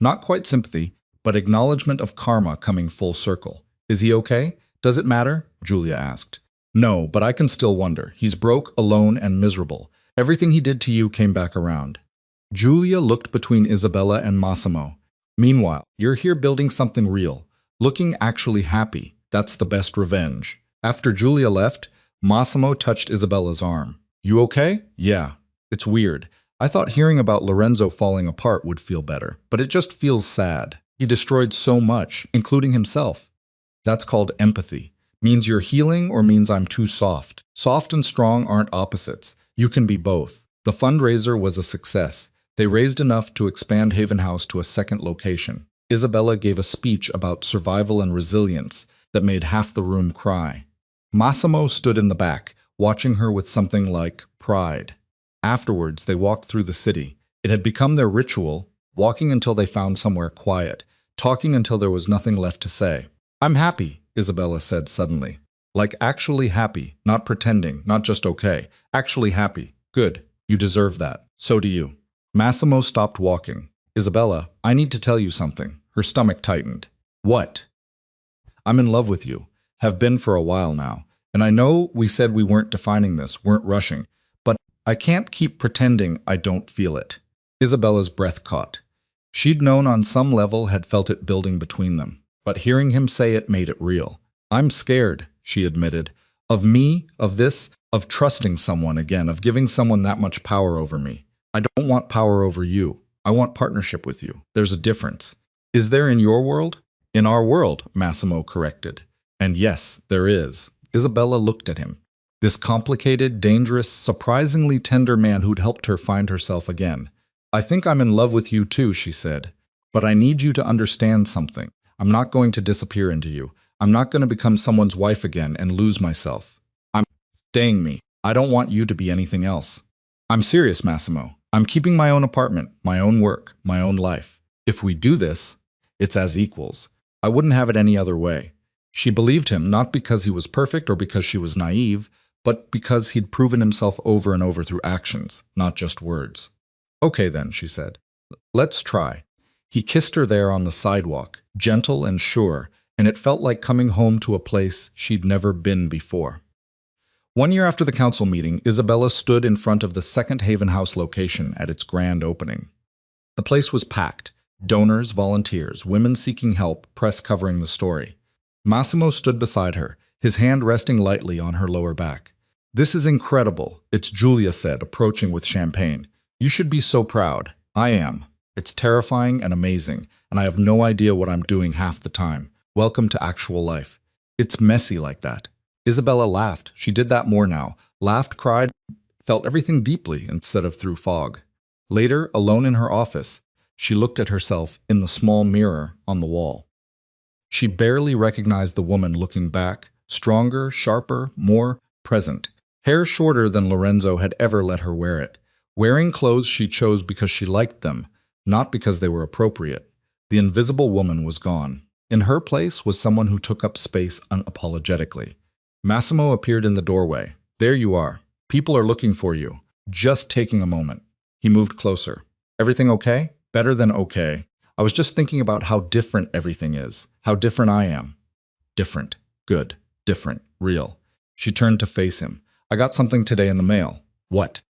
Not quite sympathy, but acknowledgement of karma coming full circle. "Is he okay? Does it matter?" Julia asked. "No, but I can still wonder. He's broke, alone, and miserable. Everything he did to you came back around." Julia looked between Isabella and Massimo. "Meanwhile, you're here building something real, looking actually happy. That's the best revenge." After Julia left, Massimo touched Isabella's arm. "You okay?" "Yeah. It's weird. I thought hearing about Lorenzo falling apart would feel better, but it just feels sad. He destroyed so much, including himself." "That's called empathy. Means you're healing or means I'm too soft. Soft and strong aren't opposites. You can be both." The fundraiser was a success. They raised enough to expand Haven House to a second location. Isabella gave a speech about survival and resilience that made half the room cry. Massimo stood in the back, watching her with something like pride. Afterwards, they walked through the city. It had become their ritual, walking until they found somewhere quiet, talking until there was nothing left to say. "I'm happy," Isabella said suddenly. "Like actually happy, not pretending, not just okay. Actually happy. Good. You deserve that. So do you." Massimo stopped walking. "Isabella, I need to tell you something." Her stomach tightened. "What?" "I'm in love with you. Have been for a while now. And I know we said we weren't defining this, weren't rushing. But I can't keep pretending I don't feel it." Isabella's breath caught. She'd known on some level, had felt it building between them. But hearing him say it made it real. "I'm scared," she admitted. "Of me, of this, of trusting someone again, of giving someone that much power over me. I don't want power over you. I want partnership with you. There's a difference." "Is there in your world?" "In our world," Massimo corrected. "And yes, there is." Isabella looked at him. This complicated, dangerous, surprisingly tender man who'd helped her find herself again. "I think I'm in love with you too," she said. "But I need you to understand something. I'm not going to disappear into you. I'm not going to become someone's wife again and lose myself. I'm staying me. I don't want you to be anything else." "I'm serious, Massimo. I'm keeping my own apartment, my own work, my own life. If we do this, it's as equals. I wouldn't have it any other way." She believed him, not because he was perfect or because she was naive, but because he'd proven himself over and over through actions, not just words. "Okay then," she said. "Let's try." He kissed her there on the sidewalk, gentle and sure, and it felt like coming home to a place she'd never been before. 1 year after the council meeting, Isabella stood in front of the second Haven House location at its grand opening. The place was packed. Donors, volunteers, women seeking help, press covering the story. Massimo stood beside her, his hand resting lightly on her lower back. "This is incredible," it's Julia said, approaching with champagne. "You should be so proud. I am. It's terrifying and amazing, and I have no idea what I'm doing half the time. Welcome to actual life. It's messy like that." Isabella laughed. She did that more now. Laughed, cried, felt everything deeply instead of through fog. Later, alone in her office, she looked at herself in the small mirror on the wall. She barely recognized the woman looking back, stronger, sharper, more present. Hair shorter than Lorenzo had ever let her wear it. Wearing clothes she chose because she liked them, not because they were appropriate. The invisible woman was gone. In her place was someone who took up space unapologetically. Massimo appeared in the doorway. "There you are. People are looking for you. Just taking a moment." He moved closer. "Everything okay?" "Better than okay. I was just thinking about how different everything is. How different I am." "Different. Good. Different. Real." She turned to face him. "I got something today in the mail." "What?"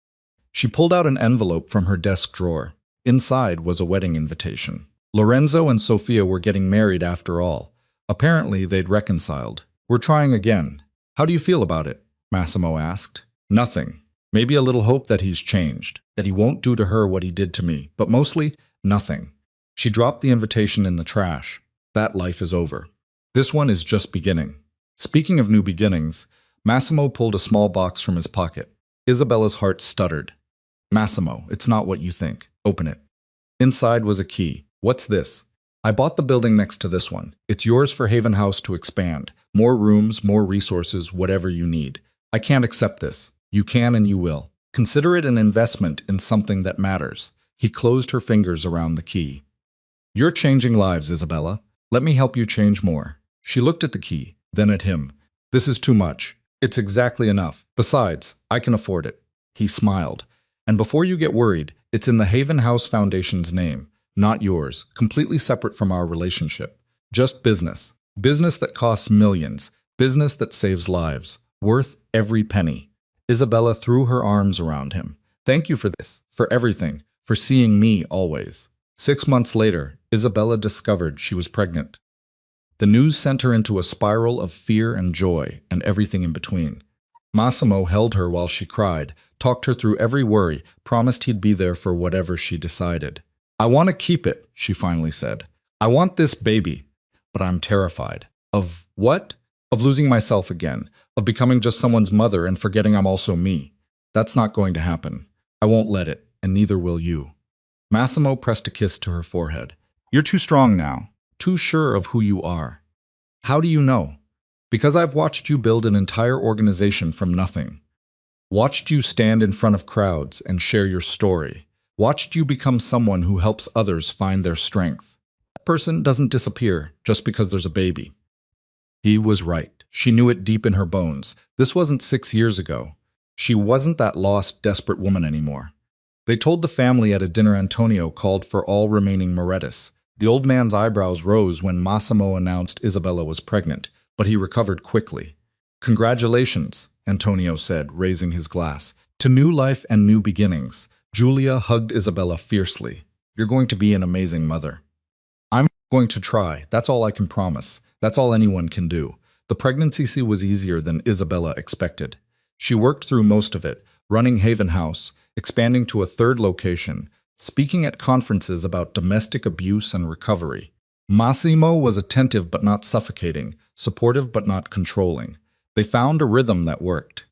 She pulled out an envelope from her desk drawer. Inside was a wedding invitation. Lorenzo and Sophia were getting married after all. Apparently, they'd reconciled. "We're trying again." "How do you feel about it?" Massimo asked. "Nothing. Maybe a little hope that he's changed, that he won't do to her what he did to me, but mostly, nothing." She dropped the invitation in the trash. That life is over. This one is just beginning. Speaking of new beginnings, Massimo pulled a small box from his pocket. Isabella's heart stuttered. Massimo, it's not what you think. Open it. Inside was a key. What's this? I bought the building next to this one. It's yours for Haven House to expand. More rooms, more resources, whatever you need. I can't accept this. You can and you will. Consider it an investment in something that matters. He closed her fingers around the key. You're changing lives, Isabella. Let me help you change more. She looked at the key, then at him. This is too much. It's exactly enough. Besides, I can afford it. He smiled. And before you get worried, it's in the Haven House Foundation's name, not yours, completely separate from our relationship. Just business. Business that costs millions. Business that saves lives. Worth every penny. Isabella threw her arms around him. Thank you for this, for everything, for seeing me always. 6 months later, Isabella discovered she was pregnant. The news sent her into a spiral of fear and joy and everything in between. Massimo held her while she cried, talked her through every worry, promised he'd be there for whatever she decided. I want to keep it, she finally said. I want this baby, but I'm terrified. Of what? Of losing myself again, of becoming just someone's mother and forgetting I'm also me. That's not going to happen. I won't let it, and neither will you. Massimo pressed a kiss to her forehead. You're too strong now, too sure of who you are. How do you know? Because I've watched you build an entire organization from nothing. Watched you stand in front of crowds and share your story. Watched you become someone who helps others find their strength. That person doesn't disappear just because there's a baby. He was right. She knew it deep in her bones. This wasn't 6 years ago. She wasn't that lost, desperate woman anymore. They told the family at a dinner Antonio called for all remaining Morettis. The old man's eyebrows rose when Massimo announced Isabella was pregnant, but he recovered quickly. Congratulations, Antonio said, raising his glass. To new life and new beginnings. Julia hugged Isabella fiercely. You're going to be an amazing mother. I'm going to try. That's all I can promise. That's all anyone can do. The pregnancy was easier than Isabella expected. She worked through most of it, running Haven House, expanding to a third location, speaking at conferences about domestic abuse and recovery. Massimo was attentive but not suffocating, supportive but not controlling. They found a rhythm that worked.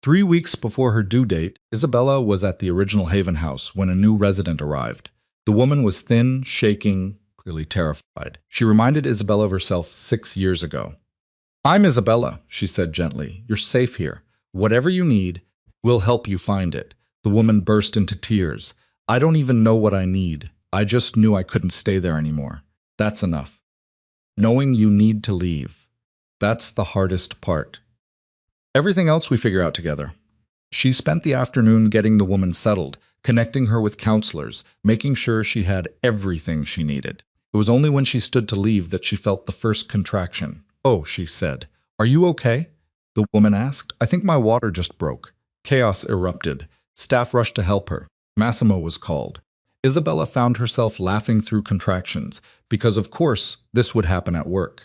3 weeks before her due date, Isabella was at the original Haven House when a new resident arrived. The woman was thin, shaking, clearly terrified. She reminded Isabella of herself 6 years ago. I'm Isabella, she said gently. You're safe here. Whatever you need, we'll help you find it. The woman burst into tears. I don't even know what I need. I just knew I couldn't stay there anymore. That's enough. Knowing you need to leave. That's the hardest part. Everything else we figure out together. She spent the afternoon getting the woman settled, connecting her with counselors, making sure she had everything she needed. It was only when she stood to leave that she felt the first contraction. Oh, she said. Are you okay? The woman asked. I think my water just broke. Chaos erupted. Staff rushed to help her. Massimo was called. Isabella found herself laughing through contractions, because of course this would happen at work.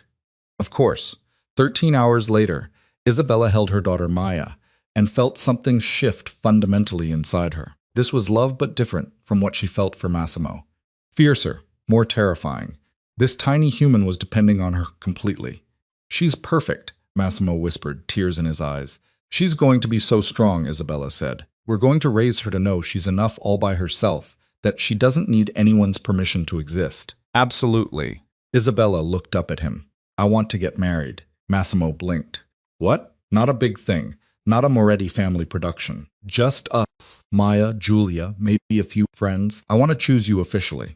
Of course. 13 hours later, Isabella held her daughter Maya and felt something shift fundamentally inside her. This was love but different from what she felt for Massimo. Fiercer, more terrifying. This tiny human was depending on her completely. She's perfect, Massimo whispered, tears in his eyes. She's going to be so strong, Isabella said. We're going to raise her to know she's enough all by herself, that she doesn't need anyone's permission to exist. Absolutely. Isabella looked up at him. I want to get married. Massimo blinked. What? Not a big thing. Not a Moretti family production. Just us. Maya, Julia, maybe a few friends. I want to choose you officially.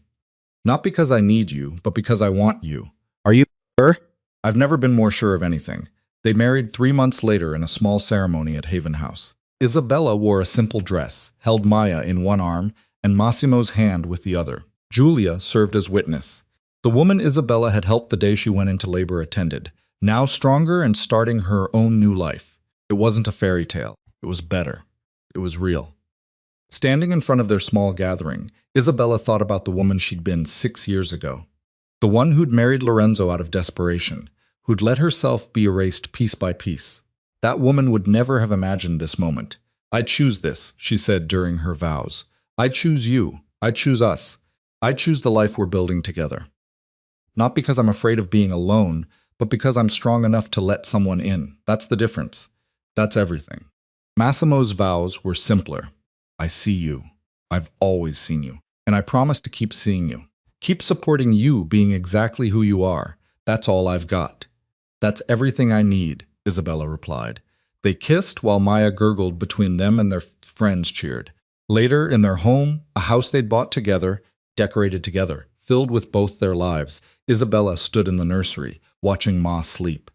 Not because I need you, but because I want you. Are you sure? I've never been more sure of anything. They married 3 months later in a small ceremony at Haven House. Isabella wore a simple dress, held Maya in one arm, and Massimo's hand with the other. Julia served as witness. The woman Isabella had helped the day she went into labor attended, now stronger and starting her own new life. It wasn't a fairy tale. It was better. It was real. Standing in front of their small gathering, Isabella thought about the woman she'd been 6 years ago. The one who'd married Lorenzo out of desperation, who'd let herself be erased piece by piece. That woman would never have imagined this moment. I choose this, she said during her vows. I choose you. I choose us. I choose the life we're building together. Not because I'm afraid of being alone, but because I'm strong enough to let someone in. That's the difference. That's everything. Massimo's vows were simpler. I see you. I've always seen you. And I promise to keep seeing you. Keep supporting you being exactly who you are. That's all I've got. That's everything I need, Isabella replied. They kissed while Maya gurgled between them and their friends cheered. Later, in their home, a house they'd bought together, decorated together, filled with both their lives, Isabella stood in the nursery, watching Ma sleep.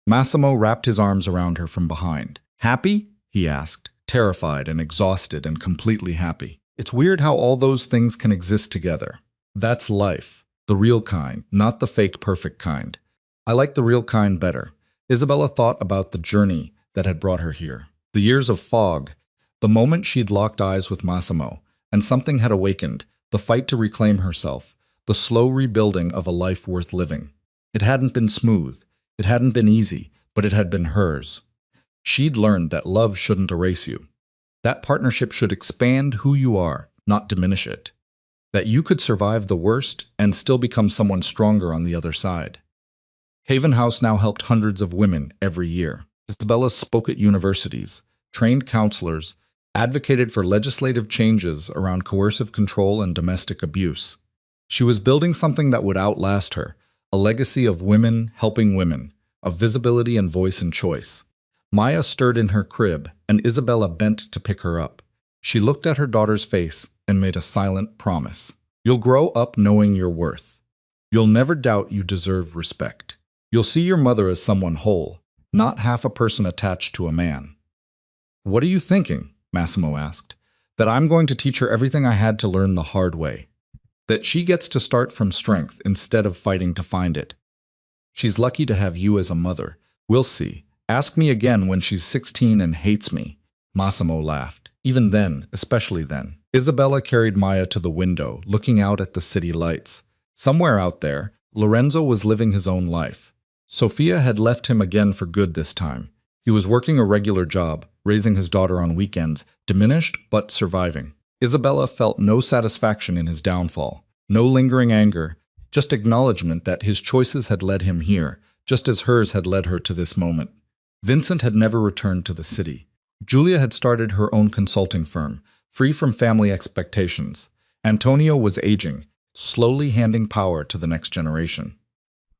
Massimo wrapped his arms around her from behind. Happy? He asked, terrified and exhausted and completely happy. It's weird how all those things can exist together. That's life, the real kind, not the fake perfect kind. I like the real kind better. Isabella thought about the journey that had brought her here. The years of fog, the moment she'd locked eyes with Massimo, and something had awakened, the fight to reclaim herself, the slow rebuilding of a life worth living. It hadn't been smooth, it hadn't been easy, but it had been hers. She'd learned that love shouldn't erase you. That partnership should expand who you are, not diminish it. That you could survive the worst and still become someone stronger on the other side. Haven House now helped hundreds of women every year. Isabella spoke at universities, trained counselors, advocated for legislative changes around coercive control and domestic abuse. She was building something that would outlast her, a legacy of women helping women, of visibility and voice and choice. Maya stirred in her crib, and Isabella bent to pick her up. She looked at her daughter's face and made a silent promise. You'll grow up knowing your worth. You'll never doubt you deserve respect. You'll see your mother as someone whole, not half a person attached to a man. What are you thinking? Massimo asked. That I'm going to teach her everything I had to learn the hard way. That she gets to start from strength instead of fighting to find it. She's lucky to have you as a mother. We'll see. Ask me again when she's 16 and hates me. Massimo laughed. Even then, especially then. Isabella carried Maya to the window, looking out at the city lights. Somewhere out there, Lorenzo was living his own life. Sophia had left him again for good this time. He was working a regular job, raising his daughter on weekends, diminished but surviving. Isabella felt no satisfaction in his downfall, no lingering anger, just acknowledgement that his choices had led him here, just as hers had led her to this moment. Vincent had never returned to the city. Julia had started her own consulting firm, free from family expectations. Antonio was aging, slowly handing power to the next generation.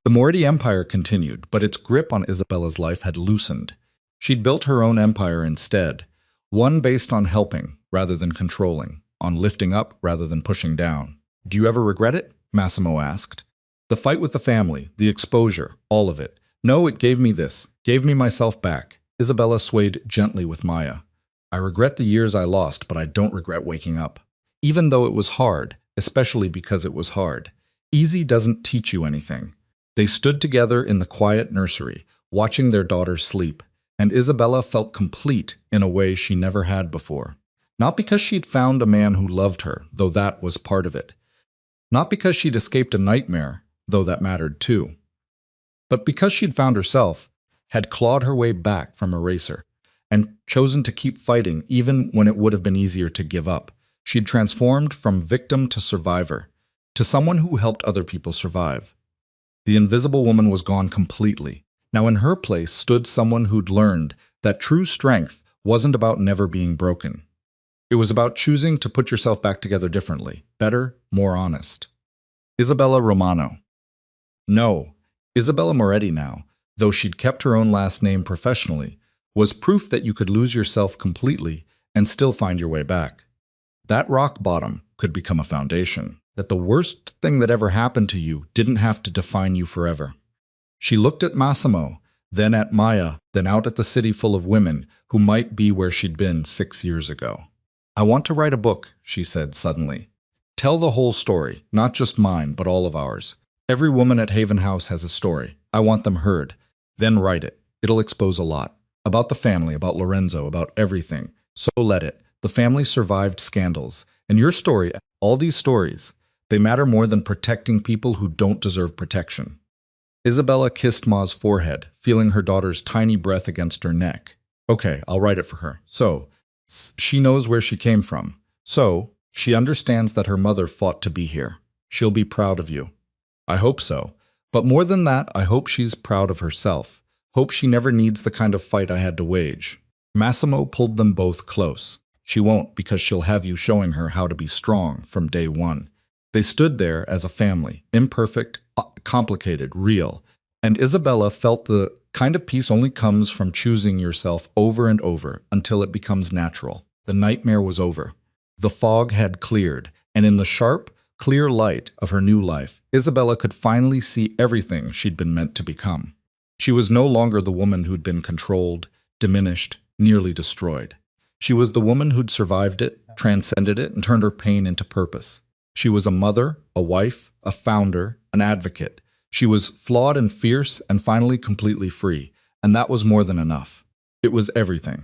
The Moridi Empire continued, but its grip on Isabella's life had loosened. She'd built her own empire instead, one based on helping rather than controlling, on lifting up rather than pushing down. Do you ever regret it? Massimo asked. The fight with the family, the exposure, all of it. No, it gave me this, gave me myself back. Isabella swayed gently with Maya. I regret the years I lost, but I don't regret waking up. Even though it was hard, especially because it was hard. Easy doesn't teach you anything. They stood together in the quiet nursery, watching their daughter sleep, and Isabella felt complete in a way she never had before. Not because she'd found a man who loved her, though that was part of it. Not because she'd escaped a nightmare, though that mattered too. But because she'd found herself, had clawed her way back from Eraser, and chosen to keep fighting even when it would have been easier to give up. She'd transformed from victim to survivor, to someone who helped other people survive. The invisible woman was gone completely. Now in her place stood someone who'd learned that true strength wasn't about never being broken. It was about choosing to put yourself back together differently, better, more honest. Isabella Romano. No, Isabella Moretti now, though she'd kept her own last name professionally, was proof that you could lose yourself completely and still find your way back. That rock bottom could become a foundation, that the worst thing that ever happened to you didn't have to define you forever. She looked at Massimo, then at Maya, then out at the city full of women who might be where she'd been 6 years ago. I want to write a book, she said suddenly. Tell the whole story, not just mine, but all of ours. Every woman at Haven House has a story. I want them heard. Then write it. It'll expose a lot. About the family, about Lorenzo, about everything. So let it. The family survived scandals. And your story, all these stories, they matter more than protecting people who don't deserve protection. Isabella kissed Ma's forehead, feeling her daughter's tiny breath against her neck. Okay, I'll write it for her. So, she knows where she came from. So, she understands that her mother fought to be here. She'll be proud of you. I hope so. But more than that, I hope she's proud of herself. Hope she never needs the kind of fight I had to wage. Massimo pulled them both close. She won't, because she'll have you showing her how to be strong from day one. They stood there as a family, imperfect, complicated, real. And Isabella felt the kind of peace only comes from choosing yourself over and over until it becomes natural. The nightmare was over. The fog had cleared, and in the sharp, clear light of her new life, Isabella could finally see everything she'd been meant to become. She was no longer the woman who'd been controlled, diminished, nearly destroyed. She was the woman who'd survived it, transcended it, and turned her pain into purpose. She was a mother, a wife, a founder, an advocate. She was flawed and fierce and finally completely free, and that was more than enough. It was everything.